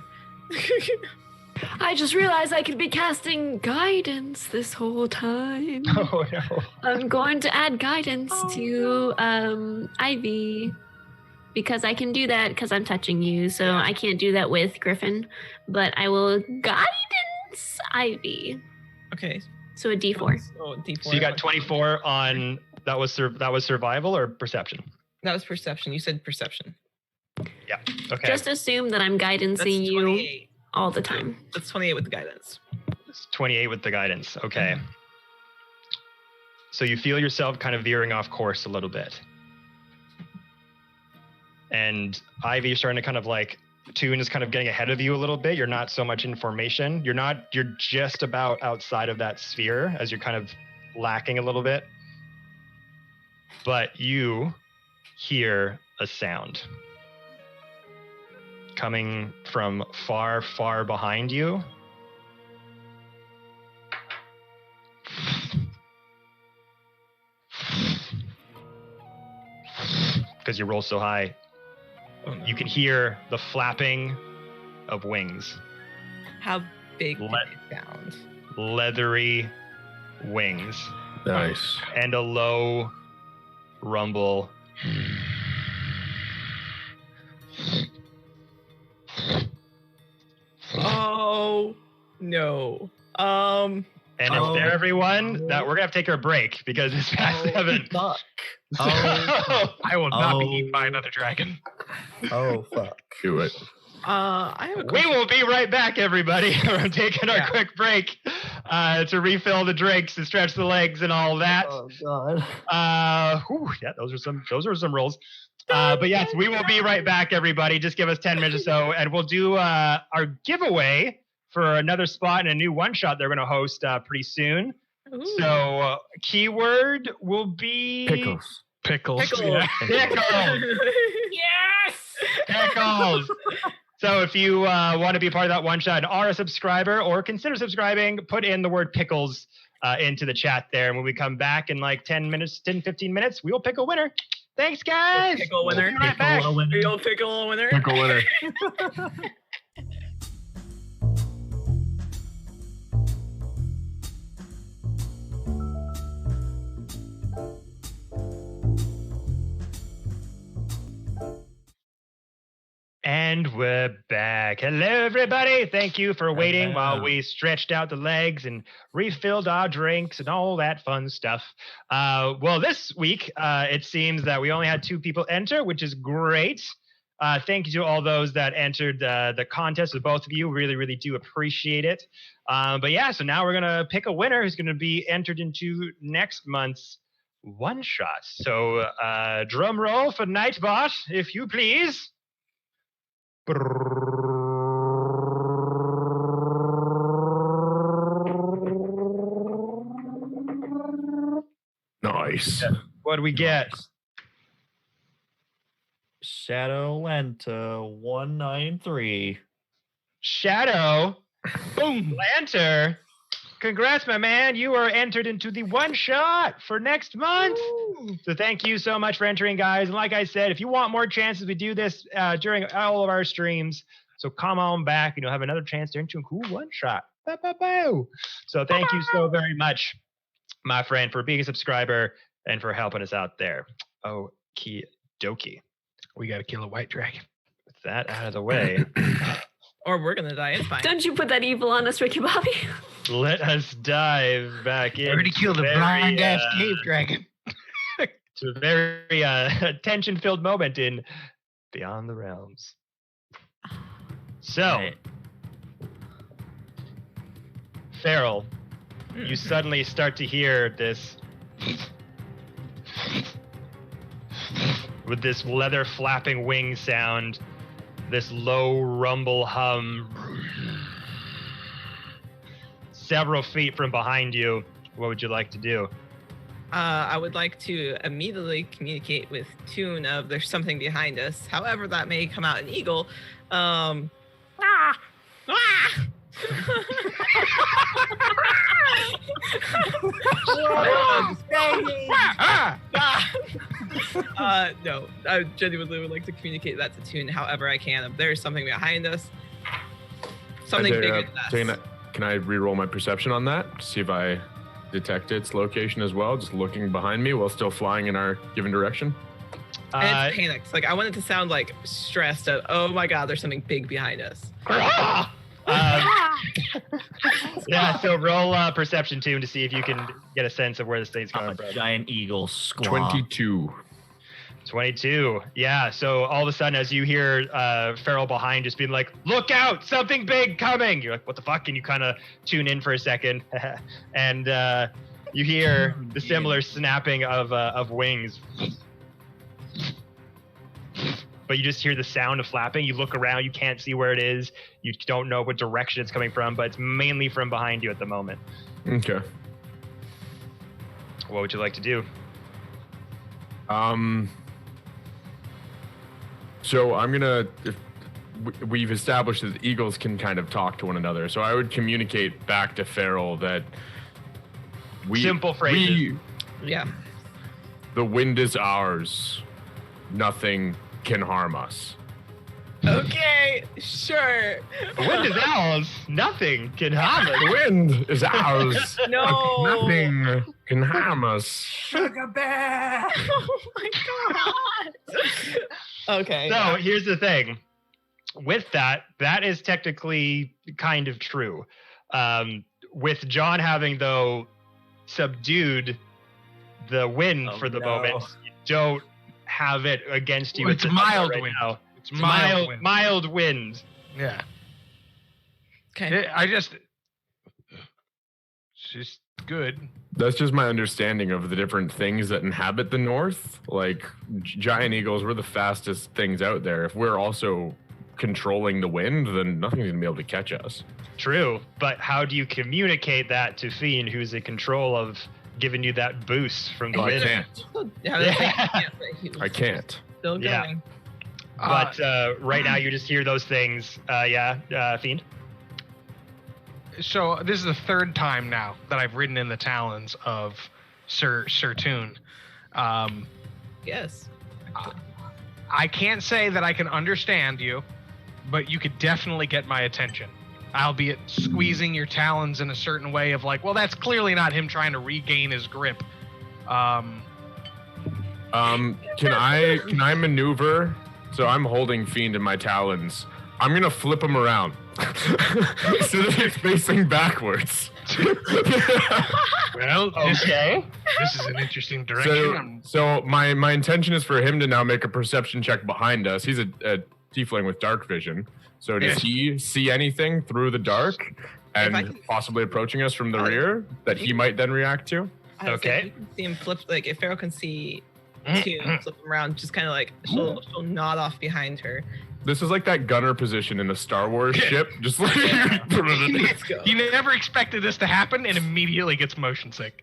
I just realized I could be casting guidance this whole time. Oh no. I'm going to add guidance to Ivy because I can do that because I'm touching you. So I can't do that with Griffin, but I will guidance Ivy. Okay. So a D4. So D4. So you got 24 on that was survival or perception? That was perception. You said perception. Yeah. Okay. Just assume that I'm That's guidancing you 28. all the time. That's 28 with the guidance. It's 28 with the guidance. Okay. So you feel yourself kind of veering off course a little bit. And Ivy, you're starting to kind of like, Toon is kind of getting ahead of you a little bit. You're not so much in formation. You're just about outside of that sphere as you're kind of lacking a little bit. But you hear a sound coming from far, far behind you. Because you roll so high, you can hear the flapping of wings. How big did it sound? Leathery wings. Nice. And a low rumble. Oh no. And it's there, everyone, that we're gonna have to take our break because it's past 7. Fuck. I will not be eaten by another dragon. Oh, fuck. Do it. I have a We question. will be right back, everybody. We're taking our quick break to refill the drinks and stretch the legs and all that. Oh, God. Yeah, those are some rolls. But yes, we will be right back, everybody. Just give us 10 minutes or so, and we'll do our giveaway for another spot and a new one shot they're going to host pretty soon. Ooh. So keyword will be Pickles. Pickles. Pickles. Yeah. Pickles. Yes! Pickles. So if you want to be part of that one shot and are a subscriber or consider subscribing, put in the word pickles into the chat there. And when we come back in like 15 minutes, we will pick a winner. Thanks, guys. Pickle winner. We'll be right back. Real pickle winner. Pickle winner. And we're back. Hello, everybody. Thank you for waiting Hello. while we stretched out the legs and refilled our drinks and all that fun stuff. Well, this week, it seems that we only had 2 people enter, which is great. Thank you to all those that entered the contest with both of you. Really, really do appreciate it. But yeah, so now we're going to pick a winner who's going to be entered into next month's one-shot. So drum roll for Nightbot, if you please. Nice. What do we get? Shadow went to 193. Shadow. Boom. Lanter. Congrats, my man. You are entered into the one shot for next month. So thank you so much for entering, guys. And like I said, if you want more chances, we do this during all of our streams. So come on back and you'll have another chance to enter a cool one shot. So thank you so very much, my friend, for being a subscriber and for helping us out there. Okie dokie. We got to kill a white dragon. With that out of the way, Or we're gonna die. It's fine. Don't you put that evil on us, Ricky Bobby. let us dive back in. Already killed a blind ass cave dragon. To a very tension-filled moment in Beyond the Realms. So, Right. Farrell, you suddenly start to hear this with this leather flapping wing sound, this low rumble hum several feet from behind you. What would you like to do? I would like to immediately communicate with Toon of there's something behind us. However, that may come out an eagle. No, I genuinely would like to communicate that to Toon however I can. If there's something behind us, something bigger than us. Can I re-roll my perception on that to see if I detect its location as well? Just looking behind me while still flying in our given direction. And it's panicked. Like I want it to sound like stressed. Oh my god, there's something big behind us. Yeah, so roll perception Toon to see if you can get a sense of where this thing's I'm coming a from. giant eagle squawk. 22. 22. Yeah, so all of a sudden as you hear Farrell behind just being like, look out, something big coming. You're like, what the fuck? And you kind of tune in for a second. And you hear the similar snapping of wings. But you just hear the sound of flapping. You look around, you can't see where it is. You don't know what direction it's coming from, but it's mainly from behind you at the moment. Okay. What would you like to do? So I'm gonna. We've established that eagles can kind of talk to one another, so I would communicate back to Farrell that Simple phrases. Yeah. The wind is ours. Nothing can harm us. Okay, sure. The wind is ours. Nothing can harm us. The wind is ours. No. Nothing can harm us. Sugar bear! Oh my god. Okay. So here's the thing. With that is technically kind of true. With John having, though, subdued the wind for the moment, you don't have it against you. Well, it's at the mild right wind. now. It's mild wind. Mild wind. Yeah. Okay. It's just good. That's just my understanding of the different things that inhabit the north. Like giant eagles, we're the fastest things out there. If we're also controlling the wind, then nothing's gonna be able to catch us. True, but how do you communicate that to Fiend, who's in control of giving you that boost from the I wind? can't. I can't. Still Yeah. going. But right now you just hear those things. Fiend. So this is the third time now that I've ridden in the talons of Sir Toon. Yes. I can't say that I can understand you, but you could definitely get my attention. Albeit squeezing your talons in a certain way of like, well, that's clearly not him trying to regain his grip. Can I maneuver So I'm holding Fiend in my talons. I'm gonna flip him around so that he's facing backwards. Well, Okay. this is an interesting direction. So my intention is for him to now make a perception check behind us. He's a tiefling with dark vision. So does he see anything through the dark and possibly approaching us from the rear that he might then react to? I would say Okay. if you can see him flip, like if Pharaoh can see Toon flip him around, just kind of like she'll nod off behind her. This is like that gunner position in a Star Wars ship. Just like Let's go. He never expected this to happen and immediately gets motion sick.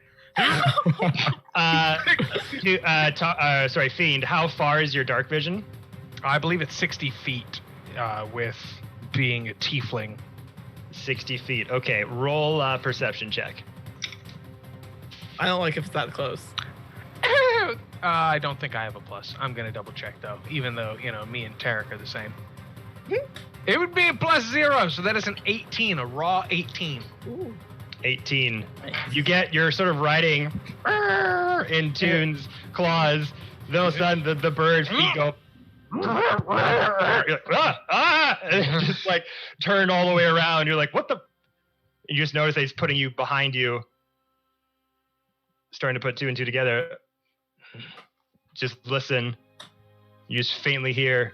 Sorry, Fiend. How far is your dark vision? I believe it's 60 feet with being a tiefling. 60 feet. Okay, roll perception check. I don't like if it's that close. I don't think I have a plus. I'm gonna double check though, even though me and Tarek are the same. It would be a +0, so that is an 18, a raw 18. Ooh. 18. You're sort of riding in Toon's claws. Then all of a sudden the bird's feet go. You're like, just like turn all the way around. You're like, what the? You just notice that he's putting you behind you. Starting to put 2 and 2 together. Just listen. You just faintly hear.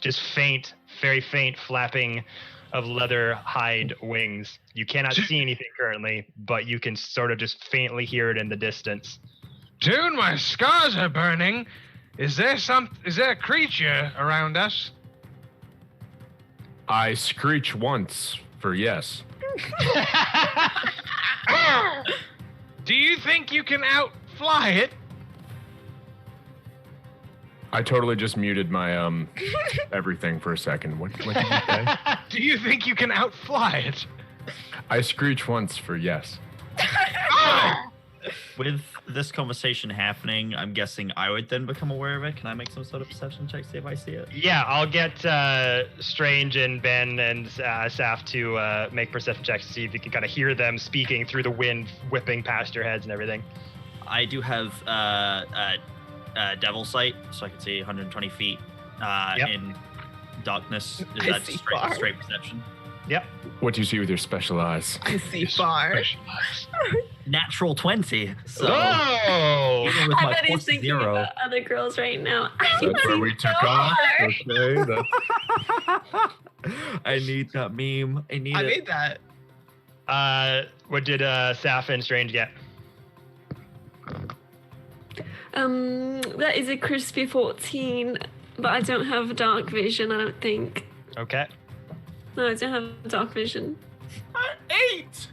Just faint, very faint flapping of leather hide wings. You cannot see anything currently, but you can sort of just faintly hear it in the distance. Dude, my scars are burning. Is there a creature around us? I screech once for yes. Do you think you can outfly it? I totally just muted my everything for a second. What did you say? Do you think you can outfly it? I screech once for yes. With this conversation happening, I'm guessing I would then become aware of it. Can I make some sort of perception check, see if I see it? Yeah, I'll get Strange and Ben and Saf to make perception checks to see if you can kind of hear them speaking through the wind whipping past your heads and everything. I do have Devil Sight, so I can see 120 feet in darkness. Is I that see straight, far. straight perception? Yep. What do you see with your special eyes? I see far. Natural 20. So Whoa! even with I my bet he's plus thinking 0. about other girls right now. I can That's where see we so took off. far. Okay, I need that meme. I need I it. made that. What did Saf and Strange get? That is a crispy 14, but I don't have dark vision, I don't think. Okay. No, I don't have dark vision. 8!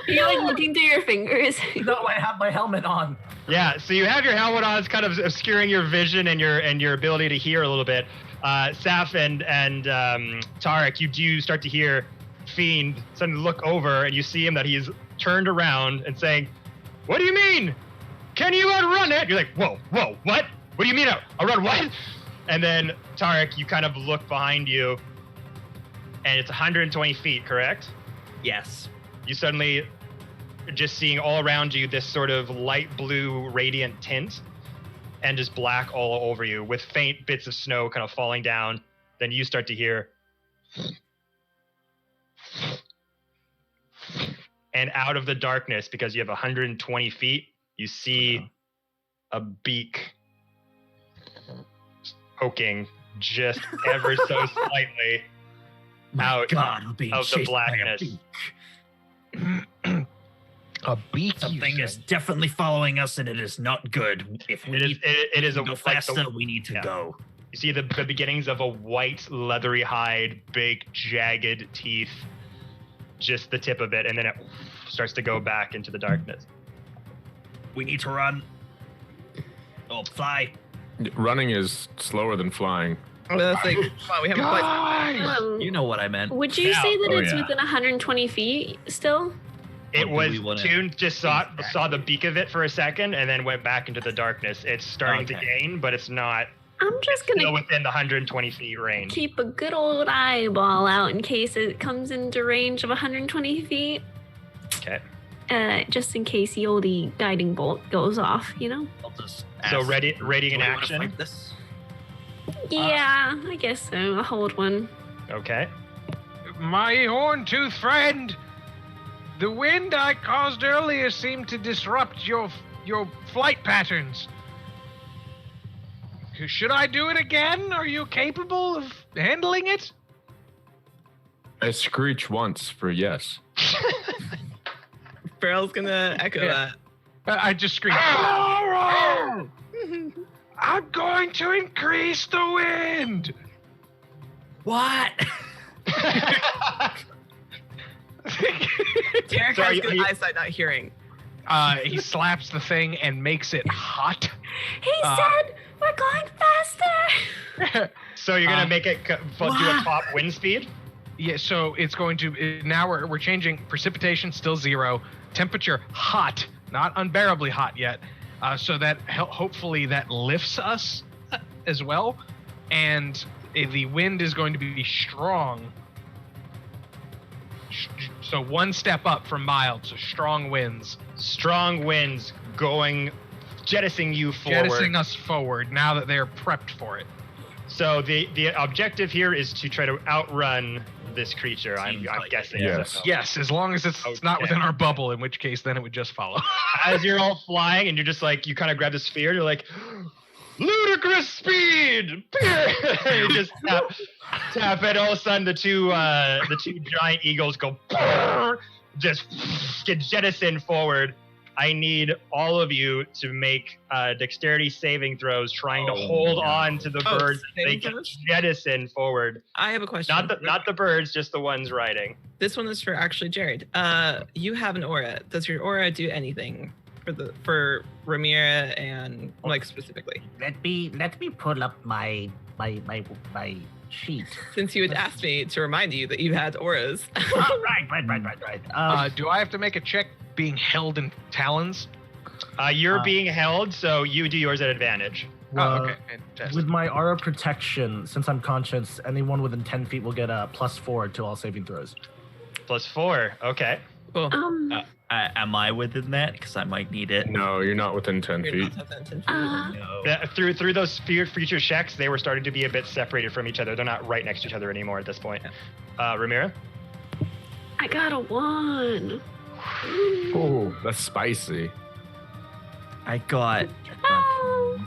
You're like looking through your fingers. No, I have my helmet on. Yeah, so you have your helmet on. It's kind of obscuring your vision and your ability to hear a little bit. Saf and Tarek, you do start to hear Fiend suddenly look over, and you see him that he's turned around and saying, "What do you mean? Can you outrun it?" You're like, "Whoa, what? What do you mean outrun what?" And then Tarek, you kind of look behind you, and it's 120 feet, correct? Yes. You suddenly just seeing all around you this sort of light blue radiant tint and just black all over you with faint bits of snow kind of falling down. Then you start to hear, and out of the darkness, because you have 120 feet, you see a beak poking just ever so slightly out God, I'm being of the chased by a blackness. beak. A beak. Something is definitely following us, and it is not good. If we It is a go like faster, we need to yeah. go. You see the beginnings of a white, leathery hide, big, jagged teeth, just the tip of it, and then it starts to go back into the darkness. We need to run. Oh, fly. Running is slower than flying. Oh, that's like, wow, we haven't quite. Guys! You know what I meant. Would you say that Oh, it's yeah. within 120 feet still? It do was we wanna- Toon just saw the beak of it for a second, and then went back into the darkness. It's starting to Okay. gain, but it's not I'm just still gonna within the 120 feet range. keep a good old eyeball out in case it comes into range of 120 feet. Okay. just in case the oldie guiding bolt goes off, you know? I'll just So ask, readying "Do an we wanna action. fight this?" Yeah, I guess so. I'll hold one. Okay. My horn-tooth friend, the wind I caused earlier seemed to disrupt your flight patterns. Should I do it again? Are you capable of handling it? I screech once for yes. Farrell's gonna echo that. I just scream. I'm going to increase the wind. What? Derek So are has you- good are you- eyesight, not hearing. He slaps the thing and makes it hot. He said we're going faster. So you're gonna make it do a What? top wind speed? Yeah, so it's going to now we're changing precipitation still 0, temperature hot, not unbearably hot yet, so that hopefully that lifts us as well, and the wind is going to be strong. So one step up from mild, so strong winds, Strong winds jettisoning you forward. jettisoning us forward now that they're prepped for it. So the objective here is to try to outrun this creature. I'm Seems like guessing. it. Yes. Yes, as long as it's not Okay. within our bubble, in which case then it would just follow. As you're all flying and you're just like, you kind of grab the sphere, you're like, ludicrous speed! You just tap it. All of a sudden, the two giant eagles go, just get jettisoned forward. I need all of you to make dexterity saving throws, trying to hold on to the Oh, birds as they saving get throws? jettisoned forward. I have a question. Not the birds, just the ones riding. This one is for actually Jared. You have an aura. Does your aura do anything for Ramira and like specifically? Let me pull up my sheet. Since you had asked me to remind you that you had auras. Right. Do I have to make a check being held in talons? You're being held, so you do yours at advantage. Oh, okay. Fantastic. With my aura protection, since I'm conscious, anyone within 10 feet will get a +4 to all saving throws. +4. Okay. Cool. Am I within that? Because I might need it. No, you're not within 10 You're feet. not within 10 feet. No. Through those future checks, they were starting to be a bit separated from each other. They're not right next to each other anymore at this point. Ramira? I got a 1. Oh, that's spicy. I got. Oh.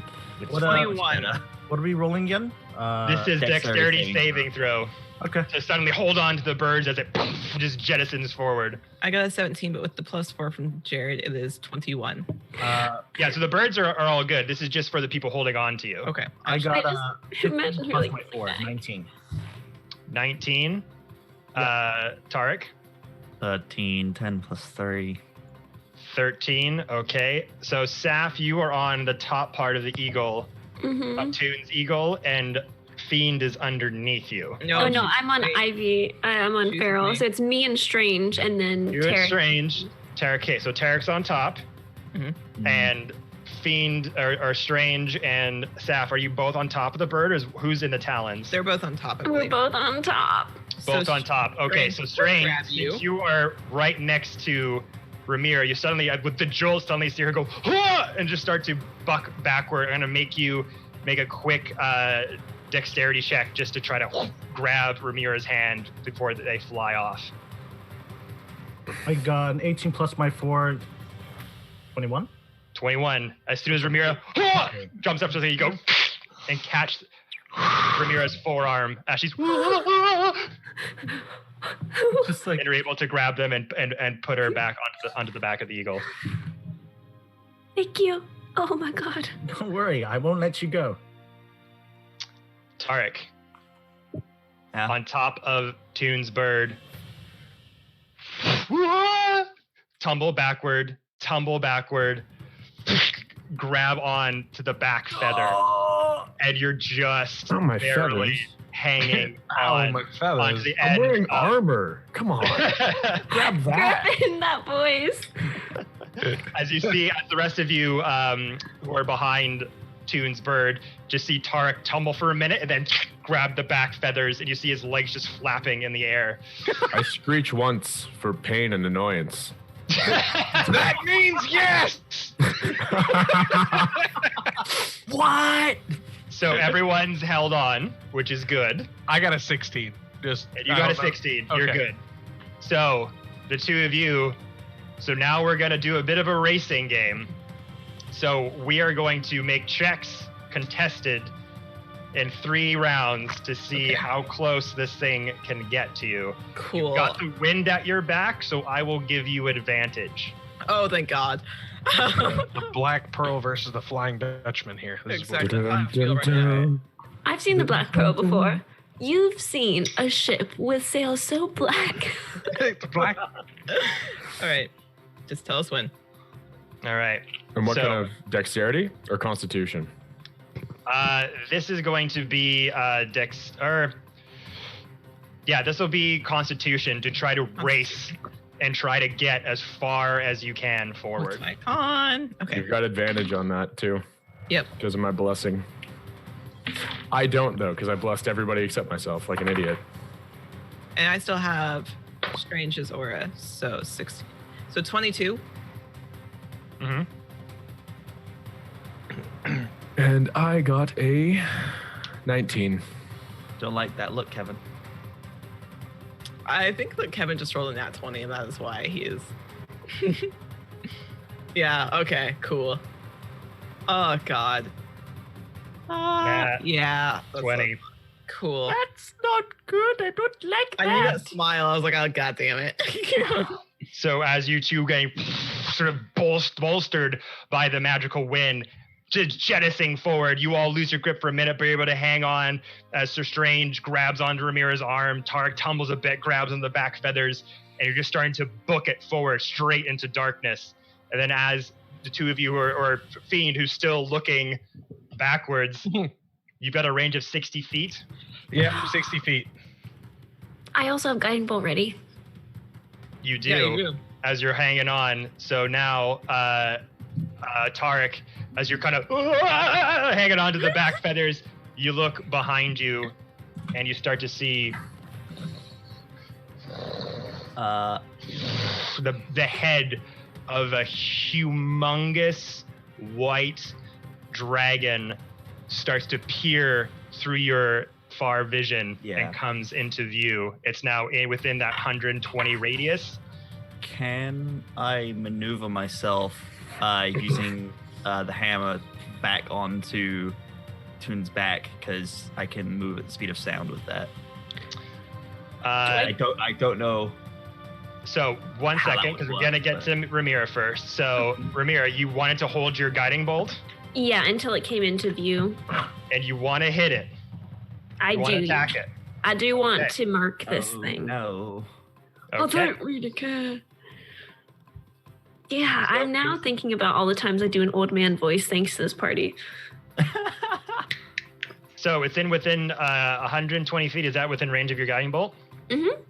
What, 21. What are we rolling again? This is dexterity dexterity saving throw. Okay. To suddenly hold on to the birds as it just jettisons forward. I got a 17, but with the +4 from Jared, it is 21. Yeah, so the birds are all good. This is just for the people holding on to you. Okay. I got I just imagine 15 her, plus like, my 4, that. 19. 19. Tarek? 13, 10 plus 3. 13. Okay. So, Saf, you are on the top part of the eagle, Mhm. of Toon's eagle, and Fiend is underneath you. Oh no, I'm on Wait. Ivy. I'm on She's Feral. me. So it's me and Strange, and then You're Tarek. Strange. Tarek. Okay, so Tarek's on top, and Fiend or Strange and Saf. Are you both on top of the bird, or who's in the talons? They're both on top, I We're believe. both on top. Both on top. Okay, so Strange, grab you. since you are right next to Ramira, you suddenly, with the jolt, suddenly see her go, "Hua!" and just start to buck backward. I'm gonna make you make a quick dexterity check just to try to grab Ramira's hand before they fly off. I got an 18 plus my 4, 21. 21. As soon as Ramira "Hua!" jumps up to the you go and catch Ramira's forearm as she's Just like, and you're able to grab them and put her back onto the back of the eagle. Thank you. Oh my god. don't worry, I won't let you go. Tarek, Yeah. on top of Toon's bird. Tumble backward, grab on to the back feather, and you're just Oh, my barely feathers. hanging Oh, on my onto feathers. the I'm end. wearing of- armor. Come on. Grab that. Griffin, that voice. As you see, as the rest of you who are behind Toon's bird just see Tarek tumble for a minute and then grab the back feathers, and you see his legs just flapping in the air. I screech once for pain and annoyance. That means yes. What? So everyone's held on, which is good. I got a 16. Just And you I got a don't know. 16. You're Okay. good. So the two of you. So now we're gonna do a bit of a racing game. So we are going to make checks contested in 3 rounds to see how close this thing can get to you. Cool. You've got the wind at your back, so I will give you advantage. Oh, thank God. The Black Pearl versus the Flying Dutchman here. This is what- Exactly. I feel right now. I've seen the Black Pearl before. You've seen a ship with sails so black. The black. All right. Just tell us when. All right. And what So- kind of dexterity or constitution? This is going to be this will be Constitution to try to race and try to get as far as you can forward. What's my con? Okay. You've got advantage on that too. Yep. Because of my blessing. I don't though, because I blessed everybody except myself, like an idiot. And I still have Strange's aura, so 6. So 22. Mm-hmm. And I got a 19. Don't like that look, Kevin. I think that Kevin just rolled a nat 20, and that is why he is. Yeah. Okay. Cool. Oh God. Nat Yeah. that's 20. Cool. That's not good. I don't like I knew that smile. I was like, oh God damn it. So as you two getting sort of bolstered by the magical wind, just jettisoning forward, you all lose your grip for a minute, but you're able to hang on as Sir Strange grabs onto Ramira's arm. Tarek tumbles a bit, grabs on the back feathers, and you're just starting to book it forward straight into darkness. And then as the two of you or Fiend, who's still looking backwards, you've got a range of 60 feet. Yeah, 60 feet. I also have guiding bolt ready. You do, Yeah, you do. as you're hanging on. So now, Tarek, as you're kind of hanging on to the back feathers, you look behind you and you start to see the head of a humongous white dragon starts to peer through your far vision Yeah. and comes into view. It's now within that 120 radius. Can I maneuver myself using the hammer back onto Toon's back? Because I can move at the speed of sound with that. I don't know. So one How that second, would because we're work, gonna get but- to Ramira first. So Ramira, you wanted to hold your guiding bolt, Yeah, until it came into view. and you want to hit it. I You want to do. attack it. I do want Okay. to mark this Oh, thing. No. I Okay. don't really care. Yeah, I'm now thinking about all the times I do an old man voice thanks to this party. So it's within 120 feet. Is that within range of your guiding bolt? Mm-hmm.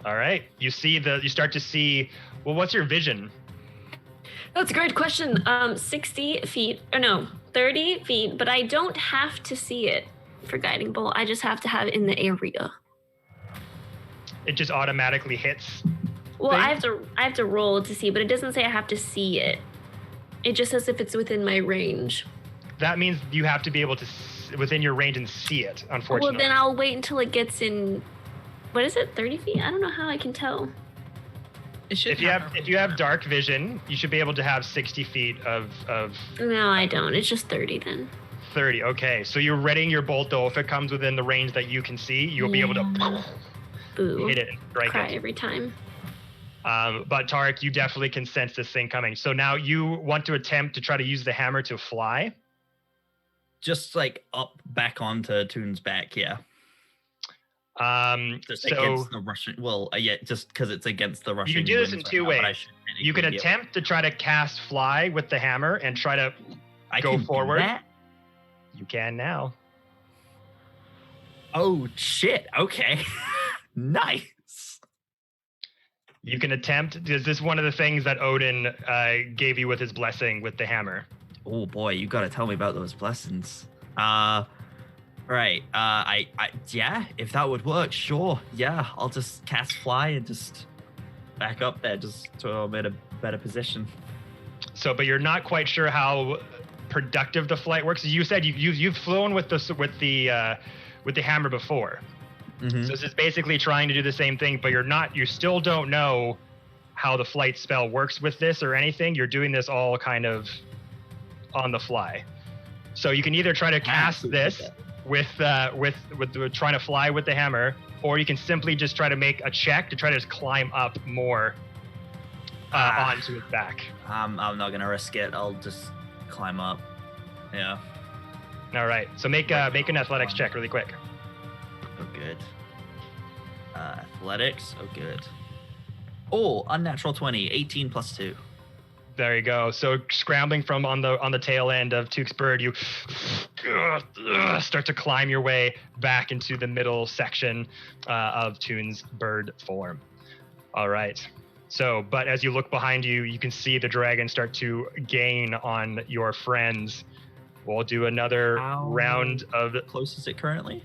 All right. You start to see. Well, what's your vision? That's a great question. 60 feet, or no, 30 feet, but I don't have to see it for guiding bolt. I just have to have it in the area. It just automatically hits. Well, Thing? I have to roll to see, but it doesn't say I have to see it. It just says if it's within my range. That means you have to be able to within your range and see it. Unfortunately. Well, then I'll wait until it gets in. What is it? 30 feet? I don't know how I can tell. It should if you have dark vision, you should be able to have 60 feet of No, I don't. It's just 30 then. 30. Okay, so you're readying your bolt though. If it comes within the range that you can see, you'll be able to Boo. hit it and strike Cry it. every time. But Tarek, you definitely can sense this thing coming. So now you want to attempt to try to use the hammer to fly. Just like up back onto Toon's back, yeah. Just So against the Russian. Well, yeah, just because it's against the Russian. can do this winds in two right now, but I ways. should you can technically be able- attempt to try to cast fly with the hammer and try to. I go can do forward. that? You can now. Oh shit! Okay, nice. You can attempt. Is this one of the things that Odin gave you with his blessing with the hammer? Oh boy, you got to tell me about those blessings. Right. Yeah, if that would work, sure. Yeah, I'll just cast fly and just back up there, just so I'm in a better position. So, but you're not quite sure how productive the flight works. You said you've flown with the hammer before. Mhm. So this is basically trying to do the same thing, but you still don't know how the flight spell works with this or anything. You're doing this all kind of on the fly. So you can either try to cast this with trying to fly with the hammer, or you can simply just try to make a check to try to just climb up more onto its back. I'm not gonna risk it. I'll just climb up. Yeah. All right. So make an athletics check really quick. Oh, good. Athletics. Oh, good. Oh, unnatural 20. 18 plus 2. There you go. So scrambling from on the tail end of Tuke's bird, you start to climb your way back into the middle section of Toon's bird form. All right. So, but as you look behind you, you can see the dragon start to gain on your friends. We'll do another round of. How close is it currently?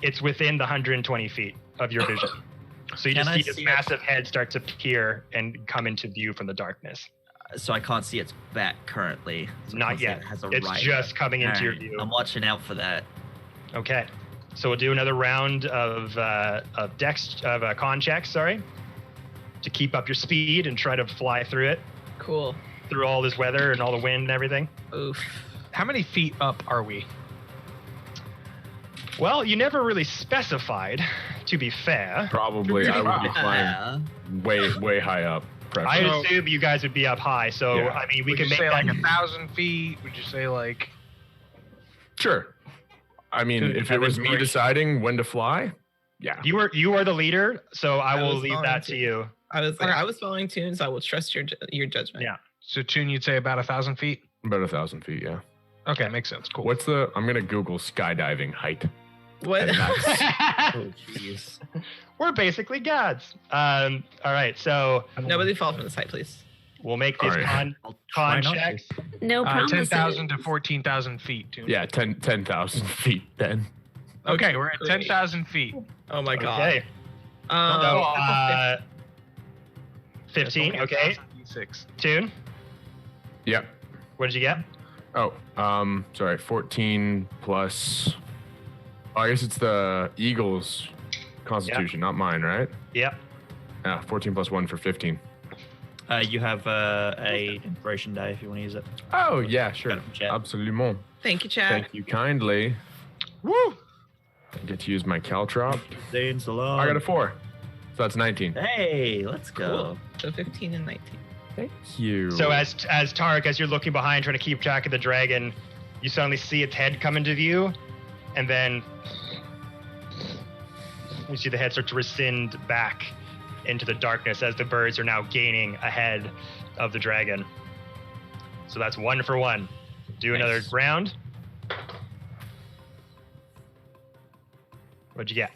It's within the 120 feet of your vision. So you Can just I see this see it? massive head start to peer and come into view from the darkness. So I can't see its back currently. So I Not can't see yet. It has a It's rider. just coming into your Alright, view. I'm watching out for that. Okay. So we'll do another round of con checks, to keep up your speed and try to fly through it, Cool. through all this weather and all the wind and everything. Oof. How many feet up are we? Well, you never really specified, to be fair. Probably I would be flying Yeah. way high up. I preferably. assume you guys would be up high, so Yeah. I mean, we Would can you make say that. like 1,000 feet? Would you say like? Sure. I mean, Dude, if it was me deciding when to fly, yeah. You are the leader, so I will was leave that to you. I was following tunes. I will trust your judgment. Yeah. So Toon, you'd say about 1,000 feet? About 1,000 feet, yeah. Okay, makes sense. Cool. What's I'm gonna Google skydiving height. What? And that's- Oh, jeez. We're basically gods. All right, so Nobody fall from the side, please. we'll make these All right. I'll try con not to. checks. No promises. 10,000 to 14,000 feet, Toon. yeah, 10,000 feet then. Okay, we're at 10,000 feet. Oh my god. Okay. So, Um, 15. Okay. 6. Tune. Yep. What did you get? Oh, sorry, 14 plus. Oh, I guess it's the Eagles' constitution, not mine, right? Yep. Yeah, 14 plus 1 for 15. You have a inspiration die if you want to use it. Oh, yeah, sure. Got it from chat. Absolument. Thank you, Chad. Thank you kindly. Woo! I get to use my caltrop. Zane Salon. I got a 4. So that's 19. Hey, let's go. Cool. So 15 and 19. Thank you. So as Tarek, as you're looking behind, trying to keep track of the dragon, you suddenly see its head come into view, and then you see the head start to rescind back into the darkness as the birds are now gaining ahead of the dragon. So that's 1 for 1. Do another Nice. round. What'd you get?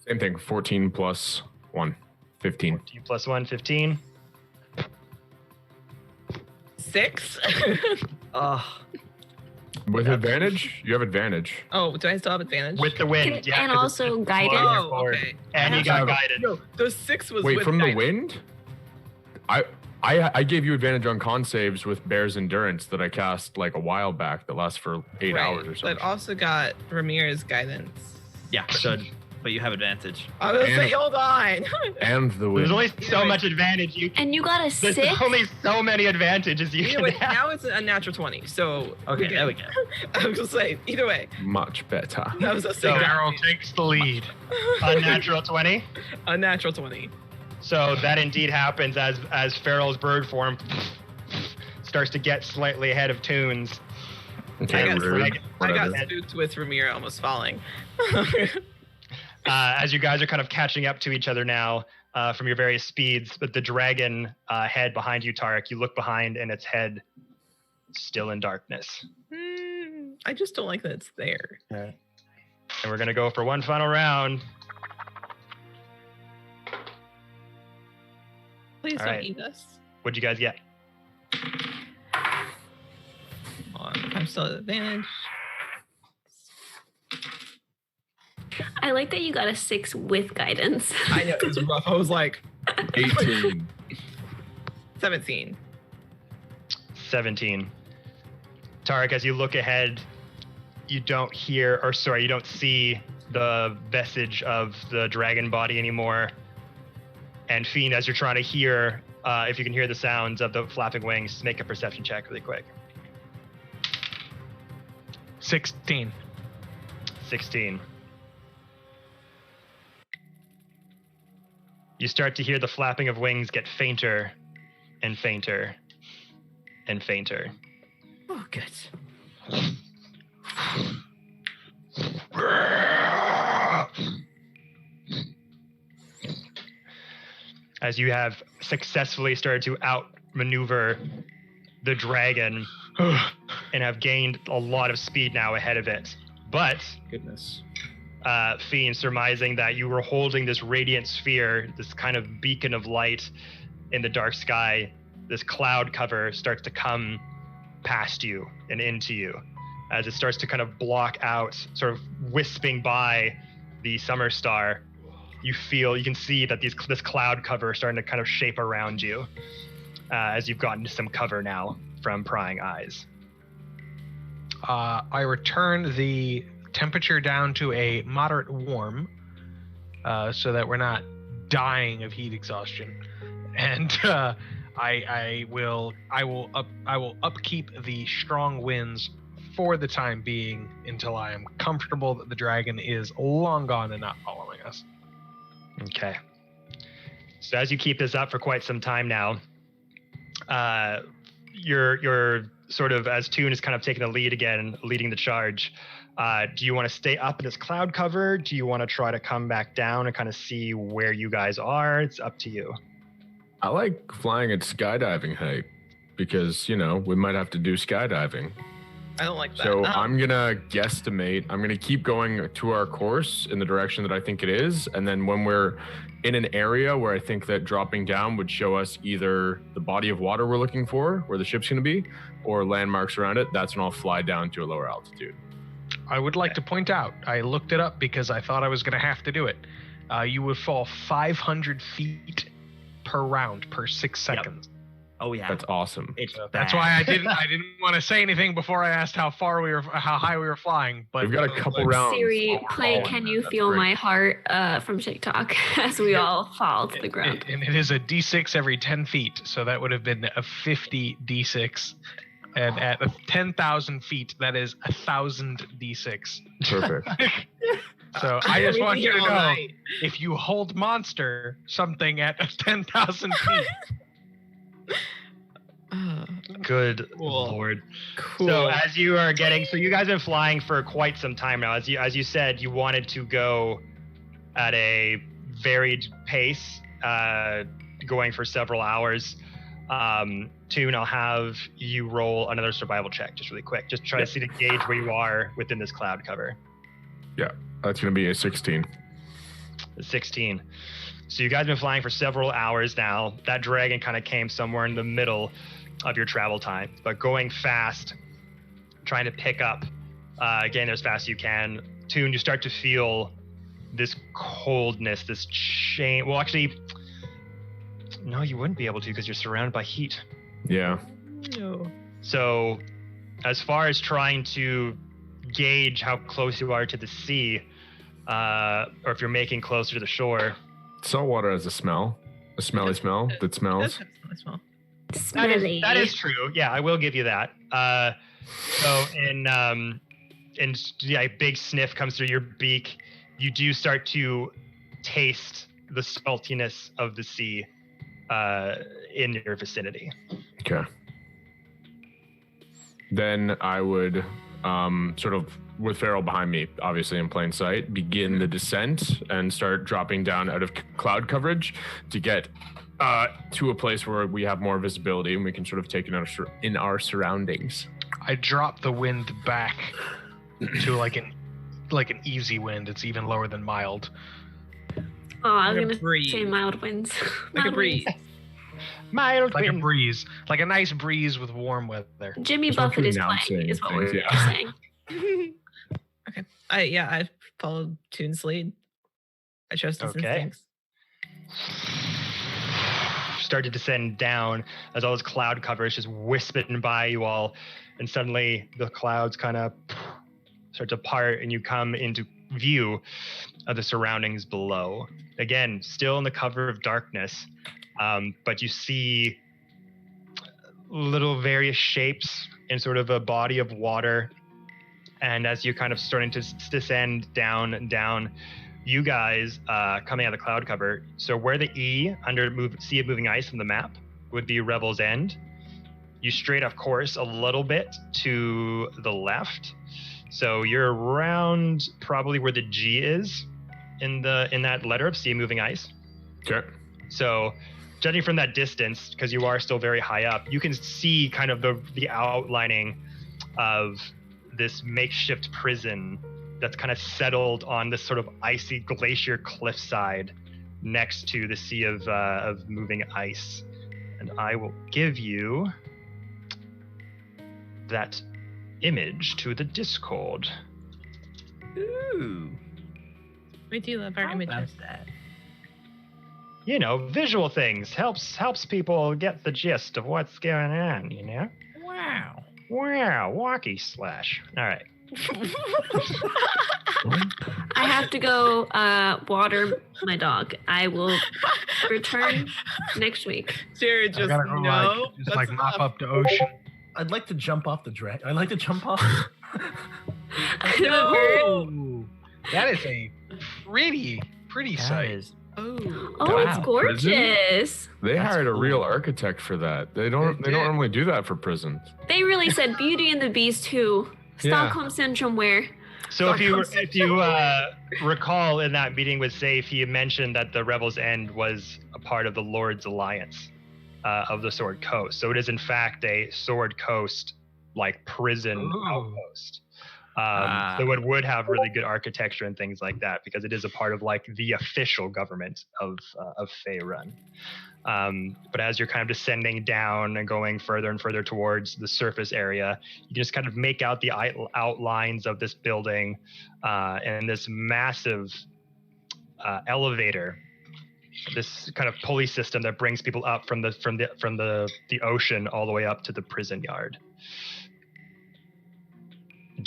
Same thing, 14 plus 1, 15. 2 plus 1, 15. 6. With advantage? You have advantage. Oh, do I still have advantage? With the wind. And- yeah, and 'cause it's also blowing guidance. you Oh, forward. okay. And you got guided. No, the 6 was Wait, with from the guidance. wind? I gave you advantage on con saves with Bear's Endurance that I cast like a while back that lasts for 8 Right, hours or But something. I've also got Ramirez guidance. Yeah, should. But you have advantage. I was And- say, hold on. And the There's wind. only so much advantage you. And you got a There's 6? only so many advantages you Either can way, have. now it's a natural 20. So Okay, there we go. I was just saying, either way, Much better. that was a So- Daryl takes the lead. Unnatural 20. unnatural 20. So that indeed happens as Farrell's bird form starts to get slightly ahead of Toon's. Okay, I got, rude. I got Whatever. spooked with Ramiro almost falling. As you guys are kind of catching up to each other now from your various speeds, but the dragon head behind you, Tarek, you look behind and its head still in darkness. I just don't like that it's there. And we're gonna go for one final round. Please All don't right. eat us. What'd you guys get? Hold on, I'm still at advantage. I like that you got a 6 with guidance. I know it's rough. I was like, 18. 17. 17. Tarek, as you look ahead, you don't see the vestige of the dragon body anymore. And Fiend, as you're trying to hear, if you can hear the sounds of the flapping wings, make a perception check really quick. 16. 16. You start to hear the flapping of wings get fainter and fainter and fainter. Oh, good. As you have successfully started to outmaneuver the dragon and have gained a lot of speed now ahead of it. But Goodness. Fiend, surmising that you were holding this radiant sphere, this kind of beacon of light in the dark sky, this cloud cover starts to come past you and into you as it starts to kind of block out, sort of wisping by the summer star. You can see that this cloud cover is starting to kind of shape around you as you've gotten some cover now from prying eyes. I return the temperature down to a moderate warm, so that we're not dying of heat exhaustion, and I will upkeep the strong winds for the time being until I am comfortable that the dragon is long gone and not following us. Okay. So as you keep this up for quite some time now, you're sort of, as Toon is kind of taking the lead again, leading the charge. Do you want to stay up in this cloud cover? Do you want to try to come back down and kind of see where you guys are? It's up to you. I like flying at skydiving height because, we might have to do skydiving. I don't like that. So I'm going to guesstimate. I'm going to keep going to our course in the direction that I think it is. And then when we're in an area where I think that dropping down would show us either the body of water we're looking for, where the ship's going to be, or landmarks around it, that's when I'll fly down to a lower altitude. I would like to point out, I looked it up because I thought I was going to have to do it. You would fall 500 feet per round per 6 seconds. Oh yeah, That's awesome. it's That's bad. why I didn't want to say anything before I asked how high we were flying. But We've got a couple rounds. Siri, play overall, Can and You that's Feel great. My Heart from TikTok as we all fall to the ground. And it is a d6 every 10 feet, so that would have been a 50 d6. And at 10,000 feet, that is 1,000 d6. Perfect. So I just want you to All know, night. if you hold monster something at 10,000 feet, Good Cool. Lord. Cool. So as you are so you guys have been flying for quite some time now. As you said, you wanted to go at a varied pace, going for several hours. Toon, I'll have you roll another survival check just really quick. Just try to see to gauge where you are within this cloud cover. That's going to be a 16. 16. So you guys have been flying for several hours now. That dragon kind of came somewhere in the middle of your travel time, but going fast, trying to pick up, getting there as fast as you can. Toon, you start to feel this coldness, this change. Well, actually, no, you wouldn't be able to because you're surrounded by heat. Yeah. No. So as far as trying to gauge how close you are to the sea, or if you're making closer to the shore, Salt water has a smelly smell that smells. That's small. Smelly. that is true. Yeah, I will give you that. So in a big sniff comes through your beak. You do start to taste the saltiness of the sea in your vicinity. Okay. Then I would sort of, with Farrell behind me, obviously in plain sight, begin the descent and start dropping down out of cloud coverage to get to a place where we have more visibility and we can sort of take it in our surroundings. I drop the wind back to like an easy wind. It's even lower than mild. Oh, I was Like a going to breeze. say mild winds. Like a Mild winds. breeze. Mild Like a wind. breeze, like a nice breeze with warm weather. Jimmy There's no Buffett is pronouncing playing, is what we're things, yeah. saying. Okay. I followed Toon's lead. I trust his Okay. instincts. start to descend down as all this cloud cover is just wisping by you all, and suddenly the clouds kind of start to part and you come into view of the surroundings below. Again, still in the cover of darkness, but you see little various shapes in sort of a body of water. And as you're kind of starting to descend down and down, you guys coming out of the cloud cover. So where the E under Sea of Moving Ice on the map would be Revel's End, you straight off course a little bit to the left. So you're around probably where the G is in that letter of Sea of Moving Ice. Okay. So judging from that distance, because you are still very high up, you can see kind of the outlining of this makeshift prison that's kind of settled on this sort of icy glacier cliffside next to the Sea of Moving Ice. And I will give you that image to the Discord. Ooh. We do love our images. That? You know, visual things helps people get the gist of what's going on, you know? Wow, walkie slash. All right. I have to go water my dog. I will return next week. Jared I just gotta go no. just like mop up the ocean. I'd like to jump off the dragon. I'd like to jump off. Oh, that is a pretty sight. Oh, Wow. it's gorgeous. They That's hired a real cool. architect for that. They don't They did. normally do that for prisons. They really said Beauty and the Beast too. Yeah. Stockholm Syndrome wear. So if you recall in that meeting with Safe, he mentioned that the Revel's End was a part of the Lord's Alliance of the Sword Coast. So it is in fact a Sword Coast like prison Ooh. outpost. So it would have really good architecture and things like that because it is a part of like the official government of Faerun. But as you're kind of descending down and going further and further towards the surface area, you just kind of make out the outlines of this building and this massive elevator, this kind of pulley system that brings people up from the ocean all the way up to the prison yard.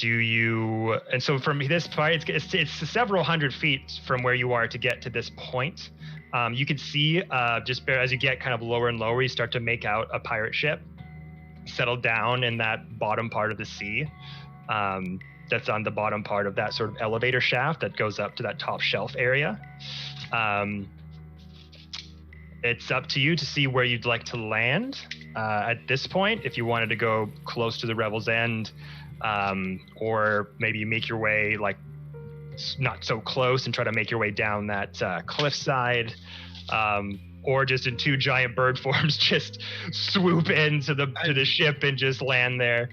And so from this part, it's several hundred feet from where you are to get to this point. You can see just as you get kind of lower and lower, you start to make out a pirate ship settled down in that bottom part of the sea. That's on the bottom part of that sort of elevator shaft that goes up to that top shelf area. It's up to you to see where you'd like to land at this point. If you wanted to go close to the Revel's End, or maybe you make your way like not so close and try to make your way down that cliffside, or just in two giant bird forms just swoop into the ship and just land there.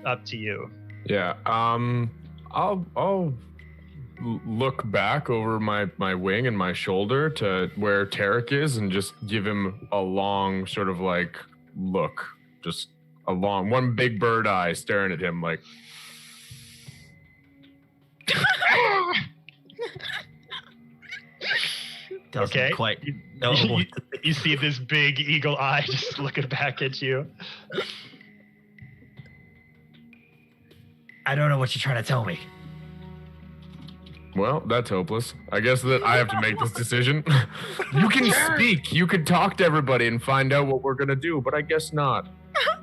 Up to you. Yeah. I'll look back over my wing and my shoulder to where Tarek is and just give him a long sort of like look, just a long one big bird eye staring at him like. Doesn't Okay. quite know what to You see this big eagle eye just looking back at you. I don't know what you're trying to tell me. Well, that's hopeless. I guess that I have to make this decision. You can speak. You can talk to everybody and find out what we're gonna do, but I guess not.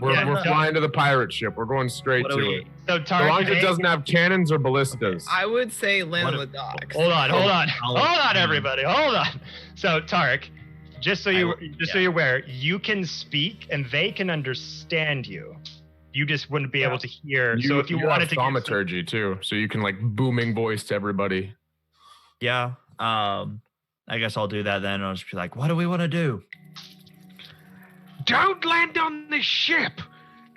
We're flying to the pirate ship. We're going straight What do to we- it. So As long as it doesn't have cannons or ballistas. I would say land What on if- the docks. Hold on, I'll- everybody, hold on. So Tarek, just so you're yeah. aware, you can speak and they can understand you. You just wouldn't be able to hear. So if you wanted have to, get some- thaumaturgy too, so you can like booming voice to everybody. Yeah. I guess I'll do that then. I'll just be like, what do we want to do? Don't land on the ship.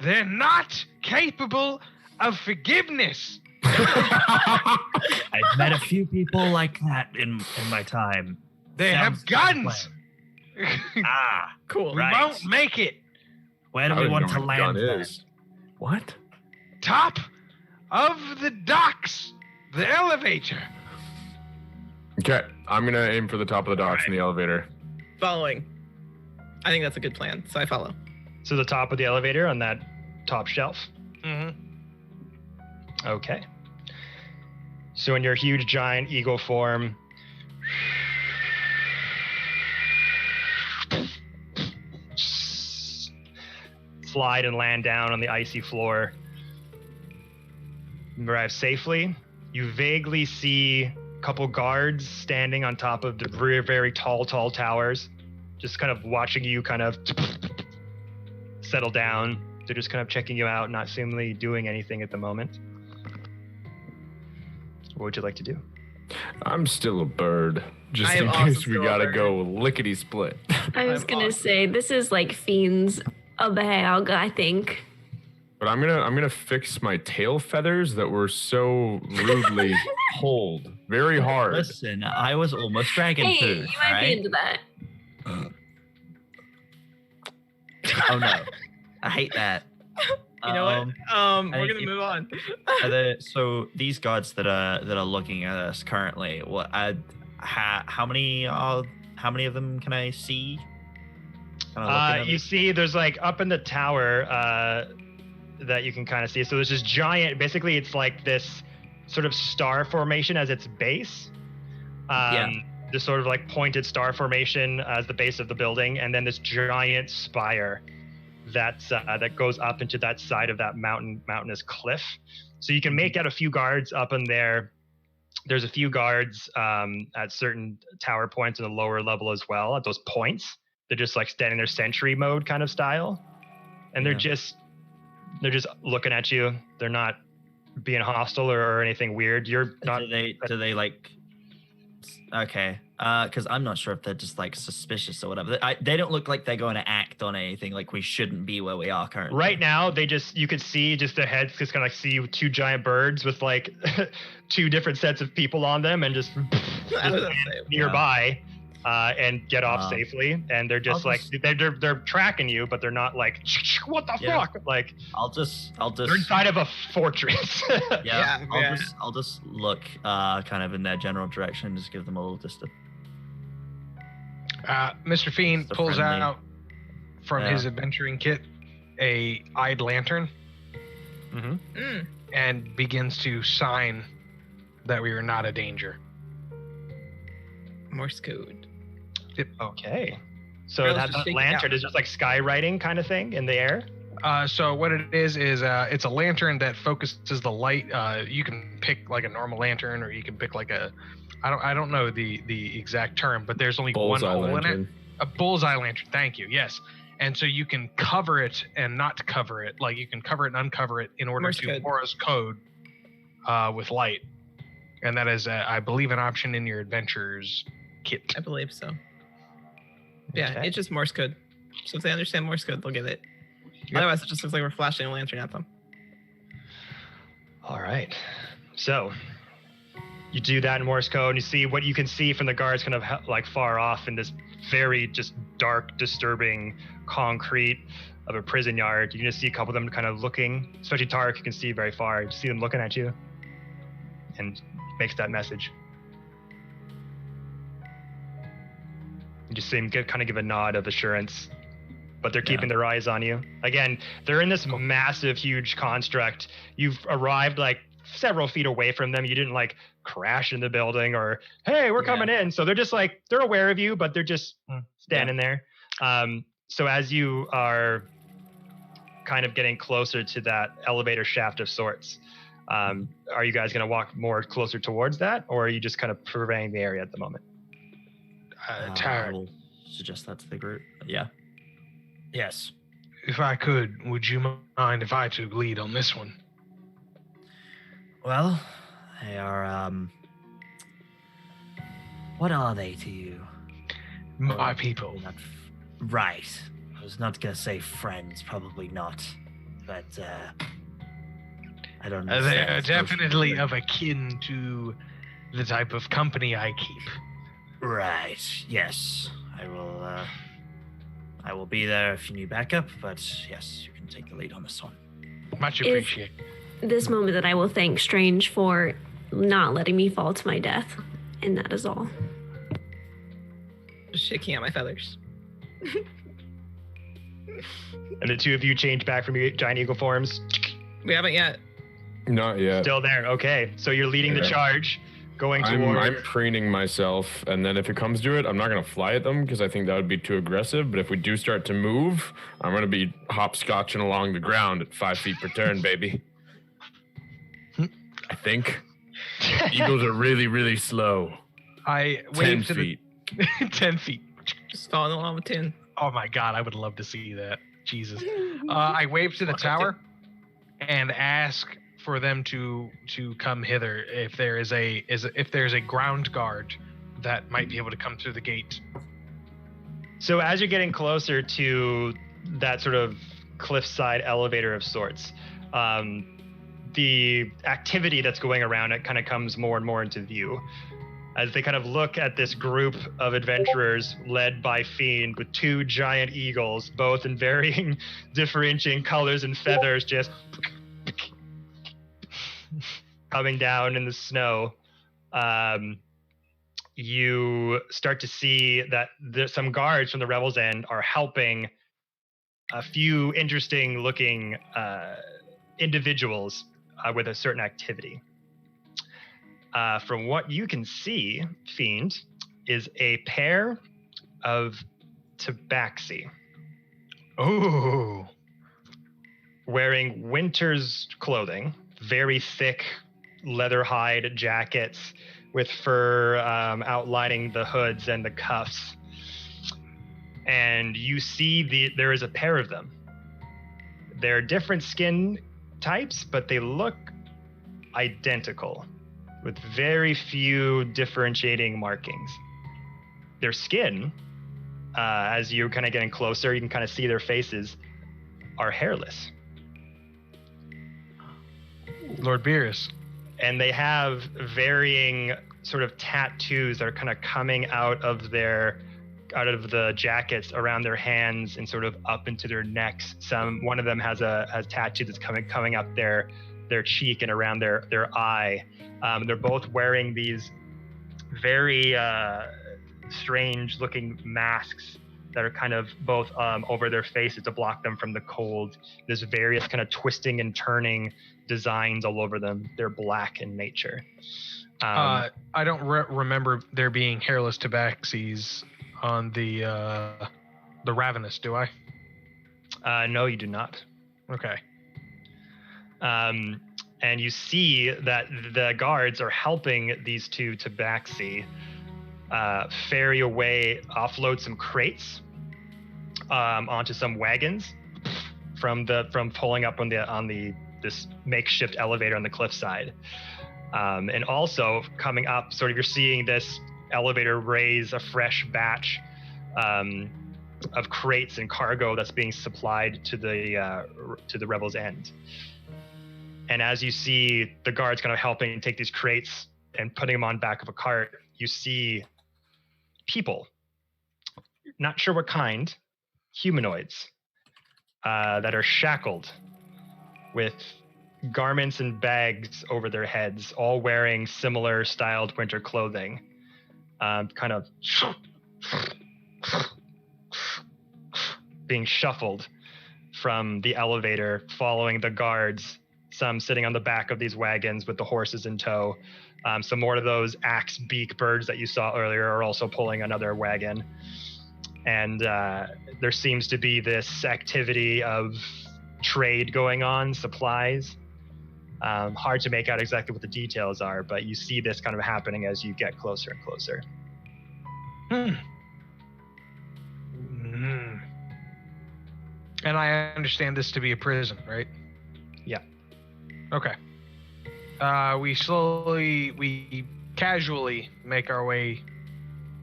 They're not capable of forgiveness. I've met a few people like that in my time. They Sounds have guns. Ah, Cool. We Right. won't make it. where do I we don't want know to what land? gun then? is. What? Top of the docks. The elevator. Okay, I'm gonna aim for the top of the docks in the elevator. Following. I think that's a good plan, so I follow. So the top of the elevator on that top shelf. Mm-hmm. Okay. So in your huge giant eagle form, slide and land down on the icy floor. You arrive safely. You vaguely see a couple guards standing on top of the very, very tall towers, just kind of watching you kind of settle down. They're just kind of checking you out, not seemingly doing anything at the moment. What would you like to do? I'm still a bird, just I am in also case we still a gotta bird. go lickety split. I was I'm gonna awesome. say this is like Fiend's a bag, I think. But I'm gonna fix my tail feathers that were so rudely pulled very hard. Listen, I was almost dragon Hey, food. you might right? be into that. Oh no, I hate that. You know what? We're gonna move on. So these guards that are looking at us currently, what? How many of them can I see? Kinda looking at You us? see, there's like up in the tower that you can kind of see. So there's this giant. Basically, it's like this sort of star formation as its base. This sort of like pointed star formation as the base of the building, and then this giant spire that goes up into that side of that mountainous cliff. So you can make out a few guards up in there. There's a few guards at certain tower points in the lower level as well. At those points, they're just like standing there sentry mode kind of style, and they're just looking at you. They're not being hostile or anything weird. You're not. Do they like? Okay, because I'm not sure if they're just like suspicious or whatever. They don't look like they're going to act on anything. Like we shouldn't be where we are currently. Right now, you could see just their heads just kind of like see two giant birds with like two different sets of people on them, and just I was gonna say, nearby, and get off safely. And they're just I'll like they're tracking you, but they're not like what the Yeah. fuck. Like I'll just. they're inside of a fortress. Yeah, Yeah. I'll just look kind of in their general direction and just give them a little distance. Mr. Fiend Just a pulls friendly- out from Yeah. his adventuring kit a eyed lantern Mm-hmm. and begins to sign that we are not a danger. Morse code. Okay. So Let's that just shake it lantern out. is just like skywriting kind of thing in the air. So what it is it's a lantern that focuses the light. You can pick like a normal lantern, or you can pick like a, I don't know the exact term, but there's only Bullseye one hole in lantern. it. A bullseye lantern. Thank you. Yes. And so you can cover it and not cover it. Like you can cover it and uncover it in order Morse to code. Morse code with light. And that is, I believe, an option in your adventures kit. I believe so. Yeah, Okay. it's just Morse code. So if they understand Morse code, they'll get it. Otherwise, it just looks like we're flashing a lantern at them. All right. So you do that in Morse code, and you see what you can see from the guards kind of like far off in this very just dark, disturbing concrete of a prison yard. You can just see a couple of them kind of looking, especially Tarek, you can see very far. You see them looking at you and makes that message. You just see them kind of give a nod of assurance, but they're keeping their eyes on you. Again, they're in this massive, huge construct. You've arrived like several feet away from them. You didn't like crash in the building or, hey, we're coming in. So they're just like, they're aware of you, but they're just standing there. So as you are kind of getting closer to that elevator shaft of sorts, are you guys going to walk more closer towards that, or are you just kind of surveying the area at the moment? I Tarek, will suggest that to the group. Yeah. Yes. if I could, would you mind if I took lead on this one? Well, they are. What are they to you? My people. Right. I was not gonna say friends. Probably not. But I don't know. They are definitely of akin to the type of company I keep. Right. Yes. I will be there if you need backup. But yes, you can take the lead on this one. Much Is- appreciated. This moment that I will thank Strange for not letting me fall to my death. And that is all. Just shaking out my feathers. And the two of you change back from your giant eagle forms. We haven't yet. Not yet. Still there. Okay. So you're leading the charge, going toward. I'm preening myself, and then if it comes to it, I'm not going to fly at them because I think that would be too aggressive. But if we do start to move, I'm going to be hopscotching along the ground at 5 feet per turn, baby. I think. Eagles are really, really slow. I 10 waved to feet. the 10 feet. Just following along with 10. Oh my god, I would love to see that. Jesus. I wave to the tower and ask for them to come hither if there is if there's a ground guard that might be able to come through the gate. So as you're getting closer to that sort of cliffside elevator of sorts, the activity that's going around it kind of comes more and more into view as they kind of look at this group of adventurers led by Fiend with two giant eagles, both in varying differentiating colors and feathers, just coming down in the snow. You start to see that some guards from the Rebels' End are helping a few interesting looking individuals with a certain activity. From what you can see, Fiend, is a pair of tabaxi. Oh. Wearing winter's clothing, very thick leather hide jackets with fur outlining the hoods and the cuffs. And you see there is a pair of them. They're different skin types, but they look identical with very few differentiating markings. Their skin, as you're kind of getting closer, you can kind of see their faces, are hairless. Lord Beerus. And they have varying sort of tattoos that are kind of coming out of the jackets around their hands and sort of up into their necks. One of them has a tattoo that's coming up their cheek and around their eye. They're both wearing these very strange looking masks that are kind of both over their faces to block them from the cold. There's various kind of twisting and turning designs all over them. They're black in nature. I don't remember there being hairless tabaxis on the Ravenous, do I? No, you do not. Okay. And you see that the guards are helping these two tabaxi ferry away, offload some crates onto some wagons from pulling up on this makeshift elevator on the cliffside. And also coming up, sort of you're seeing this elevator raise a fresh batch of crates and cargo that's being supplied to the Rebels' End. And as you see the guards kind of helping take these crates and putting them on back of a cart, you see people, not sure what kind, humanoids that are shackled with garments and bags over their heads, all wearing similar styled winter clothing, kind of being shuffled from the elevator, following the guards, some sitting on the back of these wagons with the horses in tow. Some more of those axe beak birds that you saw earlier are also pulling another wagon. And there seems to be this activity of trade going on, supplies. Hard to make out exactly what the details are, but you see this kind of happening as you get closer and closer. And I understand this to be a prison, right? Yeah. Okay. We casually make our way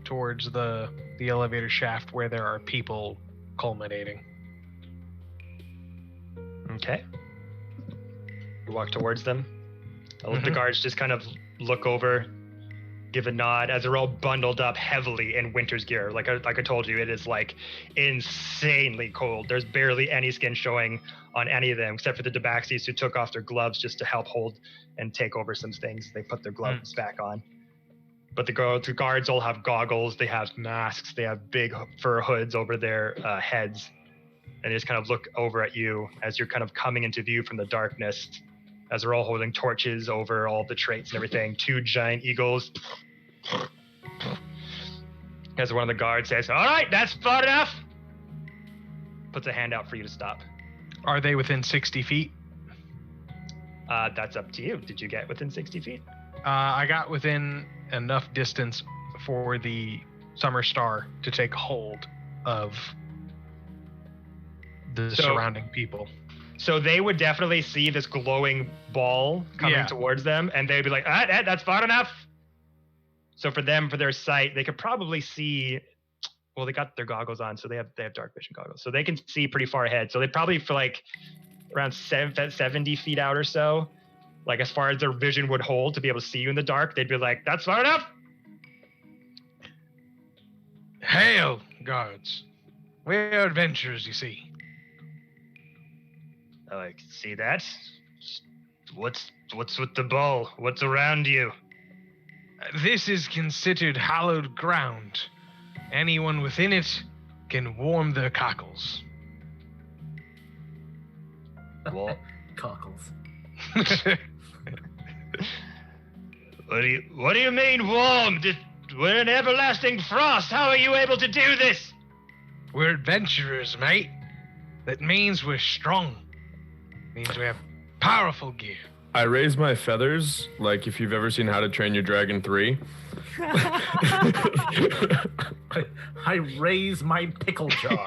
towards the elevator shaft where there are people culminating. Okay. You walk towards them. The guards just kind of look over, give a nod as they're all bundled up heavily in winter's gear. Like I told you, it is like insanely cold. There's barely any skin showing on any of them, except for the tabaxis who took off their gloves just to help hold and take over some things. They put their gloves back on. But the guards all have goggles, they have masks, they have big fur hoods over their heads. and they just kind of look over at you as you're kind of coming into view from the darkness, as they're all holding torches over all the traits and everything. 2 giant eagles. As one of the guards says, "All right, that's far enough." Puts a hand out for you to stop. Are they within 60 feet? That's up to you. Did you get within 60 feet? I got within enough distance for the Summer Star to take hold of the surrounding people. So they would definitely see this glowing ball coming towards them, and they'd be like, that's far enough. So for them, for their sight, they could probably see. Well, they got their goggles on, so they have dark vision goggles, so they can see pretty far ahead. So they probably for like around 70 feet out or so, like as far as their vision would hold to be able to see you in the dark, they'd be like, "That's far enough." Hail, guards! We're adventurers, you see. Oh, I can see that. What's with the ball? What's around you? This is considered hallowed ground. Anyone within it can warm their cockles. What? Cockles. What do you mean warm? We're in everlasting frost. How are you able to do this? We're adventurers, mate. That means we're strong. Means we have powerful gear. I raise my feathers, like if you've ever seen How to Train Your Dragon 3. I raise my pickle jar.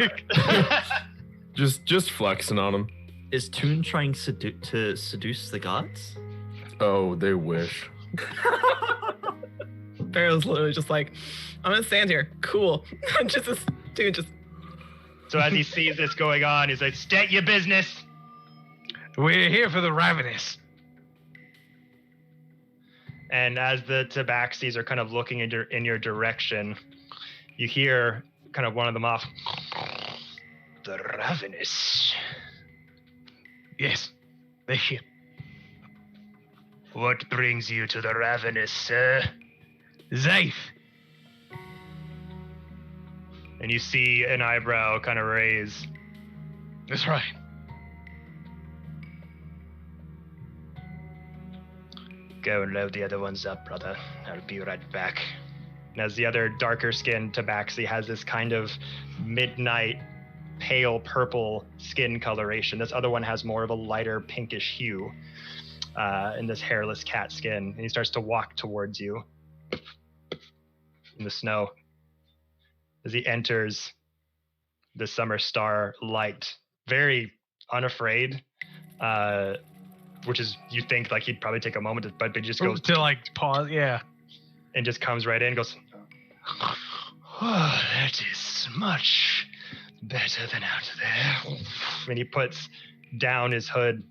just flexing on them. Is Toon trying to seduce the gods? Oh, they wish. Barrow's literally just like, "I'm gonna stand here. Cool." Just this dude just. So as he sees this going on, he's like, "State your business." We're here for the ravenous. And as the tabaxis are kind of looking in your direction, you hear kind of one of them off. "The ravenous." Yes, they're here. "What brings you to the ravenous, sir?" Zaif. And you see an eyebrow kind of raise. That's right. Go and load the other ones up, brother. I'll be right back. And as the other darker skinned tabaxi has this kind of midnight pale purple skin coloration, this other one has more of a lighter pinkish hue in this hairless cat skin. And he starts to walk towards you in the snow. As he enters the Summer Star light, very unafraid, which is, you think like he'd probably take a moment, but he just goes to like pause, yeah, and just comes right in and goes, "Oh, that is much better than out there." And he puts down his hood,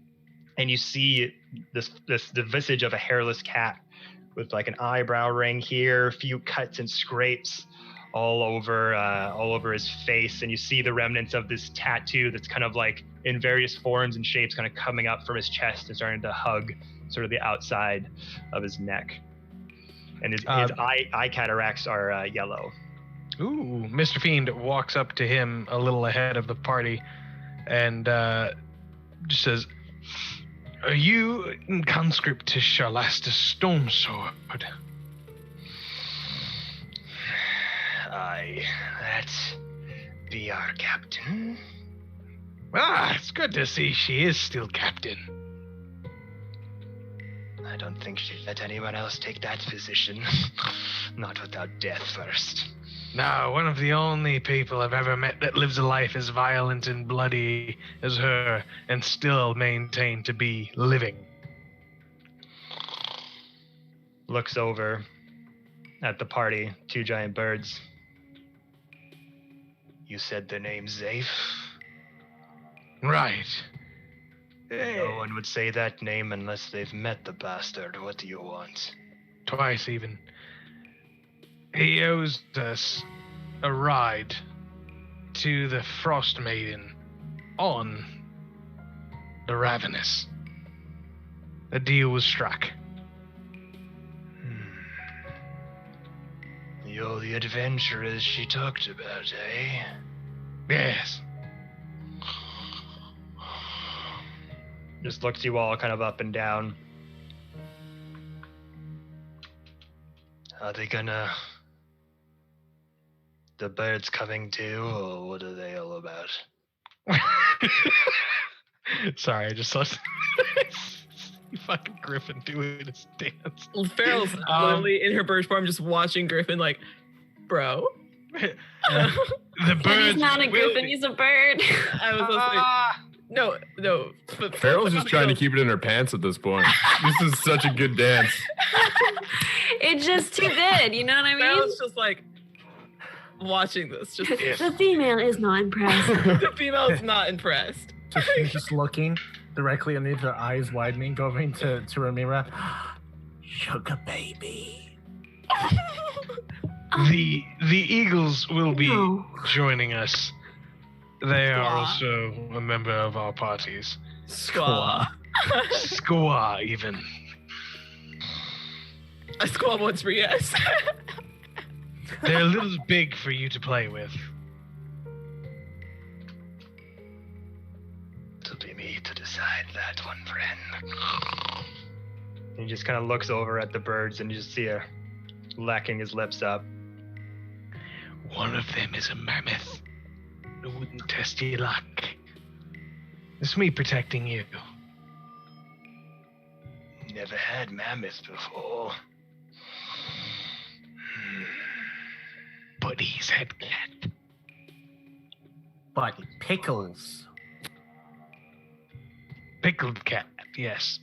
and you see the visage of a hairless cat with like an eyebrow ring here, a few cuts and scrapes all over his face, and you see the remnants of this tattoo that's kind of like in various forms and shapes kind of coming up from his chest and starting to hug sort of the outside of his neck. And his eye cataracts are yellow. Ooh, Mr. Fiend walks up to him a little ahead of the party and just says, "Are you conscript to Charlasta's Stormsword?" Aye, that be our captain. Ah, it's good to see she is still captain. I don't think she'd let anyone else take that position. Not without death first. No, one of the only people I've ever met that lives a life as violent and bloody as her and still maintain to be living. Looks over at the party, 2 giant birds. You said the name Zaif? Right. No one would say that name unless they've met the bastard. What do you want? Twice even. He owes us a ride to the Frost Maiden on the Ravenous. A deal was struck. You're the adventurers she talked about, eh? Yes. just looks you all kind of up and down. Are they gonna... The birds coming too, or what are they all about? Sorry, I just saw fucking Griffin doing his dance. Farrell's literally in her bird form, just watching Griffin like, bro. The And birds. he's not a will griffin, be- he's a bird. I was like, no. But Farrell's just trying to keep it in her pants at this point. This is such a good dance. It's just too good, you know what I mean? Farrell's just like watching this. Just The female is not impressed. the female is not impressed. So she's just looking directly underneath her eyes widening, going to Ramira. Sugar baby. The Eagles will be No. joining us. They are Squaw. also a member of our parties. Squaw. Squaw, even. A squall once for yes. They're a little big for you to play with. It'll be me to decide that one, friend. He just kind of looks over at the birds and you just see her lacking his lips up. One of them is a mammoth. It wouldn't test your luck. It's me protecting you. Never had mammoths before. But he's had cat. But pickles. Pickled cat, yes.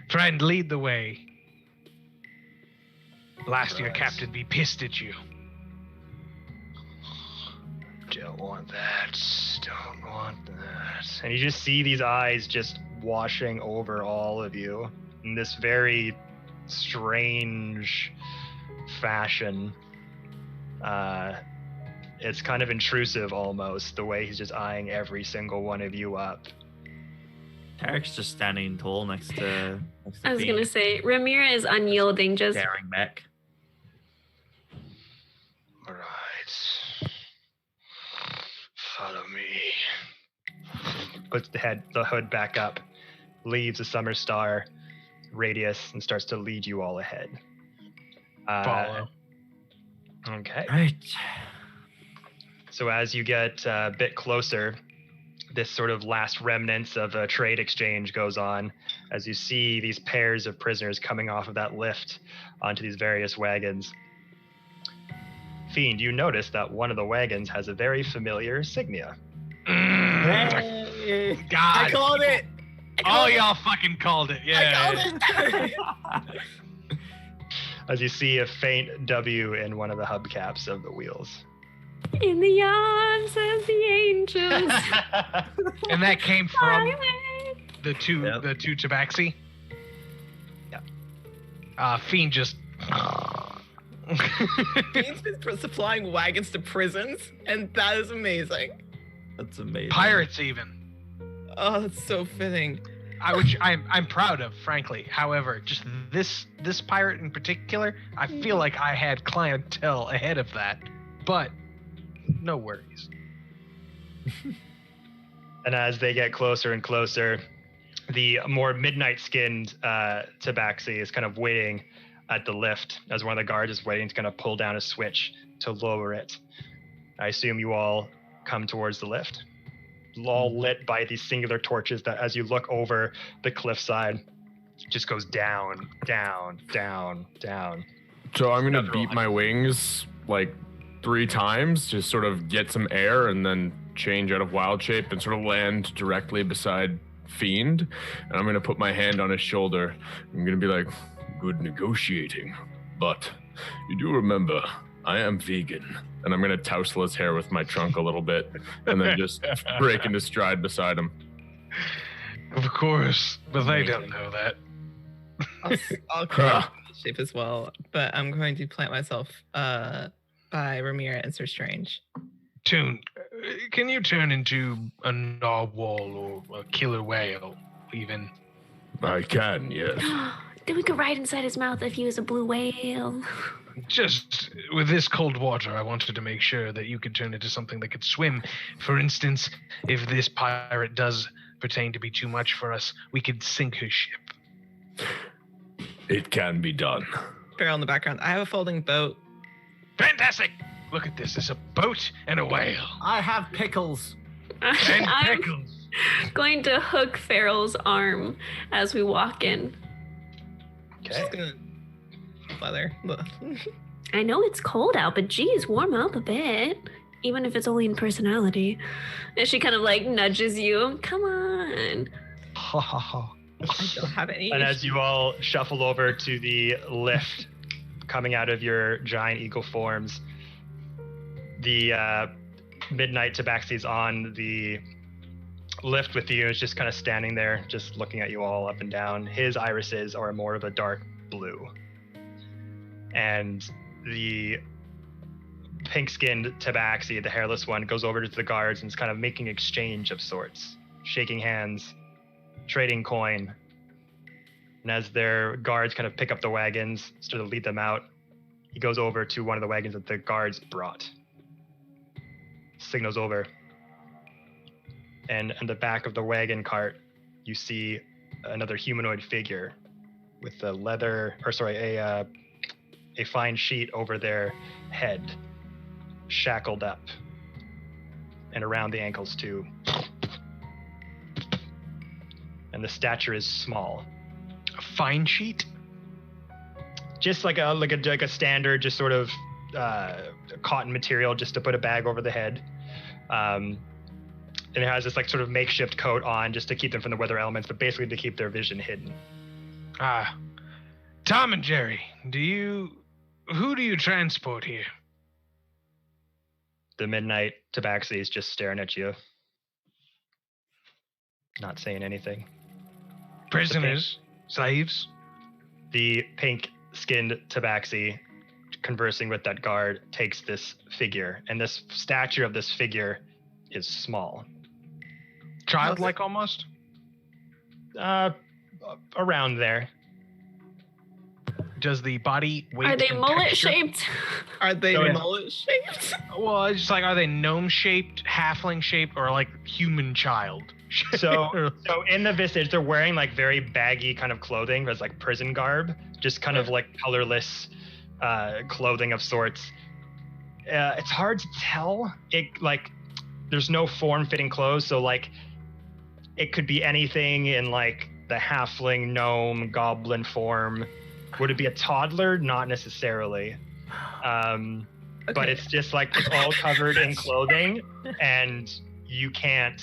Friend, lead the way. Last year, Right. Captain be pissed at you. Don't want that. Don't want that. And you just see these eyes just washing over all of you in this very strange fashion. It's kind of intrusive almost, the way he's just eyeing every single one of you up. Tarek's just standing tall next to I was Fiend, gonna say, Ramira is unyielding, just staring back. Right. Follow me. Puts the hood back up, leaves a summer star radius, and starts to lead you all ahead. Follow. Okay. Right. So as you get a bit closer, this sort of last remnants of a trade exchange goes on as you see these pairs of prisoners coming off of that lift onto these various wagons. Fiend, you notice that one of the wagons has a very familiar insignia. Hey. I God. called it. Oh, y'all fucking called it. Yeah. I called it. As you see a faint W in one of the hubcaps of the wheels. in the arms of the angels. And that came from Highway. the two tabaxi. Yep. Fiend just. Fiend's been supplying wagons to prisons, and that is amazing. That's amazing. Pirates even. Oh, that's so fitting. I'm proud of, frankly. However, just this pirate in particular, I feel like I had clientele ahead of that. But no worries. And as they get closer and closer, the more midnight-skinned tabaxi is kind of waiting at the lift as one of the guards is waiting to kind of pull down a switch to lower it. I assume you all come towards the lift, all lit by these singular torches that, as you look over the cliffside, just goes down, down, down, down. So I'm gonna Another beat my wings like 3 times, just sort of get some air and then change out of wild shape and sort of land directly beside Fiend. And I'm gonna put my hand on his shoulder. I'm gonna be like, good negotiating, but you do remember I am vegan. And I'm gonna tousle his hair with my trunk a little bit and then just break into stride beside him. Of course, but they don't know that. I'll create shape as well, but I'm going to plant myself by Ramira and Sir Strange. Toon, can you turn into a narwhal or a killer whale, even? I can, yes. Then we could ride inside his mouth if he was a blue whale. Just with this cold water, I wanted to make sure that you could turn into something that could swim. For instance, if this pirate does pertain to be too much for us, we could sink her ship. It can be done. Barrel in the background. I have a folding boat. Fantastic! Look at this. It's a boat and a whale. I have pickles. And I'm pickles. going to hook Farrell's arm as we walk in. Okay. Just gonna leather. I know it's cold out, but geez, warm up a bit. Even if it's only in personality. And she kind of like nudges you. Come on. Ha ha ha. I don't have any. And as you all shuffle over to the lift coming out of your giant eagle forms, the Midnight Tabaxi's on the lift with you, is just kind of standing there, just looking at you all up and down. His irises are more of a dark blue. And the pink-skinned Tabaxi, the hairless one, goes over to the guards and is kind of making exchange of sorts, shaking hands, trading coin. And as their guards kind of pick up the wagons, start to lead them out, he goes over to one of the wagons that the guards brought. Signals over. And in the back of the wagon cart, you see another humanoid figure with a a fine sheet over their head, shackled up, and around the ankles too. And the stature is small. A fine sheet? Just like a standard, just sort of cotton material, just to put a bag over the head. And it has this like sort of makeshift coat on, just to keep them from the weather elements, but basically to keep their vision hidden. Tom and Jerry, who do you transport here? The Midnight Tabaxi is just staring at you, not saying anything. Prisoners? Slaves? The pink-skinned Tabaxi, conversing with that guard, takes this figure, and this stature of this figure is small. Childlike almost? Around there. Does the body weight? Are they and mullet texture- shaped? Are they So, mullet shaped? Well, it's just like, are they gnome shaped, halfling shaped, or like human child? So in the visage, they're wearing like very baggy kind of clothing. There's like prison garb, just kind of like colorless clothing of sorts. It's hard to tell. There's no form-fitting clothes, so like it could be anything in like the halfling, gnome, goblin form. Would it be a toddler? Not necessarily. But it's just like it's all covered in clothing, and you can't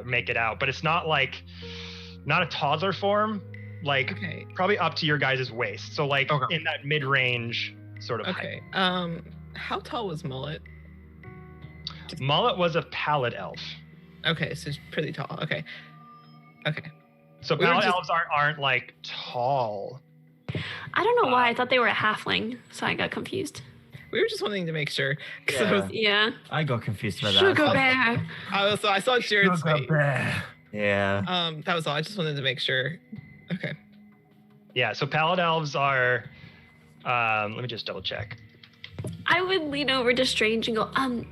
make it out. But it's not a toddler form, probably up to your guys' waist. So like in that mid-range sort of height. How tall was Mullet? Mullet was a pallid elf. Okay, so it's pretty tall. Okay. So pallid elves aren't like tall. I don't know why I thought they were a halfling, so I got confused. We were just wanting to make sure. Yeah. I got confused by that. Sugar bear. I saw Jared's face. Yeah. That was all. I just wanted to make sure. Okay. Yeah, so pallid elves are let me just double check. I would lean over to Strange and go,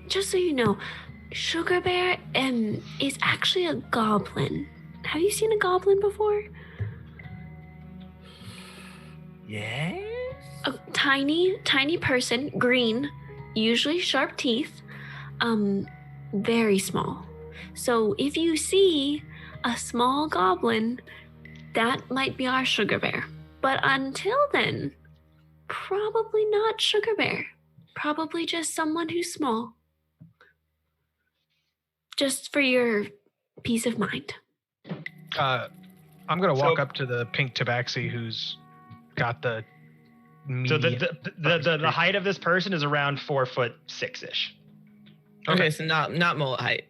just so you know, Sugar Bear is actually a goblin. Have you seen a goblin before? Yes. A tiny person, green, usually sharp teeth, very small. So if you see a small goblin, that might be our Sugar Bear. But until then, probably not Sugar Bear. Probably just someone who's small. Just for your peace of mind. I'm gonna walk up to the pink Tabaxi who's got the meaty... So the height of this person is around 4'6" Okay, so not mullet height.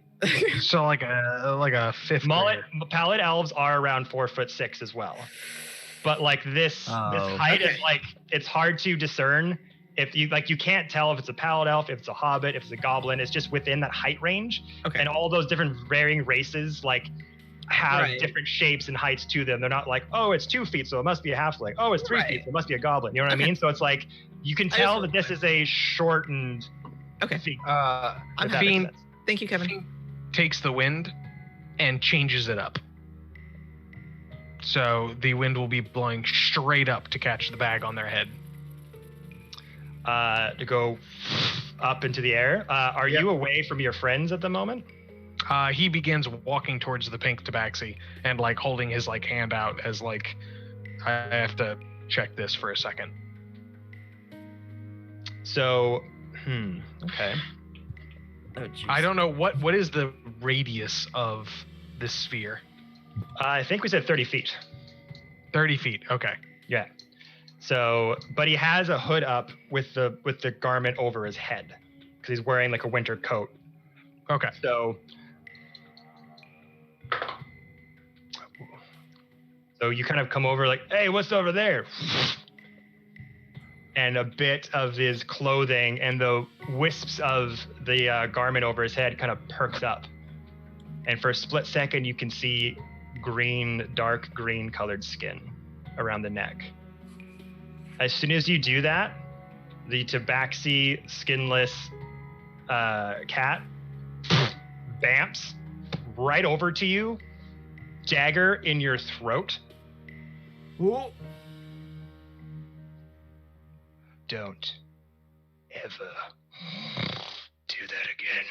So like a fifth mullet. grader. Pallid elves are around 4'6" as well, but like this height is like it's hard to discern. If you you can't tell if it's a pallid elf, if it's a hobbit, if it's a goblin. It's just within that height range. Okay. And all those different varying races have different shapes and heights to them. They're not like, oh, it's 2 feet, so it must be a halfling. Oh, it's 3 feet, so it must be a goblin. You know what I mean? So it's like You can tell that this is a shortened Okay. feat. I'm if that happy. makes sense. Thank you, Kevin. Takes the wind and changes it up. So the wind will be blowing straight up to catch the bag on their head. To go up into the air. Are you away from your friends at the moment? He begins walking towards the pink tabaxi and like holding his like hand out as like I have to check this for a second. So, okay. Oh, jeez. I don't know what is the radius of this sphere. I think we said 30 feet. 30 feet. Okay. Yeah. So, but he has a hood up with the garment over his head because he's wearing like a winter coat. Okay. So you kind of come over like, hey, what's over there? And a bit of his clothing and the wisps of the garment over his head kind of perks up. And for a split second, you can see dark green colored skin around the neck. As soon as you do that, the tabaxi skinless cat bamps right over to you, dagger in your throat. Whoa. Don't ever do that again.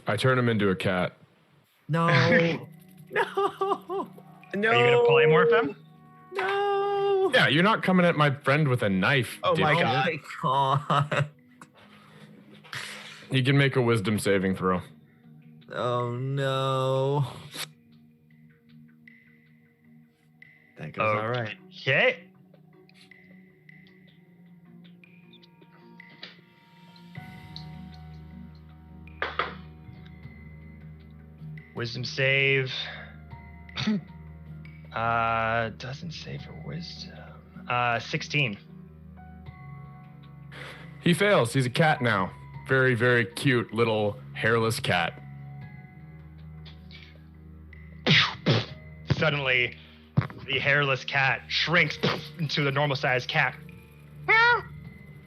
I turn him into a cat. No. No. No. Are you gonna polymorph him? No. Yeah, you're not coming at my friend with a knife. Oh my dipshit. God. God. He can make a wisdom saving throw. Oh no. That goes all right. Okay. Wisdom save. Doesn't save for wisdom. 16. He fails. He's a cat now. Very, very cute little hairless cat. Suddenly, the hairless cat shrinks into the normal sized cat.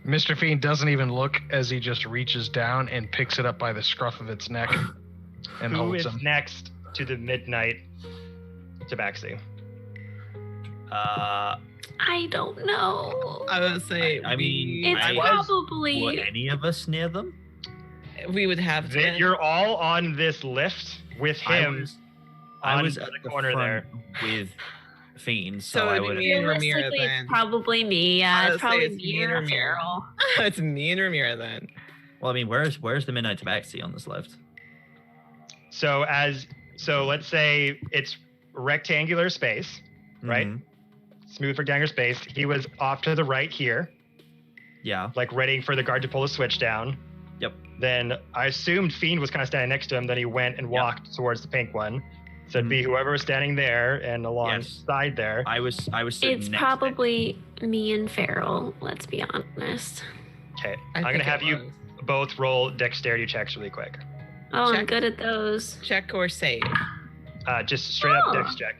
Mr. Fiend doesn't even look as he just reaches down and picks it up by the scruff of its neck and Who holds is him. next to the midnight tabaxi? I don't know. I would say. I mean, It's I- probably. Were any of us near them? we would have to. You're all on this lift with him. I on was the at the corner front there. with Fiends, so, So I it'd be would. me and Ramira Realistically, then. it's probably me. I Yeah, would it's say probably it's me me and or Ramira. Feral. It's me and Ramira then. Well, I mean, where's the Midnight Tabaxi on this left? So let's say it's rectangular space, right? Mhm. Smooth rectangular space. He was off to the right here, Yeah. like ready for the guard to pull the switch down. Yep. Then I assumed Fiend was kind of standing next to him. Then he went and walked towards the pink one. So it'd be whoever was standing there and alongside there. I was sitting It's next to him. probably me and Feral, let's be honest. Okay, I I'm gonna think have it you was. both roll dexterity checks really quick. Oh, I'm Check. good at those. Check or save. Just straight up Oh. dex check.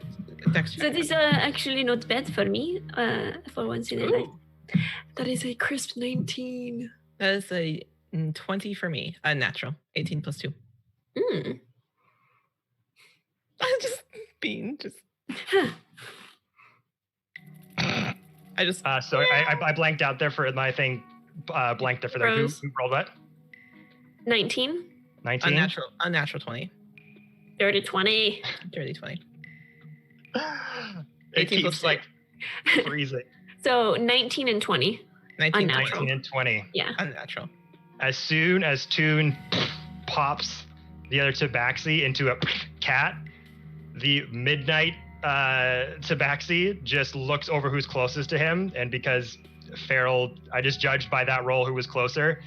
Dex check. That is actually not bad for me, for once in a life. Ooh. That is a crisp 19. That is a 20 for me. Unnatural. 18 plus 2. Mm. Just being just. I just. So I blanked out there for my thing. Blanked there for them. Who Rose. rolled what? 19. 19. Unnatural 20. Dirty 20. Dirty 20. It 18 plus keeps like freezing. So 19 and 20. 19 Unnatural. 19 and 20. Yeah. Unnatural. As soon as Toon pops the other tabaxi into a cat, the midnight tabaxi just looks over who's closest to him, and because Feral, I just judged by that roll who was closer,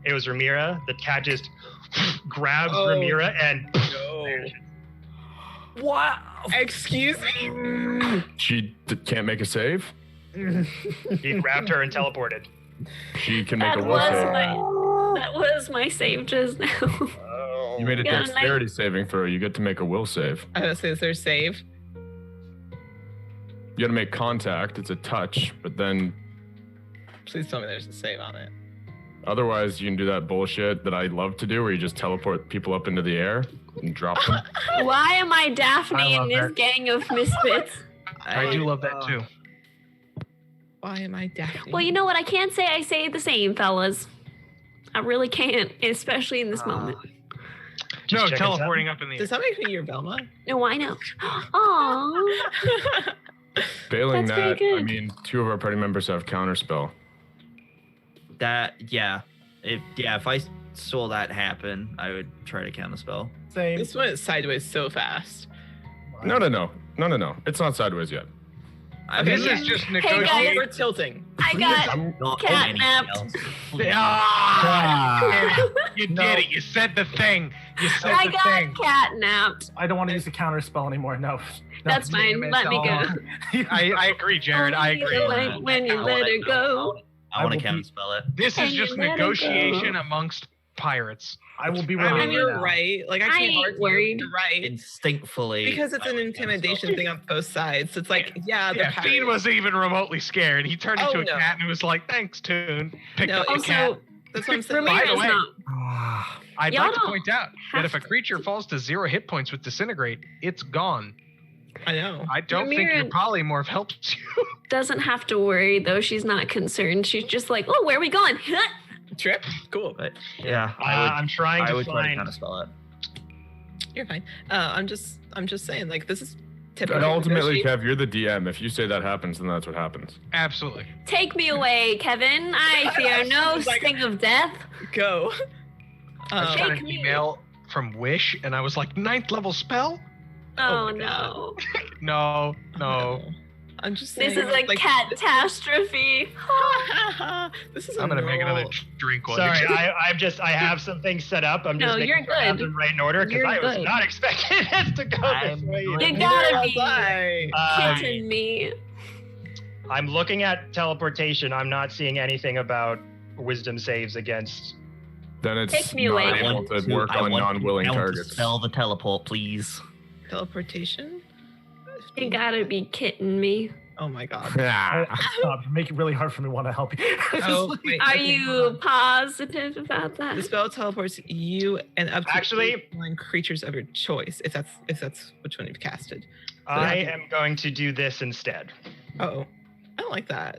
it was Ramira. The cat just grabs Oh. Ramira and No. What? Excuse me? She can't make a save. he grabbed her and teleported. She can make That a will was save. that was my save just now. You made a Yeah, dexterity saving throw. You get to make a will save. I was say, is there a save? You gotta make contact. It's a touch, but then Please tell me there's a save on it. otherwise you can do that bullshit that I love to do where you just teleport people up into the air and drop them. Why am I Daphne I in love this that. gang of misfits? I do love that too. Why am I Daphne? Well, you know what? I can't say I say the same, fellas. I really can't, especially in this moment. No, checking teleporting up in the air. Does that make me your Velma? No, I know. Aww. Failing That's very that, I good. mean, 2 of our party members have counterspell. If I saw that happen, I would try to counterspell. Same. This went sideways so fast. No. It's not sideways yet. I This mean, is just guys. negotiating. We're tilting. I got I'm not cat anything napped. else. You did it. You said the thing. You said I the got thing. catnapped. I don't want to use the counter spell anymore. No. That's fine. Let me go. I agree, Jared. I Only agree. the way when you let her go. I want I to will be- counterspell it. This Can is you just let it negotiation go? amongst pirates. I will be I ready. mean, you're now. right. Like, I I can't ain't argue. worried. You're right. Instinctfully. Because it's I an would intimidation thing on both sides. So it's like, yeah, the Yeah, Fiend wasn't even remotely scared. He turned into Oh, a no. cat and was like, "Thanks, Toon." Picked No, up the cat. Also, That's what I'm saying. By the Ramirez way, not. I'd Y'all like to don't point out that if a have to creature do- falls to 0 hit points with Disintegrate, it's gone. I know. I don't think your Ramirez- polymorph helps you. Doesn't have to worry though. She's not concerned. She's just like, oh, where are we going? Trip? Cool. But yeah, I would. I'm trying I to would try to find. counterspell it. You're fine. I'm just saying, like, this is typical. And ultimately, negotiation. Kev, you're the DM. If you say that happens, then that's what happens. Absolutely. Take me away, Kevin. I fear no Like- sting of death. Go. I just got Take an me. email from Wish, and I was like, 9th level spell? Oh, my no. No, no. Oh, I'm just saying. This is a like, catastrophe. This is I'm gonna make another normal- drink while Sorry, you're- I have some things set up. I'm just No, making you're sure I have good. them right in order because You're I was good. not expecting this to go this way. You Neither gotta was be I. kidding me. I'm looking at teleportation. I'm not seeing anything about wisdom saves against. Then it's Take me not away. able to work on non-willing targets. Spell the teleport, please. Teleportation? You gotta be kidding me. Oh my god. Stop. You make it really hard for me to want to help you. Oh, wait, Are okay, hold you on. positive about The that? spell teleports you and up to Actually- 1 creatures of your choice, if that's which one you've casted. I am going to do this instead. Oh, I don't like that.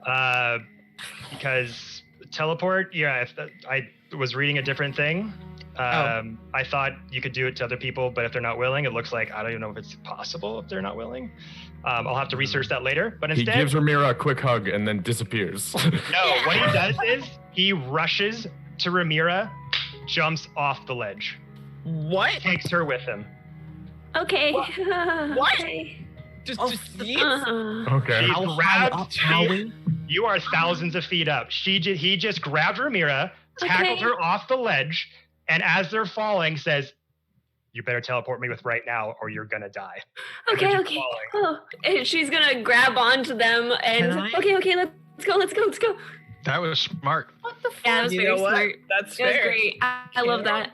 Because teleport, yeah, I was reading a different thing. I thought you could do it to other people, but if they're not willing, it looks like I don't even know if it's possible if they're not willing. I'll have to research that later. But He instead, gives Ramira a quick hug and then disappears. no, what he does is he rushes to Ramira, jumps off the ledge, What? takes her with him. Okay. What? Okay. Just Uh, Okay. She How grabbed. high up are we? You are thousands of feet up. He just grabbed Ramira, tackled Okay. her off the ledge, and as they're falling, says, "You better teleport me with right now, or you're gonna die." And they're okay, just okay. falling. Oh, and she's gonna grab onto them and Can I? okay, let's go. That was smart. Yeah, that was You very know what? smart. That's It was fair. great. I love that.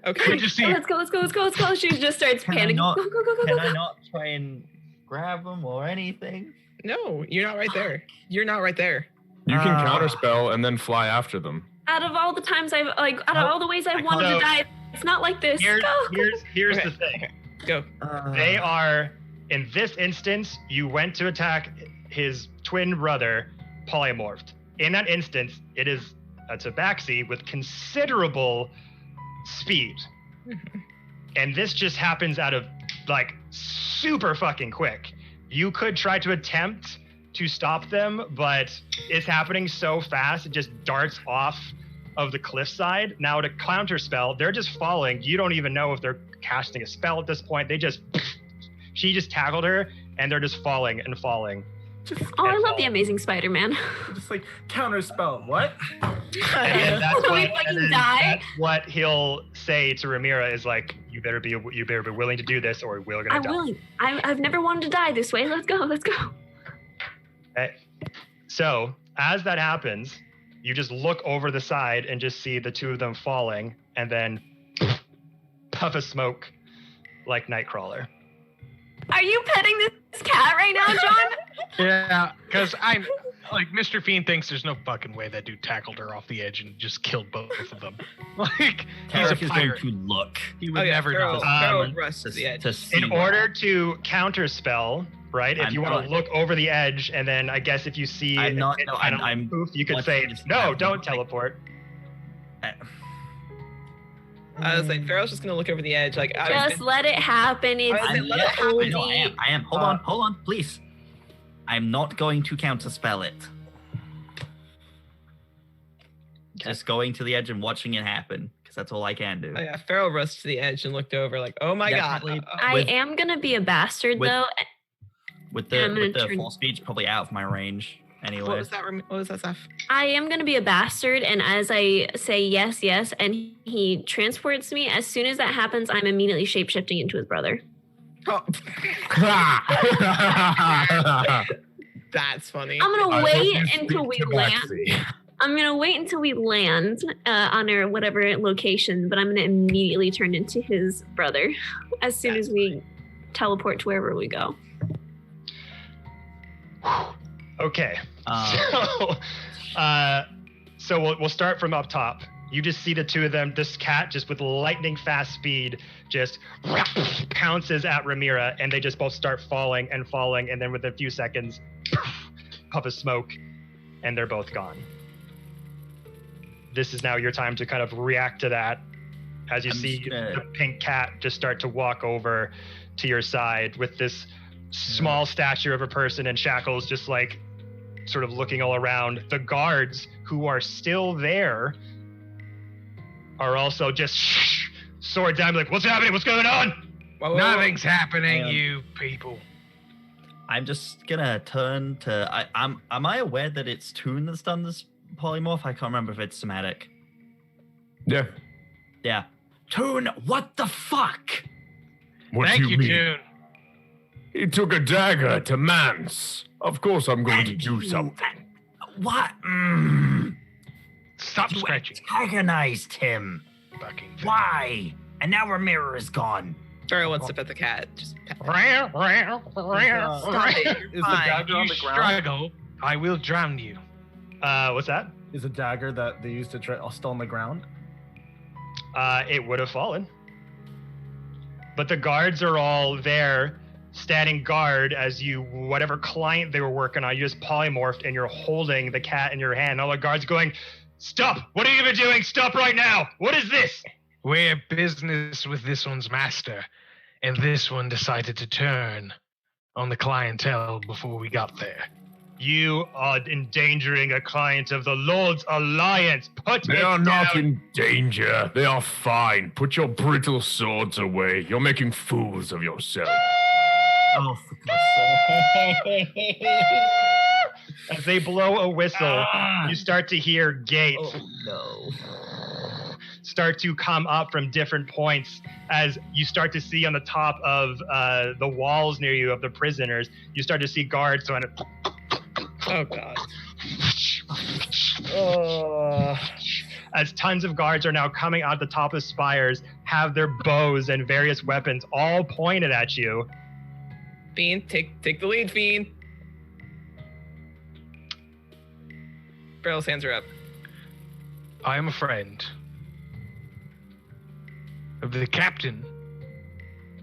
Okay. Good to see. Let's go. She just starts Can I panicking. not- Go. Can I not try and grab them or anything? No, you're not right there. You're not right there. You can counterspell and then fly after them. Out of all the times out of all the ways I've wanted So- to die, it's not like this. Here's Go. here's Okay. the thing. Go. They are in this instance. You went to attack his twin brother, polymorphed. In that instance, it is a tabaxi with considerable speed, and this just happens out of like super fucking quick. You could try to attempt to stop them, but it's happening so fast it just darts off of the cliffside. Now to counterspell, they're just falling. You don't even know if they're casting a spell at this point. She just tackled her and they're just falling and falling. Oh, I love the Amazing Spider-Man. Just like counter spell. What? And that's We what, fucking and then die. that's what he'll say to Ramira is like, you better be willing to do this or we're gonna I'm die. willing. I've never wanted to die this way. Let's go. Okay. So as that happens, you just look over the side and just see the two of them falling, and then puff of smoke like Nightcrawler. Are you petting this cat right now, John? Yeah, because I'm like Mr. Fiend thinks there's no fucking way that dude tackled her off the edge and just killed both of them. Like he's a Tarek is going pirate. to look He would never do Pharaoh, that. Pharaoh rushed to the to edge. see In what- order to counterspell, right? If I'm you want not- to look over the edge, and then I guess if you see I'm not- it no, kind of I'm poof, you could say, watching this no, happen. don't teleport. I was like, Pharaoh's just gonna look over the edge. Like, Just let it happen. It's I I'm, let yeah, it happen. I know, I am. Hold on, please. I'm not going to counterspell it. Just going to the edge and watching it happen, because that's all I can do. Oh, yeah, Pharaoh rushed to the edge and looked over, like, oh my Definitely. god. I With- am gonna be a bastard with- though. With I'm gonna the turn- full speech probably out of my range anyway. What was that? What was that stuff? I am gonna be a bastard, and as I say yes, yes, and he transports me. As soon as that happens, I'm immediately shapeshifting into his brother. Oh, that's funny. I'm gonna I hope wait you until speak we to land. Maxie. I'm gonna wait until we land on our whatever location, but I'm gonna immediately turn into his brother as soon as we teleport to wherever we go. Okay. Um, So we'll start from up top. You just see the two of them. This cat just with lightning fast speed just pounces at Ramira, and they just both start falling, and then within a few seconds, puff of smoke, and they're both gone. This is now your time to kind of react to that as you I'm see just gonna- the pink cat just start to walk over to your side with this small stature of a person in shackles, just like sort of looking all around. The guards who are still there are also just sword down, like, what's happening? What's going on? Whoa, whoa, whoa. Nothing's happening, Hang on. you people. I'm just gonna turn to. Am I aware that it's Toon that's done this polymorph? I can't remember if it's somatic. Yeah. Yeah. Toon, what the fuck? What Thank do you, mean? June. He took a dagger to Mance. Of course I'm going to do something. What? Stop You scratching. antagonized him. Fucking Why? And now Ramira is gone. Pharaoh wants to pet the cat. Just pet the Stop it. Is the Fine. dagger on You the ground? struggle, I will drown you. What's that? Is the dagger that they used to still on the ground? It would have fallen. But the guards are all there, standing guard as you, whatever client they were working on, you just polymorphed and you're holding the cat in your hand. All the guards going, stop! What are you even doing? Stop right now! What is this? We're business with this one's master, and this one decided to turn on the clientele before we got there. You are endangering a client of the Lord's Alliance. Put They it are down. not in danger. They are fine. Put your brittle swords away. You're making fools of yourself. Oh, for God's sake. As they blow a whistle, you start to hear gates Oh, no. start to come up from different points as you start to see on the top of the walls near you of the prisoners, you start to see guards kind of Oh god. as tons of guards are now coming out the top of spires, have their bows and various weapons all pointed at you. Fiend, take the lead, Fiend. Pharaoh's hands are up. I am a friend of the captain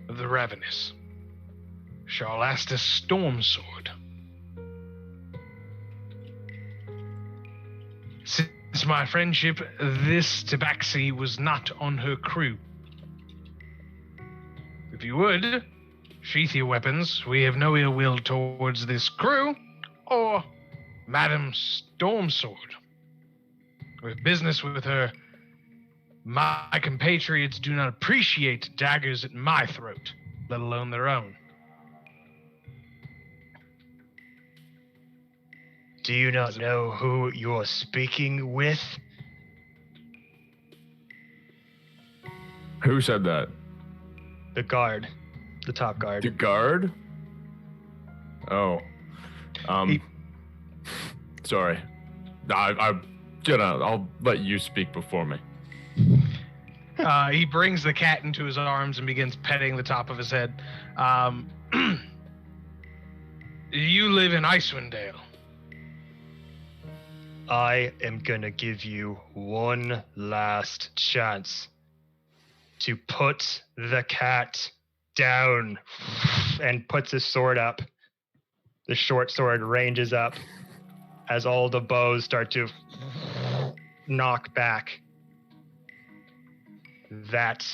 of the Ravenous, Charlastus Stormsword. Since my friendship, this tabaxi was not on her crew. If you would, sheath your weapons. We have no ill will towards this crew or Madam Stormsword. We have business with her. My compatriots do not appreciate daggers at my throat, let alone their own. Do you not know who you're speaking with? Who said that? The guard. The top guard. The guard? Oh. Sorry. I'll let you speak before me. He brings the cat into his arms and begins petting the top of his head. You live in Icewind Dale. I am gonna give you one last chance to put the cat down. And puts his sword up. The short sword ranges up as all the bows start to knock back. That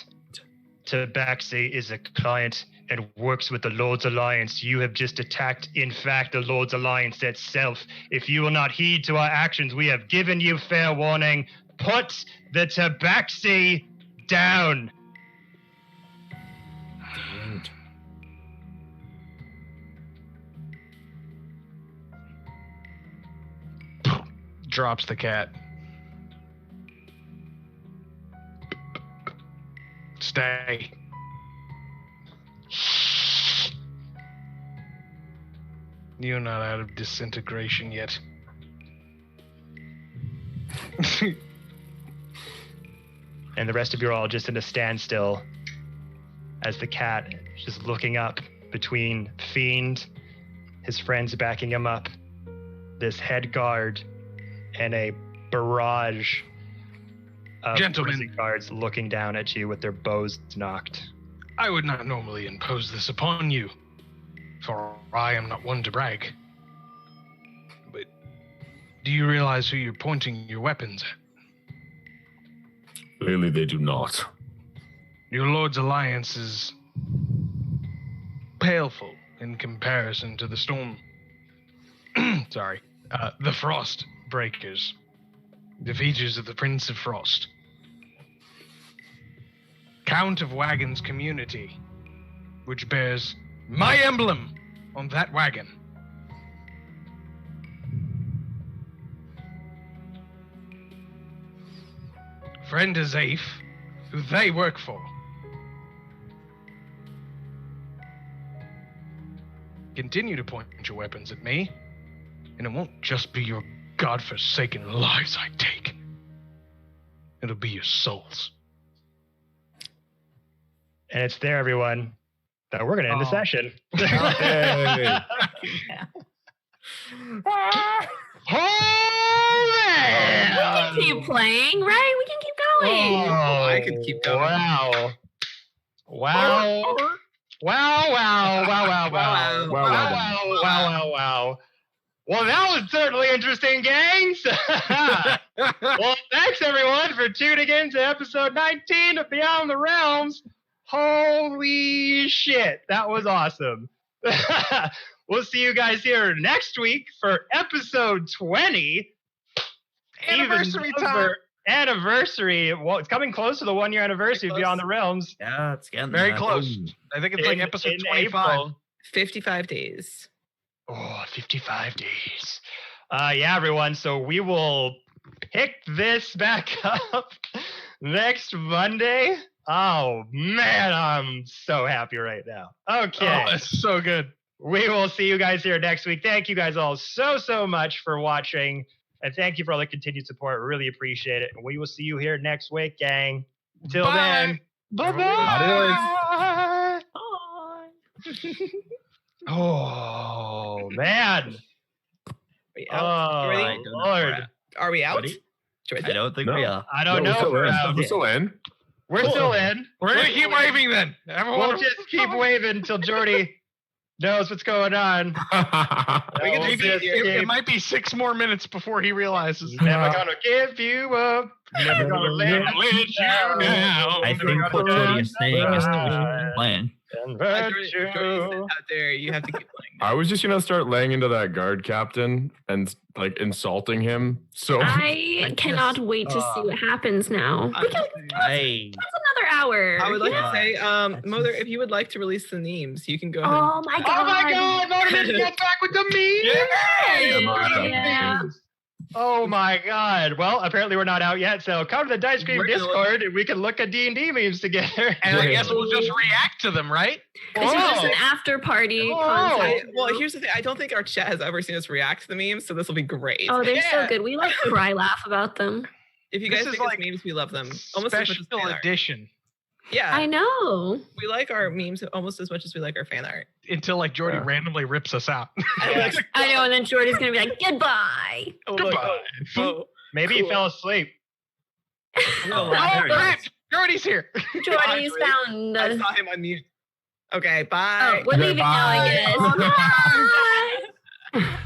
Tabaxi is a client and works with the Lord's Alliance. You have just attacked, in fact, the Lord's Alliance itself. If you will not heed to our actions, we have given you fair warning. Put the Tabaxi down. Drops the cat. Stay. You're not out of disintegration yet. And the rest of you are all just in a standstill as the cat is just looking up between Fiend, his friends backing him up, this head guard, and a barrage of prison guards looking down at you with their bows knocked. I would not normally impose this upon you, for I am not one to brag. But do you realize who you're pointing your weapons at? Clearly they do not. Your Lord's Alliance is paleful in comparison to the Storm. The Frost Breakers, the features of the Prince of Frost. Count of Wagons community, which bears my emblem on that wagon. Friend Azaif, who they work for. Continue to point your weapons at me, and it won't just be your godforsaken lives I take. It'll be your souls. And it's there, everyone, that we're going to end the session. We can keep playing, right? We can keep going. Oh, I could keep going. Wow. Wow. Wow, wow, wow, wow, wow. Wow, wow, wow, wow. Well, that was certainly interesting, gangs. Well, thanks, everyone, for tuning in to episode 19 of Beyond the Realms. Holy shit, that was awesome. We'll see you guys here next week for episode 20. Anniversary time. Anniversary. Well, it's coming close to the 1 year anniversary of Beyond the Realms. Yeah, it's getting Very there. close. I think it's like episode in 25. April. 55 days. Oh, 55 days. Yeah, everyone. So we will pick this back up next Monday. Oh, man, I'm so happy right now. Okay. Oh, it's so good. We will see you guys here next week. Thank you guys all so much for watching. And thank you for all the continued support. Really appreciate it. And we will see you here next week, gang. Until then, bye-bye. Oh, man. Oh, Lord. Are we out? Ready? I don't think we are. I don't know. We're still in. We're still in. We're going to keep waving then. Everyone. We'll just keep waving until Jordy knows what's going on. It might be 6 more minutes before he realizes. Never gonna give you up. Never gonna let you down. I think what Jordy is saying is that we should keep playing. Jordy out there, you have to keep playing. I was just gonna start laying into that guard captain and like insulting him. So I cannot wait to see what happens now. That's another hour. I would like to say, Mother, if you would like to release the memes, you can go ahead. Oh my god! Oh my god! Motivate to get back with the memes. Yeah. Oh my god! Well, apparently we're not out yet, so come to the Dicecream Discord and we can look at D&D memes together. And I guess we'll just react to them, right? This is just an after party content. Well, here's the thing. I don't think our chat has ever seen us react to the memes, so this will be great. Oh, they're so good. We like cry laugh about them. If you This guys is think like it's memes, we love them. Almost as much as special fan art. edition. Yeah, I know. we like our memes almost as much as we like our fan art. Until like Jordy Yeah. randomly rips us out. I know, and then Jordy's gonna be like, goodbye. Goodbye. Maybe he Cool. fell asleep. Oh, Oh, Rip! Jordy's here. Jordy's found I us. saw him unmute. Okay, Oh, bye. we're leaving now, I guess. Goodbye. Bye.